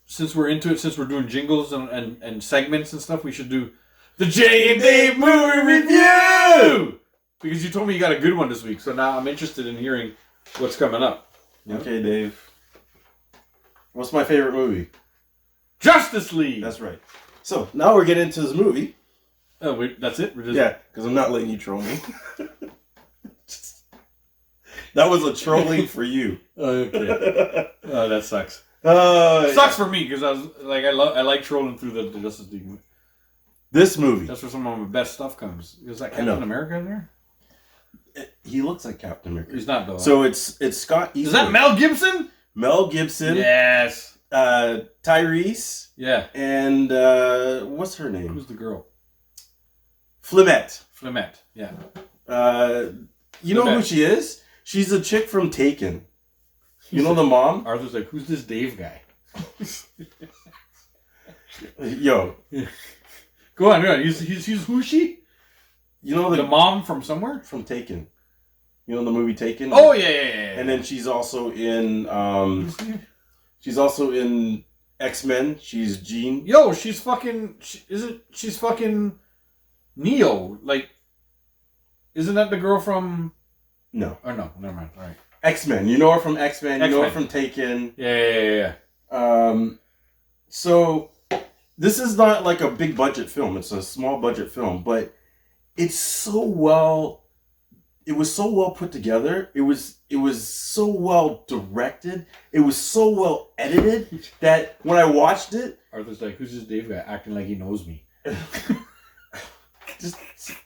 Since we're into it, since we're doing jingles and segments and stuff, we should do the Jay and Dave movie review! Because you told me you got a good one this week, so now I'm interested in hearing what's coming up. You know? Okay, Dave. What's my favorite movie? Justice League! That's right. So, now we're getting into this movie. Oh, that's it? Yeah, because I'm not letting you troll me. That was a trolling for you. Okay. Oh, that sucks. Sucks for me, because I was like, I like trolling through the Justice League. This movie. That's where some of my best stuff comes. Is that Captain America in there? He looks like Captain America. He's not though. So it's Scott Eastwood. Is that Mel Gibson? Mel Gibson. Yes. Tyrese. Yeah. And what's her name? Who's the girl? Flimette. Yeah. You know who she is? She's a chick from Taken. You know the mom? Arthur's like, who's this Dave guy? Yo. Go on. He's who's she? You know the mom from somewhere? From Taken. You know the movie Taken? Oh yeah. And then she's also in X-Men. She's Jean. Yo, she's fucking she's fucking Neo. Like, isn't that the girl from? No. Oh no, never mind. All right. X-Men. You know her from X-Men. You know her from Taken. Yeah. So this is not like a big budget film. It's a small budget film, but it's so well. It was so well put together. It was so well directed. It was so well edited that when I watched it, Arthur's like, "Who's this Dave guy acting like he knows me?" Just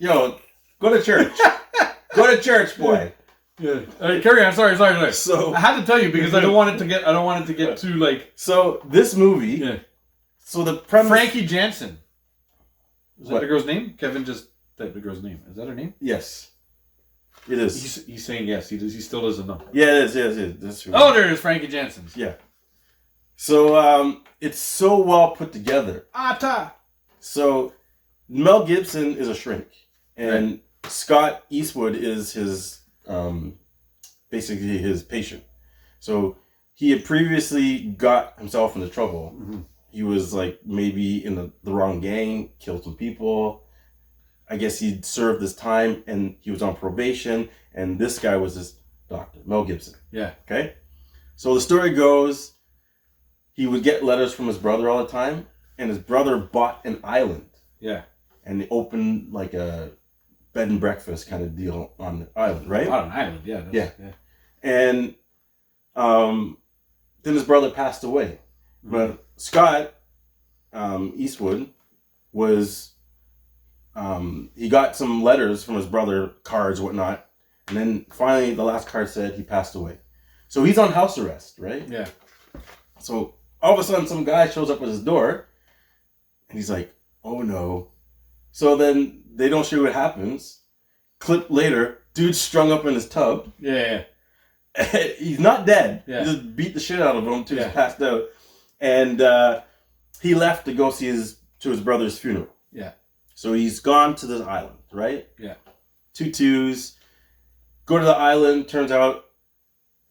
go to church. Go to church, boy. Yeah. Carry on. Sorry. So I had to tell you because I don't want it to get too like. So this movie. Yeah. So the premise. Frankie Jansen. Is that the girl's name? Kevin just typed the girl's name. Is that her name? Yes. It is. He's saying yes. He still doesn't know. Yeah, it is. That's true. Oh, there it is, Frankie Jansen. Yeah. So it's so well put together. So Mel Gibson is a shrink, and Scott Eastwood is his basically his patient. So he had previously got himself into trouble. Mm-hmm. He was like maybe in the wrong gang, killed some people. I guess he'd served his time and he was on probation, and this guy was his doctor, Mel Gibson. Yeah. Okay? So the story goes, he would get letters from his brother all the time, and his brother bought an island. Yeah. And they opened like a bed and breakfast kind of deal on the island, right? On an island, yeah. Yeah. And then his brother passed away. Mm-hmm. But Scott Eastwood was... he got some letters from his brother, cards, whatnot, and then finally the last card said he passed away. So he's on house arrest, right? Yeah. So all of a sudden some guy shows up at his door, and he's like, oh no. So then they don't show what happens. Clip later, dude's strung up in his tub. Yeah. He's not dead. Yeah. He just beat the shit out of him till he's passed out. And he left to go see his brother's funeral. Yeah. So he's gone to this island, right? Yeah. 2 twos. Go to the island. Turns out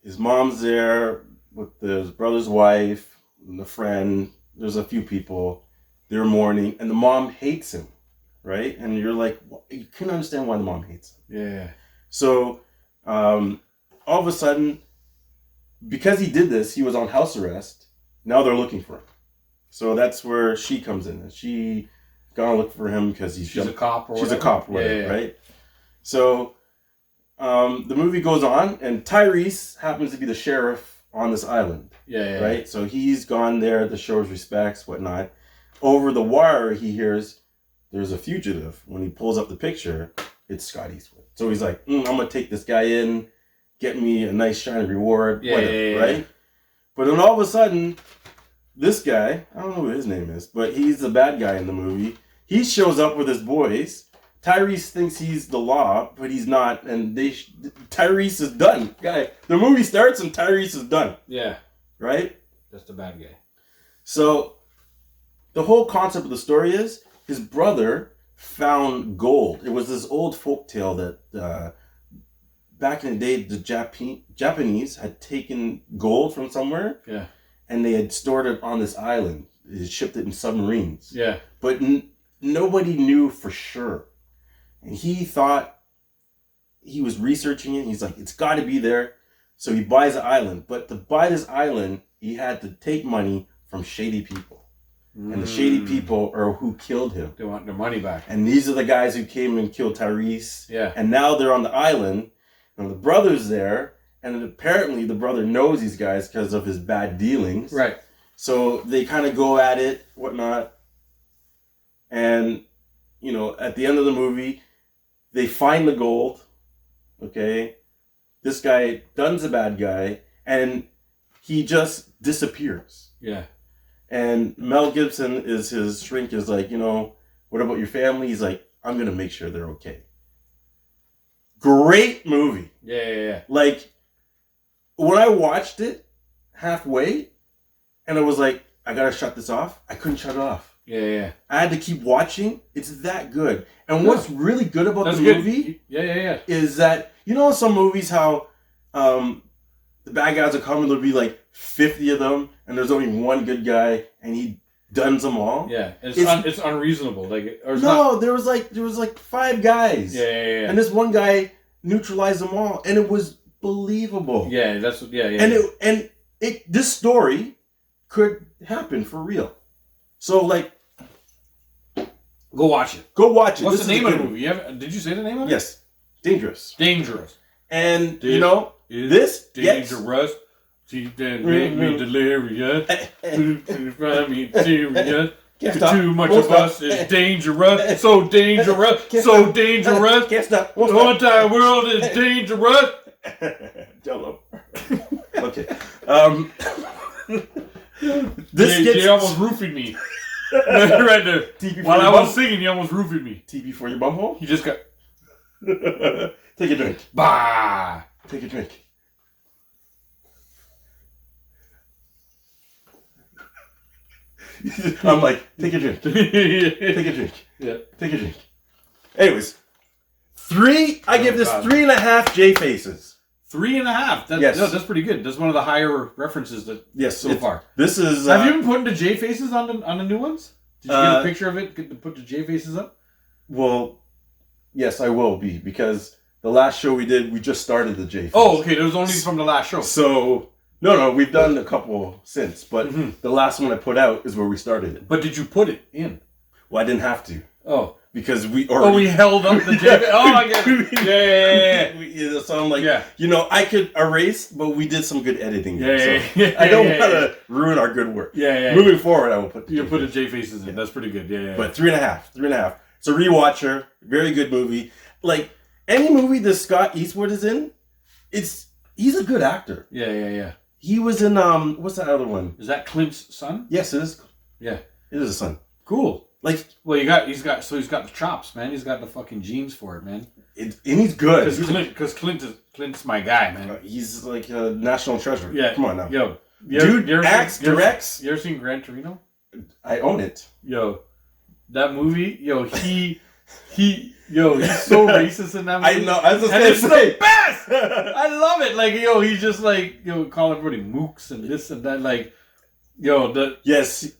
his mom's there with his brother's wife and the friend. There's a few people. They're mourning. And the mom hates him, right? And you're like, you couldn't understand why the mom hates him. Yeah. So all of a sudden, because he did this, he was on house arrest. Now they're looking for him. So that's where she comes in. And she gonna look for him because she's a cop or she's whatever. a cop, or whatever, right? So the movie goes on, and Tyrese happens to be the sheriff on this island. Yeah. Right? So he's gone there to show his respects, whatnot. Over the wire, he hears there's a fugitive. When he pulls up the picture, it's Scott Eastwood. So he's like, I'm going to take this guy in, get me a nice shiny reward, whatever, right? But then all of a sudden, this guy, I don't know what his name is, but he's the bad guy in the movie. He shows up with his boys. Tyrese thinks he's the law, but he's not, and Tyrese is done. Guy, the movie starts and Tyrese is done. Yeah. Right? That's the bad guy. So, the whole concept of the story is his brother found gold. It was this old folk tale that back in the day, the Japanese had taken gold from somewhere. Yeah. And they had stored it on this island. They shipped it in submarines. Yeah. But nobody knew for sure. And he thought, he was researching it. He's like, it's got to be there. So he buys an island. But to buy this island, he had to take money from shady people. And the shady people are who killed him. They want their money back. And these are the guys who came and killed Tyrese. Yeah. And now they're on the island. And the brother's there. And apparently the brother knows these guys because of his bad dealings. Right. So they kind of go at it, whatnot. And, at the end of the movie, they find the gold. Okay. This guy, Dunn's a bad guy. And he just disappears. Yeah. And Mel Gibson his shrink is like, what about your family? He's like, I'm going to make sure they're okay. Great movie. Yeah. Like, when I watched it halfway, and I was like, I got to shut this off, I couldn't shut it off. Yeah. I had to keep watching. It's that good. And what's really good about the good. movie Yeah. is that, some movies how the bad guys will come and there'll be like 50 of them, and there's only one good guy, and he duns them all. Yeah, it's unreasonable. There was like 5 guys. Yeah. And this one guy neutralized them all, and it was believable. Yeah, And this story could happen for real. So go watch it. Go watch it. What's this the name of the movie? Did you say the name of it? Yes, Dangerous. And this dangerous. She did make me delirious. Find me serious. Too much of us is dangerous. So dangerous. So dangerous. Can't stop. The entire world is dangerous. Jello. Okay. Jay almost roofied me. Right there. While I was singing, he almost roofied me. TP for your bumhole? He just got... Take a drink. Bah! Take a drink. I'm like, take a drink. Take a drink. Yeah. Take a drink. Anyways, I give this 3.5 J faces. 3.5. Yes. No, that's pretty good. That's one of the higher references so far. This is. Have you been putting the J faces on the new ones? Did you get a picture of it? To put the J faces up? Well, yes, I will be, because the last show we did, we just started the J face. Oh, okay. That was only from the last show. So no, we've done a couple since, but the last one I put out is where we started it. But did you put it in? Well, I didn't have to. Oh. Because we already... we held up the J face. Oh, I get it. Yeah. So I'm like, I could erase, but we did some good editing. Yeah. I don't want to ruin our good work. Yeah. Moving forward, I will put the J faces in. That's pretty good. Yeah. But 3.5. It's a rewatcher. Very good movie. Like, any movie that Scott Eastwood is in, he's a good actor. Yeah. He was in, what's that other one? Is that Clint's son? Yes, it is. Yeah. It is a son. Cool. Like, well, he's got the chops, man. He's got the fucking genes for it, man. And he's good. Because Clint's my guy, man. He's like a national treasure. Yeah. Come on now. Yo. Dude acts, directs. You ever seen Gran Torino? I own it. Yo. That movie, he's so racist in that movie. I know. I was just and gonna it's say. the best. I love it. Like, he's just like, call everybody mooks and this and that. Like, Yes.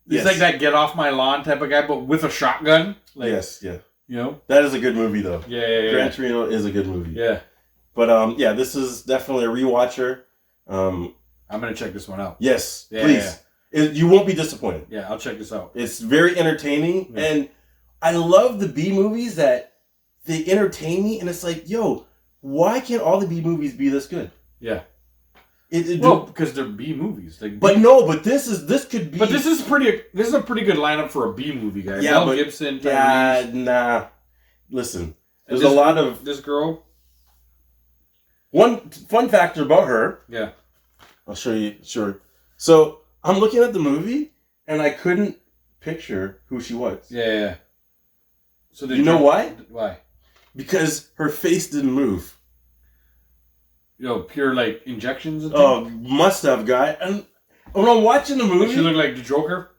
He's like that get off my lawn type of guy, but with a shotgun. Like, yes. Yeah. You that is a good movie, though. Yeah. Gran Torino is a good movie. Yeah. But this is definitely a rewatcher. I'm gonna check this one out. Yes, please. Yeah. You won't be disappointed. Yeah, I'll check this out. It's very entertaining, and I love the B movies that they entertain me, and it's like, yo, why can't all the B movies be this good? Yeah. Well, because they're B movies. Like, but no, but this could be. But this is a pretty good lineup for a B movie, guy. Yeah, Mel but Gibson, yeah, Tyrese. nah. Listen, there's this, a lot of this girl. One fun factor about her. Yeah. I'll show you. Sure. So I'm looking at the movie, and I couldn't picture who she was. Yeah. So you know why? Why? Because her face didn't move. Pure like injections and things? Must have, guy. And when I'm watching the movie, she looked like the Joker.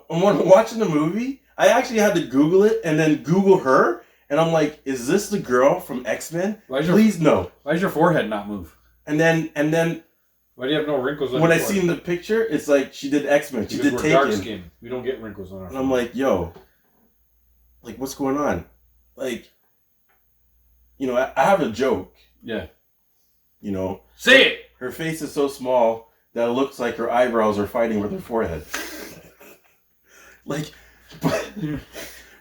When I'm watching the movie, I actually had to Google it and then Google her, and I'm like, "Is this the girl from X-Men?" Please no. Why does your forehead not move? And then why do you have no wrinkles on when your I forehead? seen the picture, it's like she did X-Men. She did we're Taken. dark skin. We don't get wrinkles on our And I'm like, yo, like, what's going on? Like, I have a joke. Yeah. Say it! Her face is so small that it looks like her eyebrows are fighting with her forehead. Like, but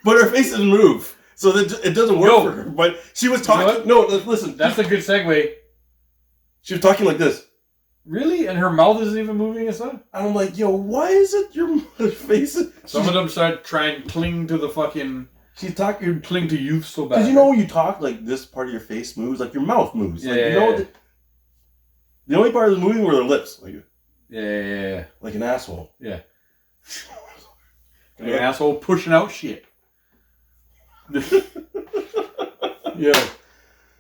her face doesn't move. So that it doesn't work for her. But she was talking. No, listen. That's a good segue. She was talking like this. Really? And her mouth isn't even moving and stuff? And I'm like, yo, why is it your face? Some of them start trying to cling to the fucking... She's talking... Cling to youth so bad. Because when you talk, like, this part of your face moves, like, your mouth moves. Yeah, like, the only part that's moving were the lips. Like, yeah. Like an asshole. Yeah. Like an asshole pushing out shit. Yeah.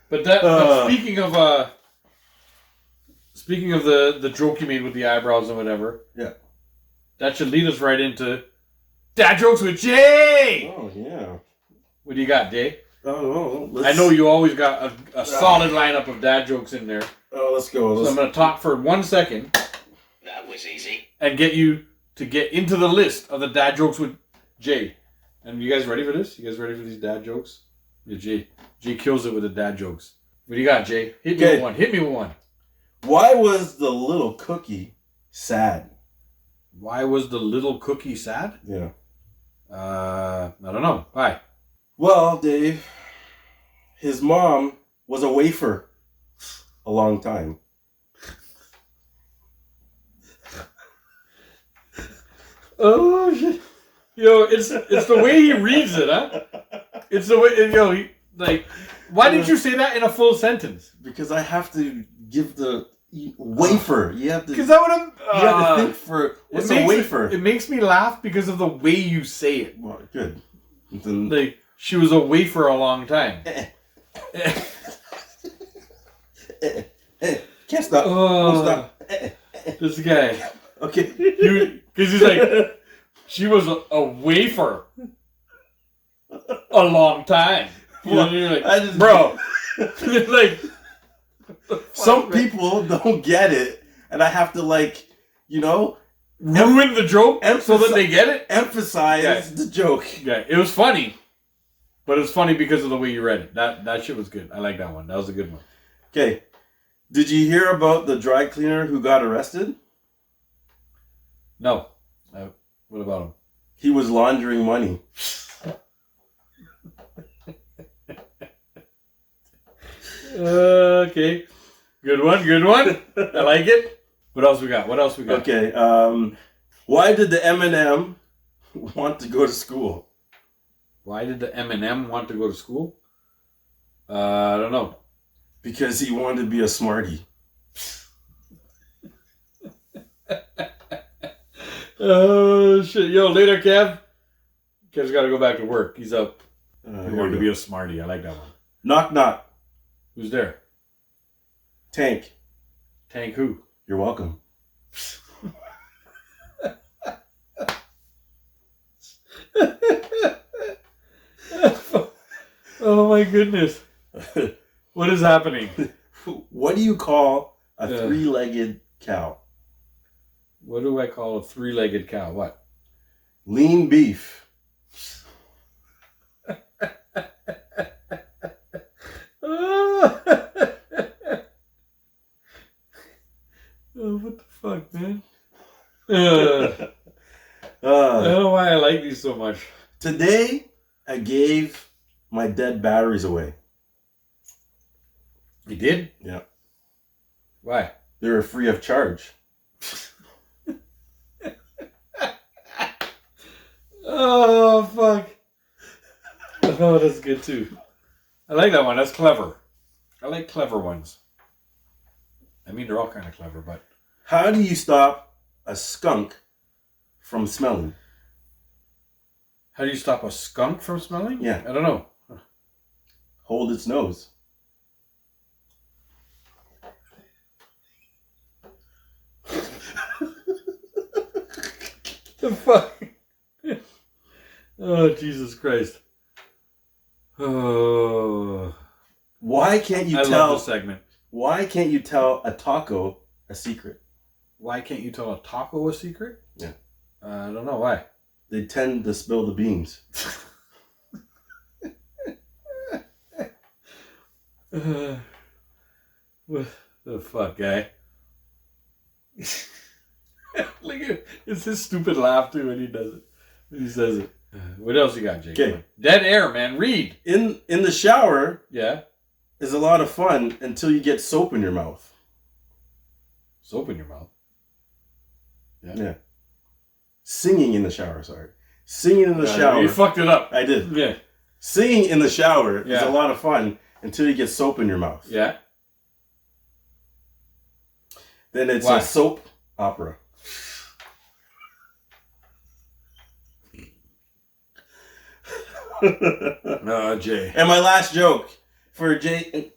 But speaking of the joke you made with the eyebrows and whatever. Yeah. That should lead us right into Dad Jokes with Jay! Oh, yeah. What do you got, Jay? Oh, I know you always got a solid lineup of dad jokes in there. Oh, let's go. So I'm going to talk for 1 second. That was easy. And get you to get into the list of the dad jokes with Jay. And you guys ready for this? You guys ready for these dad jokes? Yeah, Jay kills it with the dad jokes. What do you got, Jay? Hit me with one. Why was the little cookie sad? Why was the little cookie sad? Yeah. I don't know. Why? Well, Dave, his mom was a wafer a long time. Oh, shit. It's the way he reads it, huh? It's the way, why didn't you say that in a full sentence? Because I have to give the wafer. You have to. Because that would have. You have to think for what's a wafer. It makes me laugh because of the way you say it. Well, good. Then, she was a wafer a long time. Can't stop. Won't stop. This guy. Okay. Because he's like, she was a wafer a long time. You're like, bro. Like, some people don't get it, and I have to ruin the joke so that they get it. Emphasize the joke. Yeah, it was funny, but it was funny because of the way you read it. That shit was good. I like that one. That was a good one. Okay, did you hear about the dry cleaner who got arrested? No. What about him? He was laundering money. Okay. Good one. I like it. What else we got? Okay. Why did the M&M want to go to school? Why did the M&M want to go to school? I don't know. Because he wanted to be a smarty. Oh, shit. Yo, later, Kev. Kev's got to go back to work. He's up. He wanted to be a smarty. I like that one. Knock, knock. Who's there? Tank. Tank who? You're welcome. Oh my goodness. What is happening? What do you call a three-legged cow? What do I call a three-legged cow? What? Lean beef. Oh, what the fuck, man? I don't know why I like these so much. Today, I gave my dead batteries away. You did? Yeah. Why? They were free of charge. Oh, fuck. Oh, that's good too. I like that one. That's clever. I like clever ones. I mean, they're all kind of clever, but... How do you stop a skunk from smelling? How do you stop a skunk from smelling? Yeah. I don't know. Hold its nose. The fuck? Oh, Jesus Christ. Oh. Why can't you I tell? love this segment. Why can't you tell a taco a secret? Why can't you tell a taco a secret? Yeah. I don't know why. They tend to spill the beans. What the fuck, guy? Look at it's his stupid laugh too when he does it. When he says it. What else you got, Jake? Okay. Dead air, man. Read. In the shower Yeah. is a lot of fun until you get soap in your mouth. Soap in your mouth. Yeah. Singing in the shower, sorry. Singing in the shower. You fucked it up. I did. Yeah. Singing in the shower is Yeah. a lot of fun until you get soap in your mouth. Yeah. Then it's Why? a soap opera. No, Jay. And my last joke for Jay.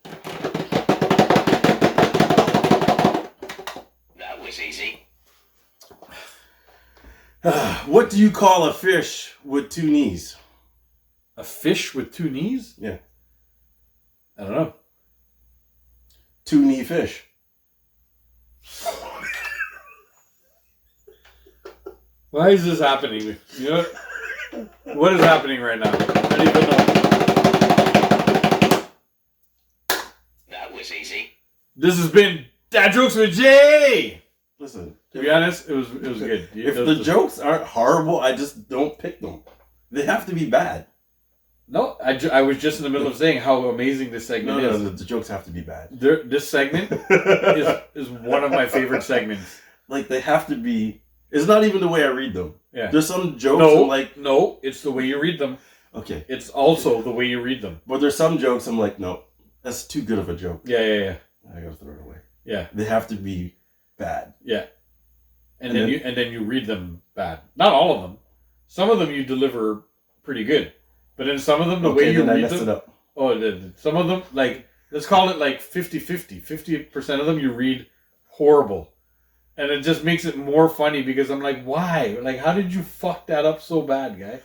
That was easy. What do you call a fish with two knees? A fish with two knees? Yeah. I don't know. Two-knee fish. Why is this happening? You know what is happening right now? I don't even know. That was easy. This has been Dad Jokes with Jay. Listen. To be honest, it was good. If the jokes aren't horrible, I just don't pick them. They have to be bad. No, I was just in the middle of saying how amazing this segment is. No, the jokes have to be bad. This segment is one of my favorite segments. Like, they have to be... It's not even the way I read them. Yeah. There's some jokes No, I'm like... no, it's the way you read them. Okay. It's also the way you read them. But there's some jokes I'm like, no, that's too good of a joke. Yeah. I gotta throw it away. Yeah. They have to be bad. Yeah. And then you read them bad. Not all of them. Some of them you deliver pretty good. But then some of them, the way you read them... it up. Oh, some of them, like, let's call it like 50-50. 50% of them you read horrible. And it just makes it more funny because I'm like, why? Like, how did you fuck that up so bad, guy?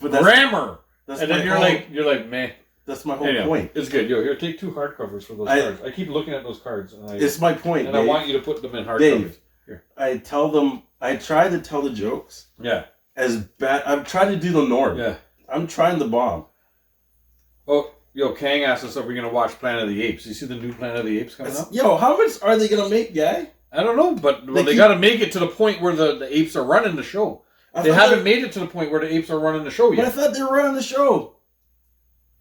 But Grammar! That's And then you're like, meh. That's my whole Anyway, point. it's good. Yo, here, take 2 hardcovers for those cards. I keep looking at those cards. And It's my point, And Dave. I want you to put them in hardcovers. Dave, Here. I try to tell the jokes Yeah. as bad. I'm trying to do the norm. Yeah. I'm trying the bomb. Oh, yo, Kang asked us if we're going to watch Planet of the Apes. You see the new Planet of the Apes coming up? Yo, how much are they gonna make, guy? I don't know, but they got to make it to the point where the apes are running the show. They haven't made it to the point where the apes are running the show But I yet. thought they were running the show.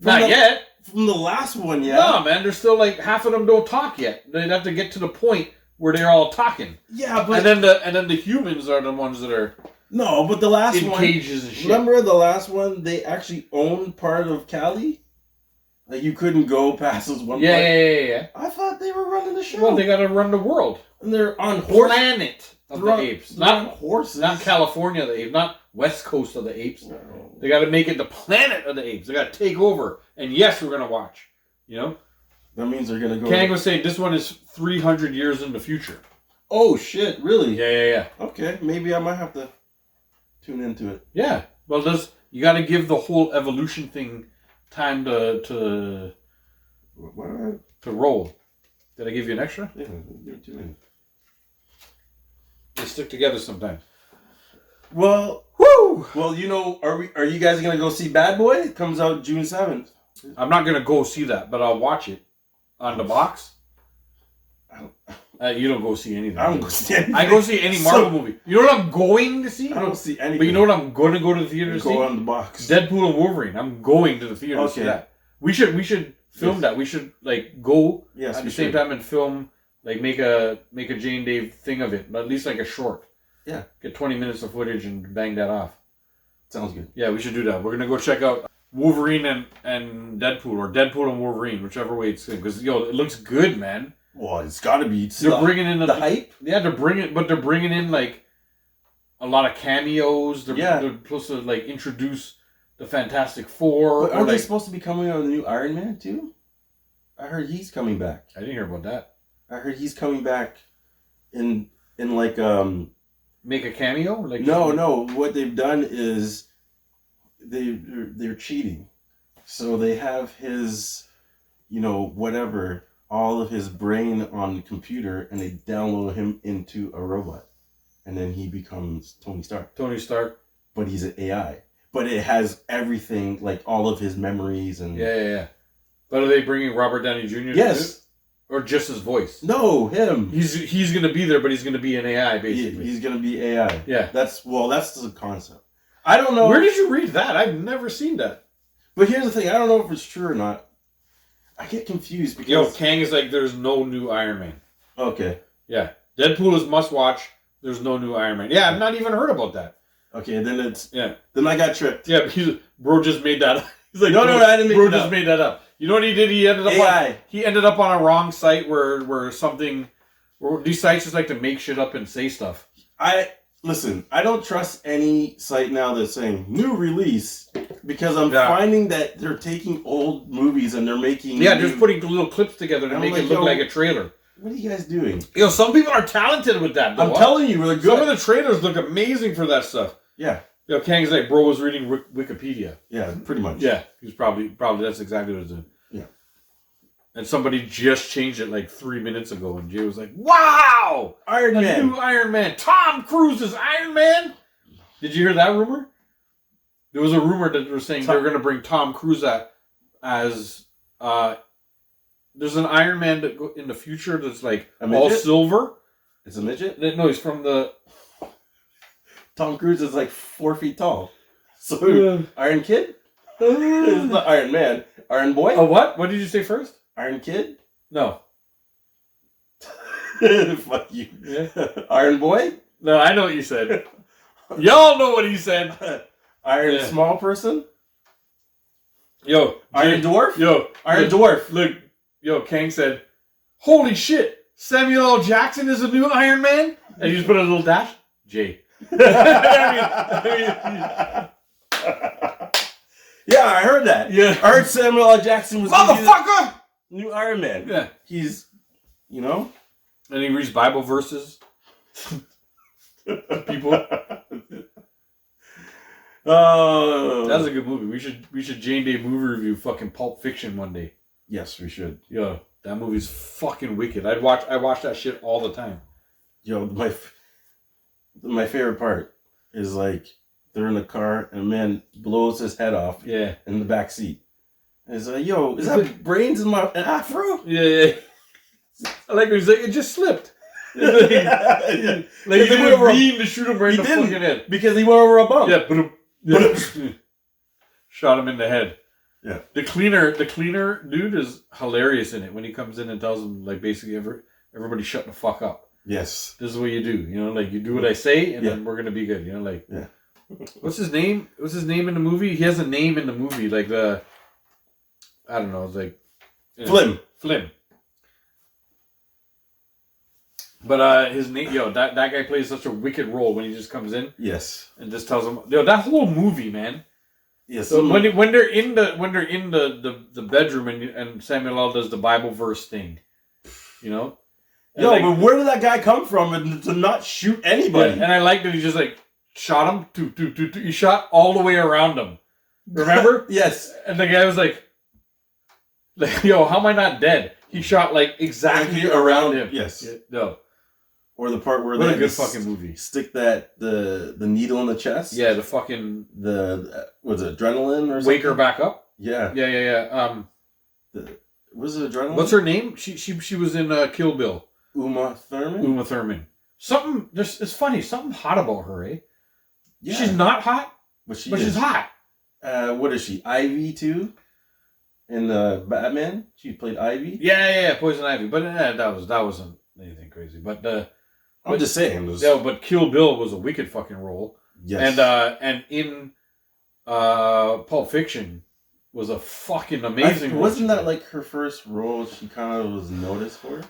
Not yet. From the last one, yeah. No, man. They're still like half of them don't talk yet. They'd have to get to the point where they're all talking. Yeah, but And then the humans are the ones that are no, but the last in one. cages and shit. Remember the last one? They actually owned part of Cali. Like you couldn't go past this one. part. Yeah. I thought they were running the show. Well, they got to run the world. And they're on horse. Planet of the They're on- apes, they're on not horses. not California of the apes, not West Coast of the apes. No. They got to make it the planet of the apes. They got to take over. And yes, we're gonna watch. You know, That means they're gonna go. Kang was saying this one is 300 years in the future. Oh shit! Really? Yeah. Okay, maybe I might have to tune into it. Yeah. Well, you got to give the whole evolution thing time to What? roll. Did I give you an extra? Yeah, give it to me. They stick together sometimes. Well, Woo! well, you know, are you guys gonna go see Bad Boy? It comes out June 7th. I'm not gonna go see that, but I'll watch it on the box. You don't go see anything. I don't go see anything. I go see any Marvel movie. You know what I'm going to see? I don't see anything. But you know what I'm going to go to the theater to see? Go on the box. Deadpool and Wolverine. I'm going to the theater to see that. We should film that. We should like go at the same time and film, like make a Jane Dave thing of it, but at least like a short. Yeah. Get 20 minutes of footage and bang that off. Sounds good. Yeah, we should do that. We're gonna go check out Wolverine and Deadpool, or Deadpool and Wolverine, whichever way it's because it looks good, man. Well, it's got to be. They're bringing in the hype. Yeah, they're bringing in like a lot of cameos. They're supposed to like introduce the Fantastic Four. But aren't they supposed to be coming out with the new Iron Man too? I heard he's coming back. I didn't hear about that. I heard he's coming back in like make a cameo? Like no. What they've done is they're cheating. So they have his, whatever, all of his brain on the computer, and they download him into a robot, and then he becomes Tony Stark. Tony Stark, but he's an AI. But it has everything, like all of his memories and yeah. But are they bringing Robert Downey Jr.? Yes. Or just his voice? No, him. He's gonna be there, but he's gonna be an AI basically. He's gonna be AI. Yeah. That's the concept. I don't know. Where did you read that? I've never seen that. But here's the thing. I don't know if it's true or not. I get confused because Kang is like, there's no new Iron Man. Okay. Yeah. Deadpool is must watch. There's no new Iron Man. Yeah, I've not even heard about that. Okay, then it's Then I got tricked. Yeah, bro just made that up. He's like, no, I didn't make bro it just up. made that up. You know what he did? He ended up on a wrong site where these sites just like to make shit up and say stuff. Listen, I don't trust any site now that's saying new release because I'm finding that they're taking old movies and they're making just putting little clips together to make it look like a trailer. What are you guys doing? Some people are talented with that, though. I'm telling you, they're good. Some of the trailers look amazing for that stuff. Yeah. Kang's like, bro was reading Wikipedia. Yeah, pretty much. Yeah, he's probably that's exactly what it's doing. Yeah. And somebody just changed it like 3 minutes ago, and Jay was like, wow! Iron Man. New Iron Man. Tom Cruise is Iron Man? Did you hear that rumor? There was a rumor that was saying they were going to bring Tom Cruise as there's an Iron Man in the future that's like all silver. It's a midget? No, he's from the... Tom Cruise is like 4 feet tall. So, Iron Kid? It's not Iron Man. Iron Boy? Oh, what? What did you say first? Iron Kid? No. Fuck you. Yeah. Iron Boy? No, I know what you said. Y'all know what he said. Iron Small Person? Yo. Iron Dwarf? Yo. Iron Dwarf. Look. Yo, Kang said, holy shit, Samuel L. Jackson is a new Iron Man? And you just put a little dash? J. Yeah, I heard that. Yeah. I heard Samuel L. Jackson was motherfucker! New Iron Man. Yeah. He's, And he reads Bible verses. People. Oh. That's a good movie. We should Jane Day movie review fucking Pulp Fiction one day. Yes, we should. Yo, that movie's fucking wicked. I watch that shit all the time. Yo, my favorite part is like they're in the car and a man blows his head off in the back seat. And he's like, yo, is that brains in my afro? Yeah. I like when he's like, it just slipped. Like he didn't mean to shoot him right in the fucking head. Because he went over a bump. Yeah. Shot him in the head. Yeah. The cleaner dude is hilarious in it when he comes in and tells him like basically everybody shut the fuck up. Yes. This is what you do. Like you do what I say and then we're gonna be good. Yeah. What's his name? What's his name in the movie? He has a name in the movie, like I don't know, it's like Flim. But his name, that guy plays such a wicked role when he just comes in. Yes. And just tells him, that whole movie, man. Yes. So when they're in the bedroom and Samuel L. does the Bible verse thing, And but where did that guy come from to not shoot anybody? Yeah, and I like that he just like shot him. He shot all the way around him. Remember? Yes. And the guy was like, yo, how am I not dead? He shot like exactly around him. Yes. Yeah, no. Or the part where what a good fucking movie. Stick the needle in the chest. Yeah, the fucking was it adrenaline or something? Wake her back up. Yeah. Yeah. Was it adrenaline? What's her name? She was in Kill Bill. Uma Thurman? Uma Thurman. It's funny, something hot about her, eh? Yeah. She's not hot, but she's hot. What is she? Ivy too? In the Batman? She played Ivy? Yeah, Poison Ivy. But that wasn't anything crazy. But I'm just saying. but Kill Bill was a wicked fucking role. Yes. And in Pulp Fiction was a fucking amazing role. Wasn't that like her first role she kind of was noticed for?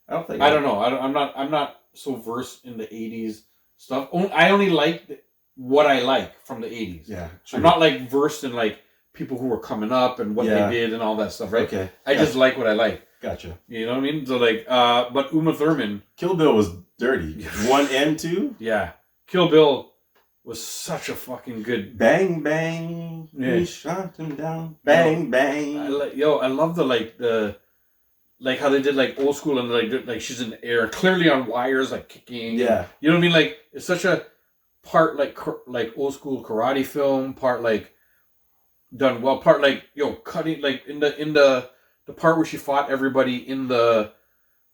I don't know. I'm not so versed in the 80s stuff. I only like what I like from the 80s. Yeah. I'm not like versed in like people who were coming up and what they did and all that stuff, right? Okay. I just like what I like. Gotcha. You know what I mean? So like, but Uma Thurman. Kill Bill was dirty. 1 and 2? Yeah. Kill Bill was such a fucking good. Bang, bang. Yeah. We shot him down. Bang, bang. I love the how they did like old school and like she's in the air, clearly on wires, like kicking. Yeah. You know what I mean? Like it's such a part like old school karate film, part like done well, part like cutting like in the part where she fought everybody in the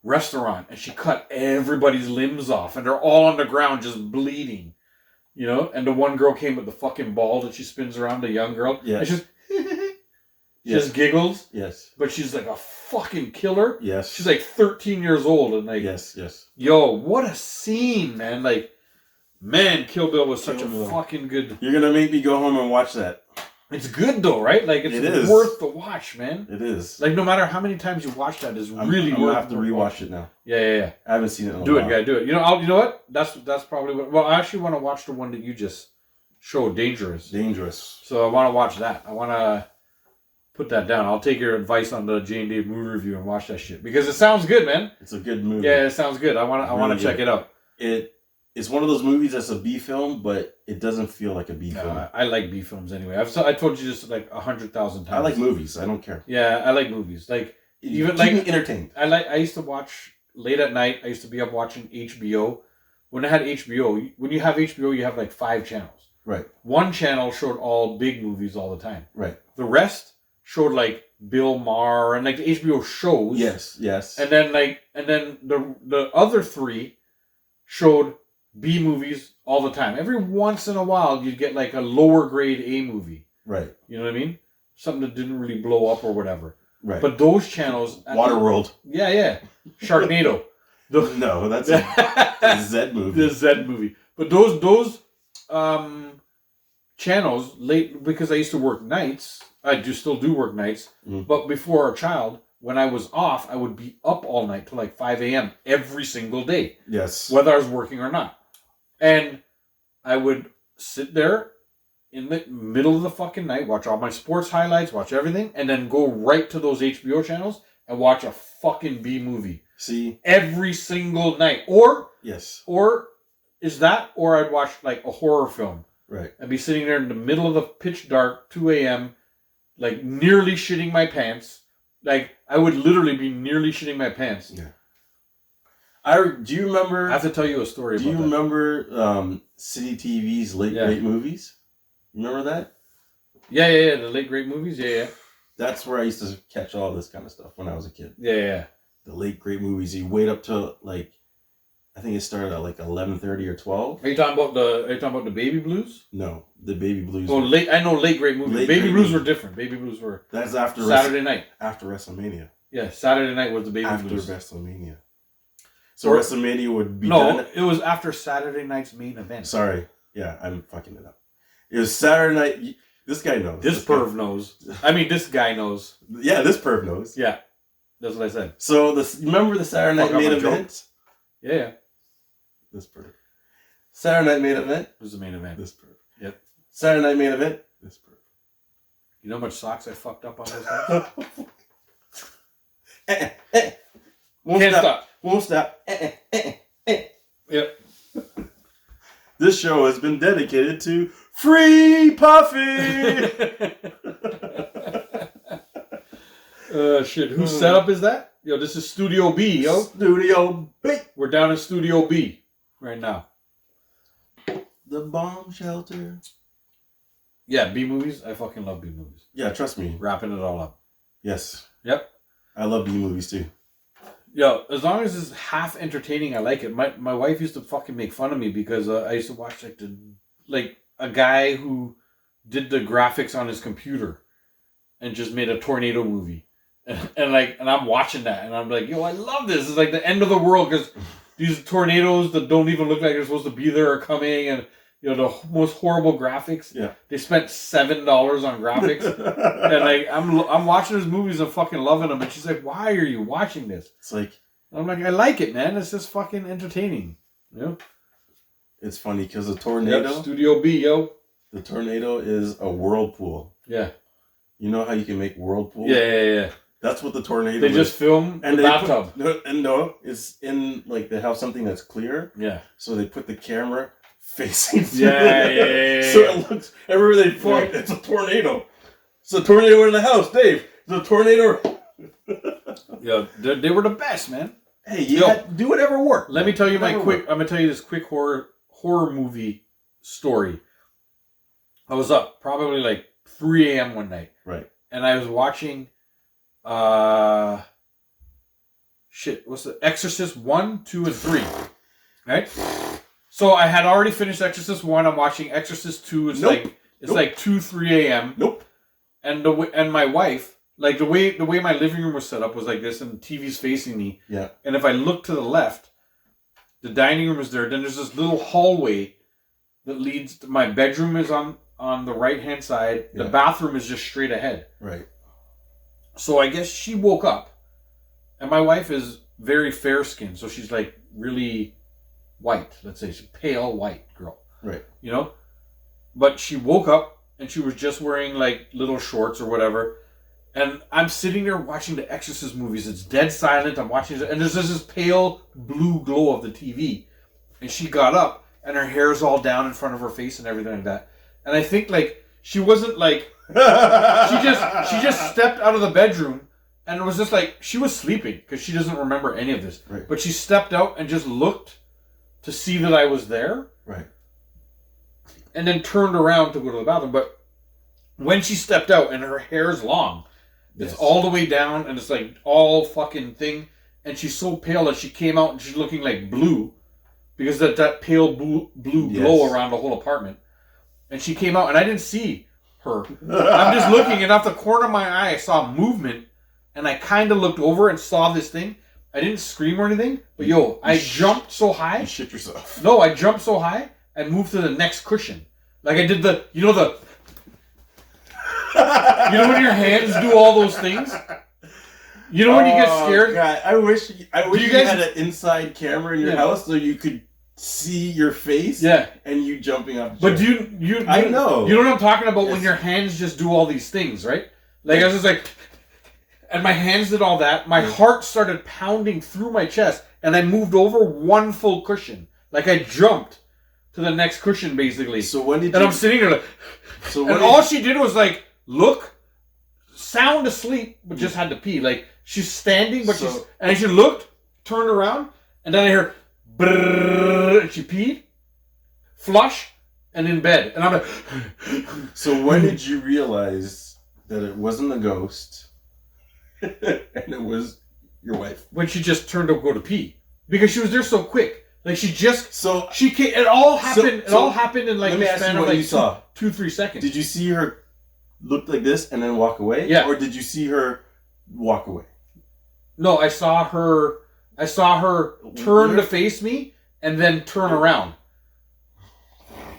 restaurant and she cut everybody's limbs off and they're all on the ground just bleeding. You know, and the one girl came with the fucking ball that she spins around, the young girl. Yeah. And she's just giggles. Yes. But she's like a fucking killer. Yes. She's like 13 years old and like Yes. yo, what a scene, man. Like, man, Kill Bill was such a fucking good. You're gonna make me go home and watch that. It's good though, right? Like it's worth the watch, man. It is. Like no matter how many times you watch that, it's really I'm worth. gonna have to rewatch it now. Yeah. I haven't seen it in a while. Do it, guy. Do it. You know what? That's probably what. Well, I actually want to watch the one that you just showed, Dangerous. So I want to watch that. I want to put that down. I'll take your advice on the Jane Dave movie review and watch that shit because it sounds good, man. It's a good movie. Yeah, it sounds good. I want to check it out. It's one of those movies that's a B film, but it doesn't feel like a B film. I like B films anyway. I told you just like 100,000 times. I like movies. I don't care. Yeah, I like movies. Like even keep like me entertained. I used to watch late at night. I used to be up watching HBO. When I had HBO, when you have HBO, you have like 5 channels. Right. One channel showed all big movies all the time. Right. The rest showed like Bill Maher and like the HBO shows. Yes. And then the other 3 showed B movies all the time. Every once in a while, you'd get like a lower grade A movie. Right. You know what I mean? Something that didn't really blow up or whatever. Right. But those channels... Waterworld. Yeah. Sharknado. No, that's a Z movie. The Z movie. But those channels, late, because I used to work nights, I still do work nights, but before a child, when I was off, I would be up all night till like 5 a.m. every single day. Yes. Whether I was working or not. And I would sit there in the middle of the fucking night, watch all my sports highlights, watch everything, and then go right to those HBO channels and watch a fucking B movie. See? Every single night. Or is that, or I'd watch like a horror film. Right. I'd be sitting there in the middle of the pitch dark, 2 a.m., like nearly shitting my pants. Like, I would literally be nearly shitting my pants. Yeah. Do you remember... I have to tell you a story about that. Do you remember City TV's Late Great Movies? Remember that? Yeah. The Late Great Movies? Yeah. That's where I used to catch all this kind of stuff when I was a kid. Yeah. The Late Great Movies. You wait up till, like... I think it started at like 11:30 or 12. Are you talking about the Baby Blues? No, the Baby Blues. Oh, I know Late Great Movies. Baby Blues were different. Baby Blues were... That's after... Saturday night. After WrestleMania. Yeah, Saturday night was the Baby Blues. After WrestleMania. So WrestleMania would be done... No, it was after Saturday night's main event. Sorry. Yeah, I'm fucking it up. It was Saturday night... This guy knows. This perv knows. I mean, this guy knows. Yeah, this perv knows. Yeah, that's what I said. So, remember the Saturday night main event? Yeah. This perv. Saturday night main event? Who's the main event? This perv. Yep. Saturday night main event? This perv. You know how much socks I fucked up on those guys? Can't stop. Won't stop. Yep. This show has been dedicated to Free Puffy! Shit. Whose setup is that? Yo, this is Studio B, yo. Studio B. We're down in Studio B right now. The bomb shelter. Yeah, B movies. I fucking love B movies. Yeah, trust me. Wrapping it all up. Yes. Yep. I love B movies too. Yeah, as long as it's half entertaining, I like it. My wife used to fucking make fun of me because I used to watch like a guy who did the graphics on his computer and just made a tornado movie, and I'm watching that and I'm like, yo, I love this. It's like the end of the world because these tornadoes that don't even look like they're supposed to be there are coming, and the most horrible graphics. Yeah. They spent $7 on graphics, and like I'm watching his movies and fucking loving them. And she's like, "Why are you watching this?" It's like, And I'm like, "I like it, man. It's just fucking entertaining." it's funny because the tornado, Yep, Studio B, yo. the tornado is a whirlpool. Yeah. You know how you can make whirlpools? Yeah. That's what the tornado They is. just film And the they bathtub. No, it's in, like, they have something that's clear. Yeah. So they put the camera facing through Yeah. So it looks, everywhere they point, it's a tornado. It's a tornado in the house, Dave. It's a tornado. Yeah, they were the best, man. Hey, you do whatever works. Let me tell you I'm Whatever gonna tell you this quick horror movie story. I was up probably like 3 a.m. one night. Right. And I was watching what's the Exorcist 1, 2, and 3. Right? So I had already finished Exorcist 1. I'm watching Exorcist 2. It's like 2, 3 a.m. Nope. And my wife, like the way my living room was set up was like this, and the TV's facing me. Yeah. And if I look to the left, the dining room is there. Then there's this little hallway that leads to my bedroom is on the right hand side. Yeah. The bathroom is just straight ahead. Right. So I guess she woke up, and my wife is very fair skinned, so she's like really white. Let's say she's a pale white girl. Right. But she woke up and she was just wearing like little shorts or whatever. And I'm sitting there watching the Exorcist movies. It's dead silent. I'm watching it, and there's just this pale blue glow of the TV. And she got up, and her hair's all down in front of her face and everything like that. And I think like she wasn't like she just stepped out of the bedroom, and it was just like she was sleeping because she doesn't remember any of this. Right. But she stepped out and just looked to see that I was there. Right. And then turned around to go to the bathroom. But when she stepped out, and her hair's long. It's all the way down, and it's like all fucking thing. And she's so pale that she came out and she's looking like blue because that pale blue glow around the whole apartment. And she came out, and I didn't see her. I'm just looking, and off the corner of my eye, I saw movement, and I kind of looked over and saw this thing. I didn't scream or anything, but I jumped so high. You shit yourself. No, I jumped so high, I moved to the next cushion. Like I did the. When your hands do all those things? You know when you get scared? God, I wish you guys had an inside camera in your house so you could see your face. Yeah. And you jumping up. But you I know. You know what I'm talking about when your hands just do all these things, right? Like I was just like, and my hands did all that. My heart started pounding through my chest, and I moved over one full cushion. Like I jumped to the next cushion basically. So when did I'm sitting there like, all she did was like look, sound asleep, but just had to pee. Like she's standing, but and she looked, turned around, and then I heard brrrr, and she peed, flush, and in bed. And I'm like, so when did you realize that it wasn't a ghost and it was your wife? when she just turned to go to pee, because she was there so quick. Like she just she came. It all happened. It all happened in like let me the ask span you of what like you saw. 2-3 seconds. Did you see her look like this and then walk away? Yeah. Or did you see her walk away? No, I saw her turn to face me and then turn around.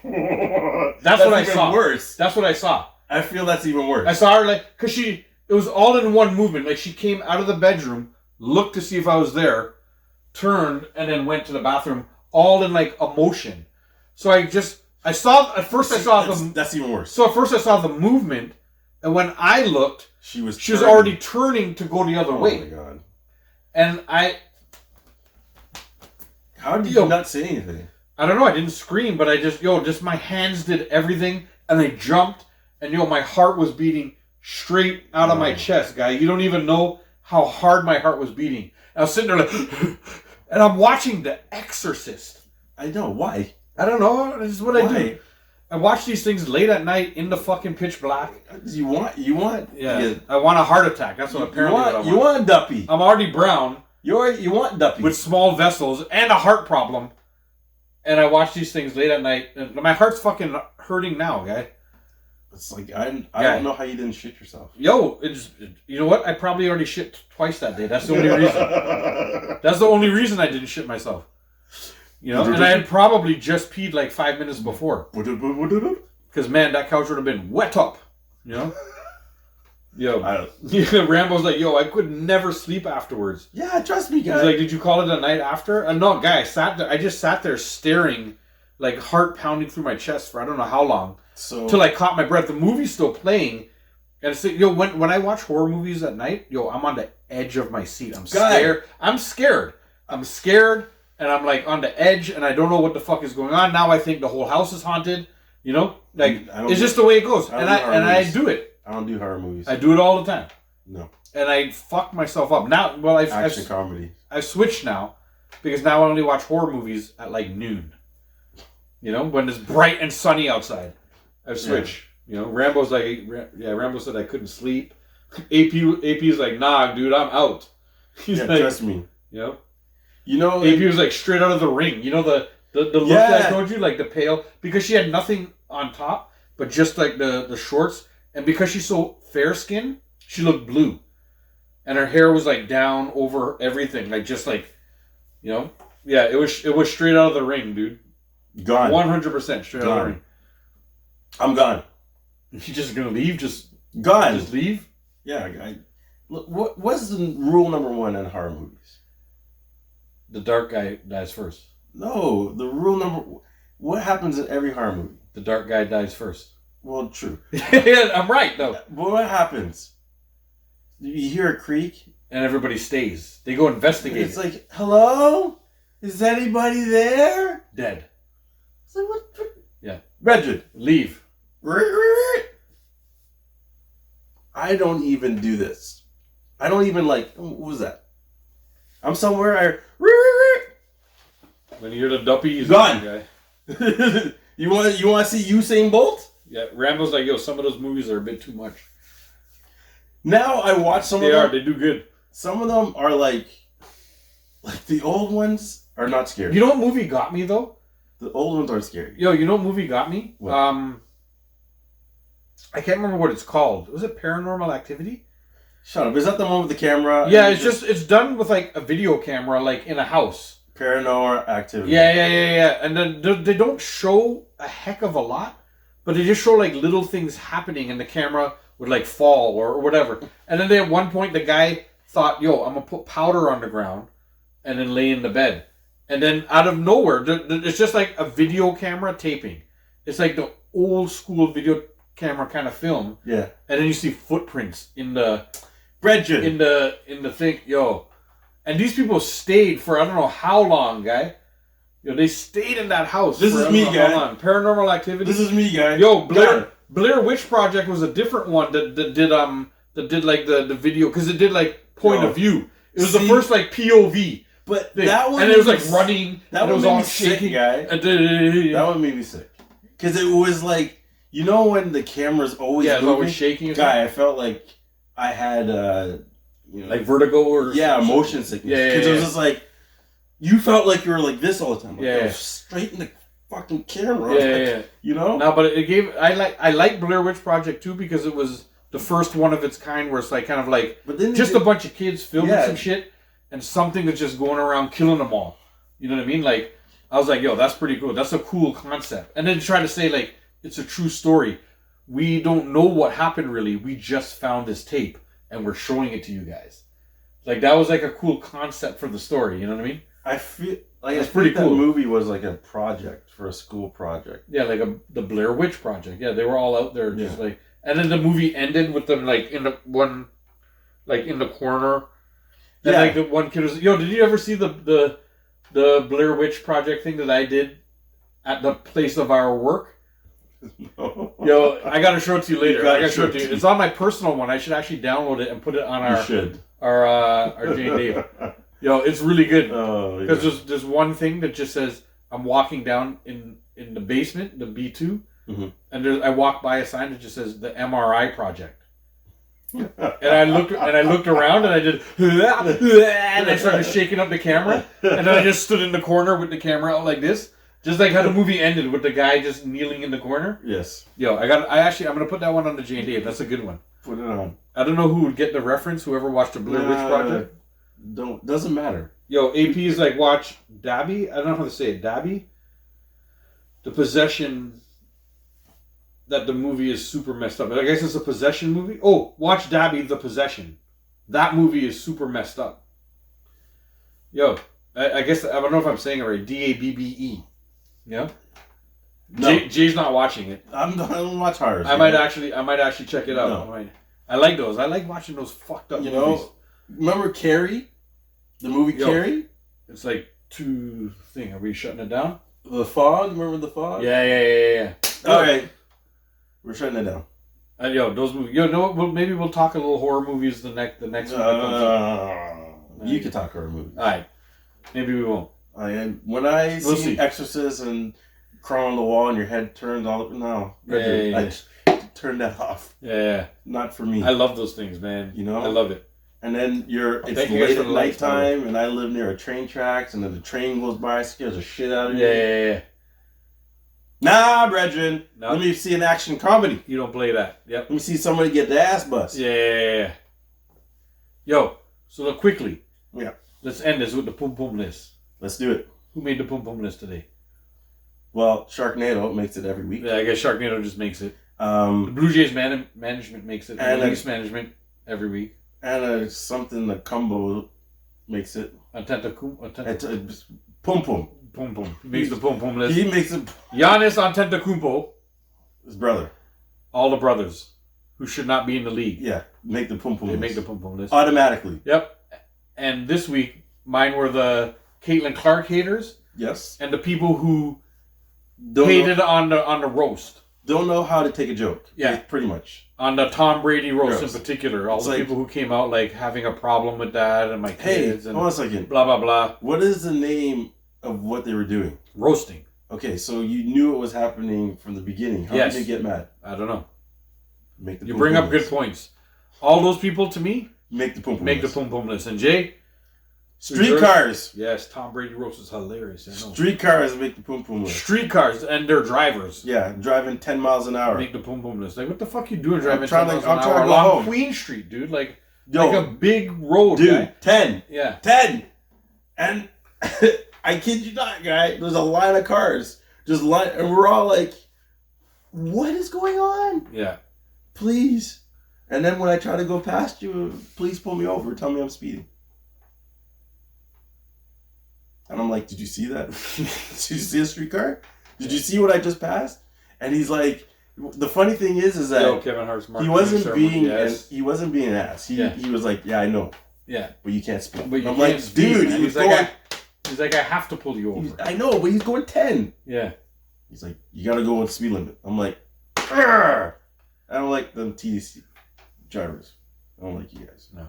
That's what I even saw. Worse. That's what I saw. I feel that's even worse. I saw her like, cause it was all in one movement. Like she came out of the bedroom, looked to see if I was there, turned, and then went to the bathroom, all in like a motion. So that's even worse. So at first I saw the movement, and when I looked, she was already turning to go the other way. Oh my god! And how did you not say anything? I don't know. I didn't scream, but I just my hands did everything, and they jumped, and my heart was beating straight out of my chest, guy. You don't even know how hard my heart was beating. And I was sitting there like, and I'm watching The Exorcist. I know why. I don't know. This is what I do. I watch these things late at night in the fucking pitch black. You want? Yeah. I want a heart attack. That's what apparently what I want. You want a duppy. I'm already brown. You want duppy. with small vessels and a heart problem. And I watch these things late at night. And my heart's fucking hurting now, guy. It's like, I don't know how you didn't shit yourself. Yo, you know what? I probably already shit twice that day. That's the only reason. That's the only reason I didn't shit myself. You know? And I had probably just peed like 5 minutes before. Because, man, that couch would have been wet up. You know? Yo, Rambo's like, yo, I could never sleep afterwards. Yeah, trust me, guys. He's like, did you call it a night after? No, guy, I just sat there staring, like heart pounding through my chest for I don't know how long. Till I caught my breath. The movie's still playing. And it's like, yo, when I watch horror movies at night, yo, I'm on the edge of my seat. I'm scared. I'm scared. And I'm like on the edge and I don't know what the fuck is going on. Now I think the whole house is haunted. You know? Like, it's just the way it goes. I do it. I don't do horror movies. I do it all the time. No. And I fuck myself up. Now, well, Action comedy. I've switched now because now I only watch horror movies at like noon. You know, when it's bright and sunny outside. I've switched. Yeah. You know, Rambo said I couldn't sleep. AP's like, nah, dude, I'm out. He's like, trust me. You know, AP was like straight out of The Ring. You know the look that I told you, like the pale, because she had nothing on top, but just like the shorts. And because she's so fair-skinned, she looked blue. And her hair was like down over everything. Like just like, you know? Yeah, it was straight out of The Ring, dude. Gone. 100% straight out of The Ring. I'm gone. You just gonna leave? Just gone. Just leave? Yeah. Look, what's the rule number 1 in horror movies? The dark guy dies first. No, the rule number... What happens in every horror movie? The dark guy dies first. Well, true. Yeah, I'm right, though. But what happens? You hear a creak? And everybody stays. They go investigate. It's like, hello? Is anybody there? Dead. It's like, what? Yeah. Regid. Leave. I don't even do this. I don't even like, what was that? I'm somewhere, When you hear the duppy, he's gone. Guy. You want to see Usain Bolt? Yeah, Rambo's like, yo, some of those movies are a bit too much. Now I watch some of them. They do good. Some of them are like the old ones are not scary. You know what movie got me, though? The old ones aren't scary. Yo, you know what movie got me? What? I can't remember what it's called. Was it Paranormal Activity? Shut up. Is that the one with the camera? Yeah, it's done with like a video camera, like in a house. Paranormal Activity. Yeah. And then they don't show a heck of a lot, but they just show like little things happening and the camera would like fall or whatever. And then at one point the guy thought, yo, I'm going to put powder on the ground and then lay in the bed. And then out of nowhere, it's just like a video camera taping. It's like the old school video camera kind of film. Yeah. And then you see footprints in the thing, yo. And these people stayed for I don't know how long, guy. Yo, they stayed in that house. This is me, guy. Paranormal Activity. This is me, guy. Yo, Blair Witch Project was a different one that did like the video because it did like point of view. It was the first like POV. But thing. That one, and it was like running. That one made me shaking, guy. That one made me sick because it was like, you know, when the camera's always moving, always shaking. Guy, I felt like I had like vertigo or motion sickness. Because it was just like you felt like you were like this all the time. Like, straight in the fucking camera. You know. No, but it gave. I like Blair Witch Project too because it was the first one of its kind where it's like kind of like just a bunch of kids filming some shit. And something that's just going around killing them all. You know what I mean? Like, I was like, yo, that's pretty cool. That's a cool concept. And then try to say, like, it's a true story. We don't know what happened, really. We just found this tape, and we're showing it to you guys. Like, that was, like, a cool concept for the story. You know what I mean? I feel like it's pretty cool. That movie was, like, a project for a school project. Yeah, like the Blair Witch Project. Yeah, they were all out there just, like... And then the movie ended with them, like, in the one... Like, in the corner... And like the one kid was, yo, did you ever see the Blair Witch Project thing that I did at the place of our work? No. Yo, I gotta show it to you later. I gotta show it to you. It's on my personal one. I should actually download it and put it on our Jay and Dave. Yo, it's really good. Because there's one thing that just says I'm walking down in the basement, the B2, and I walk by a sign that just says the MRI Project. And I looked around and I did, and I started shaking up the camera. And then I just stood in the corner with the camera out like this. Just like how the movie ended with the guy just kneeling in the corner. Yes. Yo, I'm going to put that one on the J and Dave. That's a good one. Put it on. I don't know who would get the reference, whoever watched the Blair Witch Project. Doesn't matter. Yo, AP is like, watch Dabby. I don't know how to say it. Dabby? The possession that the movie is super messed up. I guess it's a possession movie. Oh, watch Dabby, The Possession. That movie is super messed up. Yo, I guess, I don't know if I'm saying it right. Dabbe. Yeah? No. Jay's not watching it. I don't watch horror. I might actually check it out. No. I like those. I like watching those fucked up movies. Remember Carrie? The movie Carrie? It's like two thing. Are we shutting it down? The Fog? Remember The Fog? Yeah. All right. We're shutting it down. Those movies. Maybe we'll talk a little horror movies the next one that comes up. You can talk horror movies. All right. Maybe we won't. When I see Exorcist and crawl on the wall and your head turns all up, no. Yeah. Turn that off. Yeah. Not for me. I love those things, man. I love it. And then it's late at nighttime, and I live near a train tracks, and then the train goes by, scares the shit out of you. Yeah. Nah, brethren. No. Let me see an action comedy. You don't play that. Yep. Let me see somebody get the ass bust. Yeah. Yo, so quickly. Yeah. Let's end this with the Pum Pum list. Let's do it. Who made the Pum Pum list today? Well, Sharknado makes it every week. Yeah, I guess Sharknado just makes it. The Blue Jays management makes it. And Leafs management every week. And something the Cumbo makes it. Pum Pum. Pum Pum. He makes the Pum Pum list. He makes it. Giannis Antetokounmpo. His brother. All the brothers who should not be in the league. Yeah, make the Pum Pum list. They make the Pum Pum list. Automatically. Yep. And this week, mine were the Caitlin Clark haters. Yes. And the people who hated on the roast. Don't know how to take a joke. Yeah. Pretty much. On the Tom Brady roast in particular. All the people who came out like having a problem with that and my kids. And hold on a second. Blah, blah, blah. What is the name of what they were doing? Roasting. Okay, so you knew it was happening from the beginning. How did you get mad? I don't know. You bring up good points. All those people, to me, make the Pum Pum list. The Pum Pum list. And Jay? Streetcars. Yes, Tom Brady roast is hilarious. I know. Streetcars make the Pum Pum list. Streetcars and their drivers. Yeah, driving 10 miles an hour. Make the Pum Pum list. Like, what the fuck you doing driving 10 miles an hour to along home. Queen Street, dude? Like a big road, dude, guy. 10. Yeah. 10. And I kid you not, guy. There's a line of cars. And we're all like, what is going on? Yeah. Please. And then when I try to go past you, please pull me over. Tell me I'm speeding. And I'm like, did you see that? Did you see a streetcar? Did you see what I just passed? And he's like, the funny thing is that Kevin Hart's he wasn't being an ass. He was like, yeah, I know. Yeah. But you can't speed. But I'm like, dude, he's like, I have to pull you over. I know, but he's going 10. Yeah. He's like, you gotta go with speed limit. I'm like, I don't like them TDC drivers. I don't like you guys. No.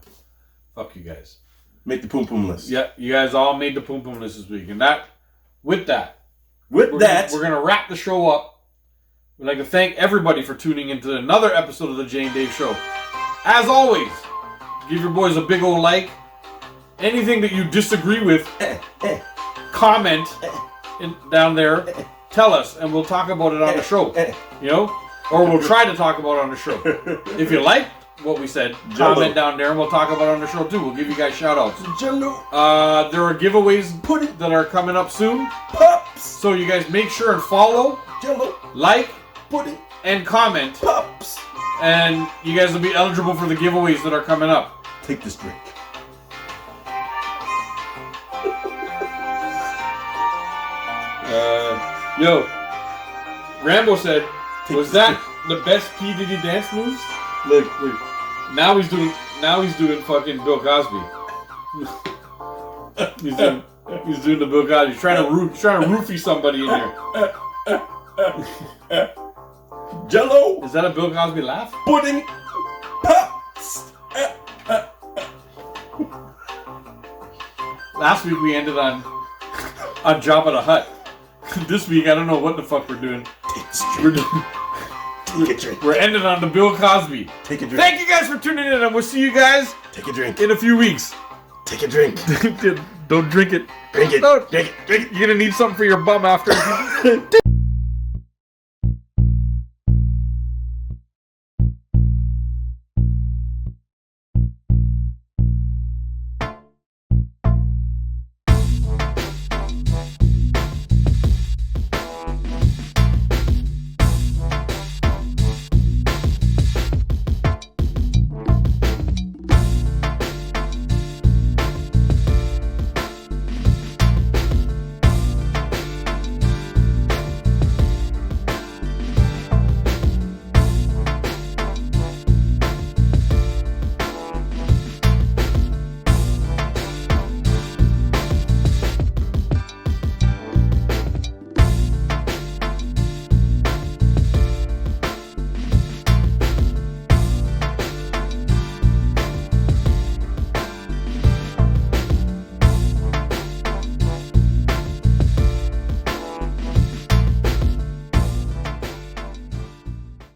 Fuck you guys. Make the Pum Pum list. Yeah, you guys all made the Pum Pum list this week. And we're going to wrap the show up. We'd like to thank everybody for tuning into another episode of the Jay and Dave Show. As always, give your boys a big old like. Anything that you disagree with, comment down there. Tell us, and we'll talk about it on the show. You know? Or we'll try to talk about it on the show. If you like what we said, comment down there, and we'll talk about it on the show too. We'll give you guys shout outs. There are giveaways that are coming up soon. Pups. So you guys make sure and follow, like, and comment. Pups. And you guys will be eligible for the giveaways that are coming up. Take this drink. Rambo said, was that the best P. Diddy dance moves? Look. Now he's doing fucking Bill Cosby. he's doing the Bill Cosby. He's trying to roofie somebody in here. Jello. Is that a Bill Cosby laugh? Pudding. Pops. Last week we ended on Jabba the Hutt. This week I don't know what the fuck we're doing. Take a drink. We're ending on the Bill Cosby. Take a drink. Thank you guys for tuning in, and we'll see you guys Take a drink. in a few weeks. Take a drink. Don't drink it. Drink it. Don't. Drink it. Drink it. You're gonna need something for your bum after.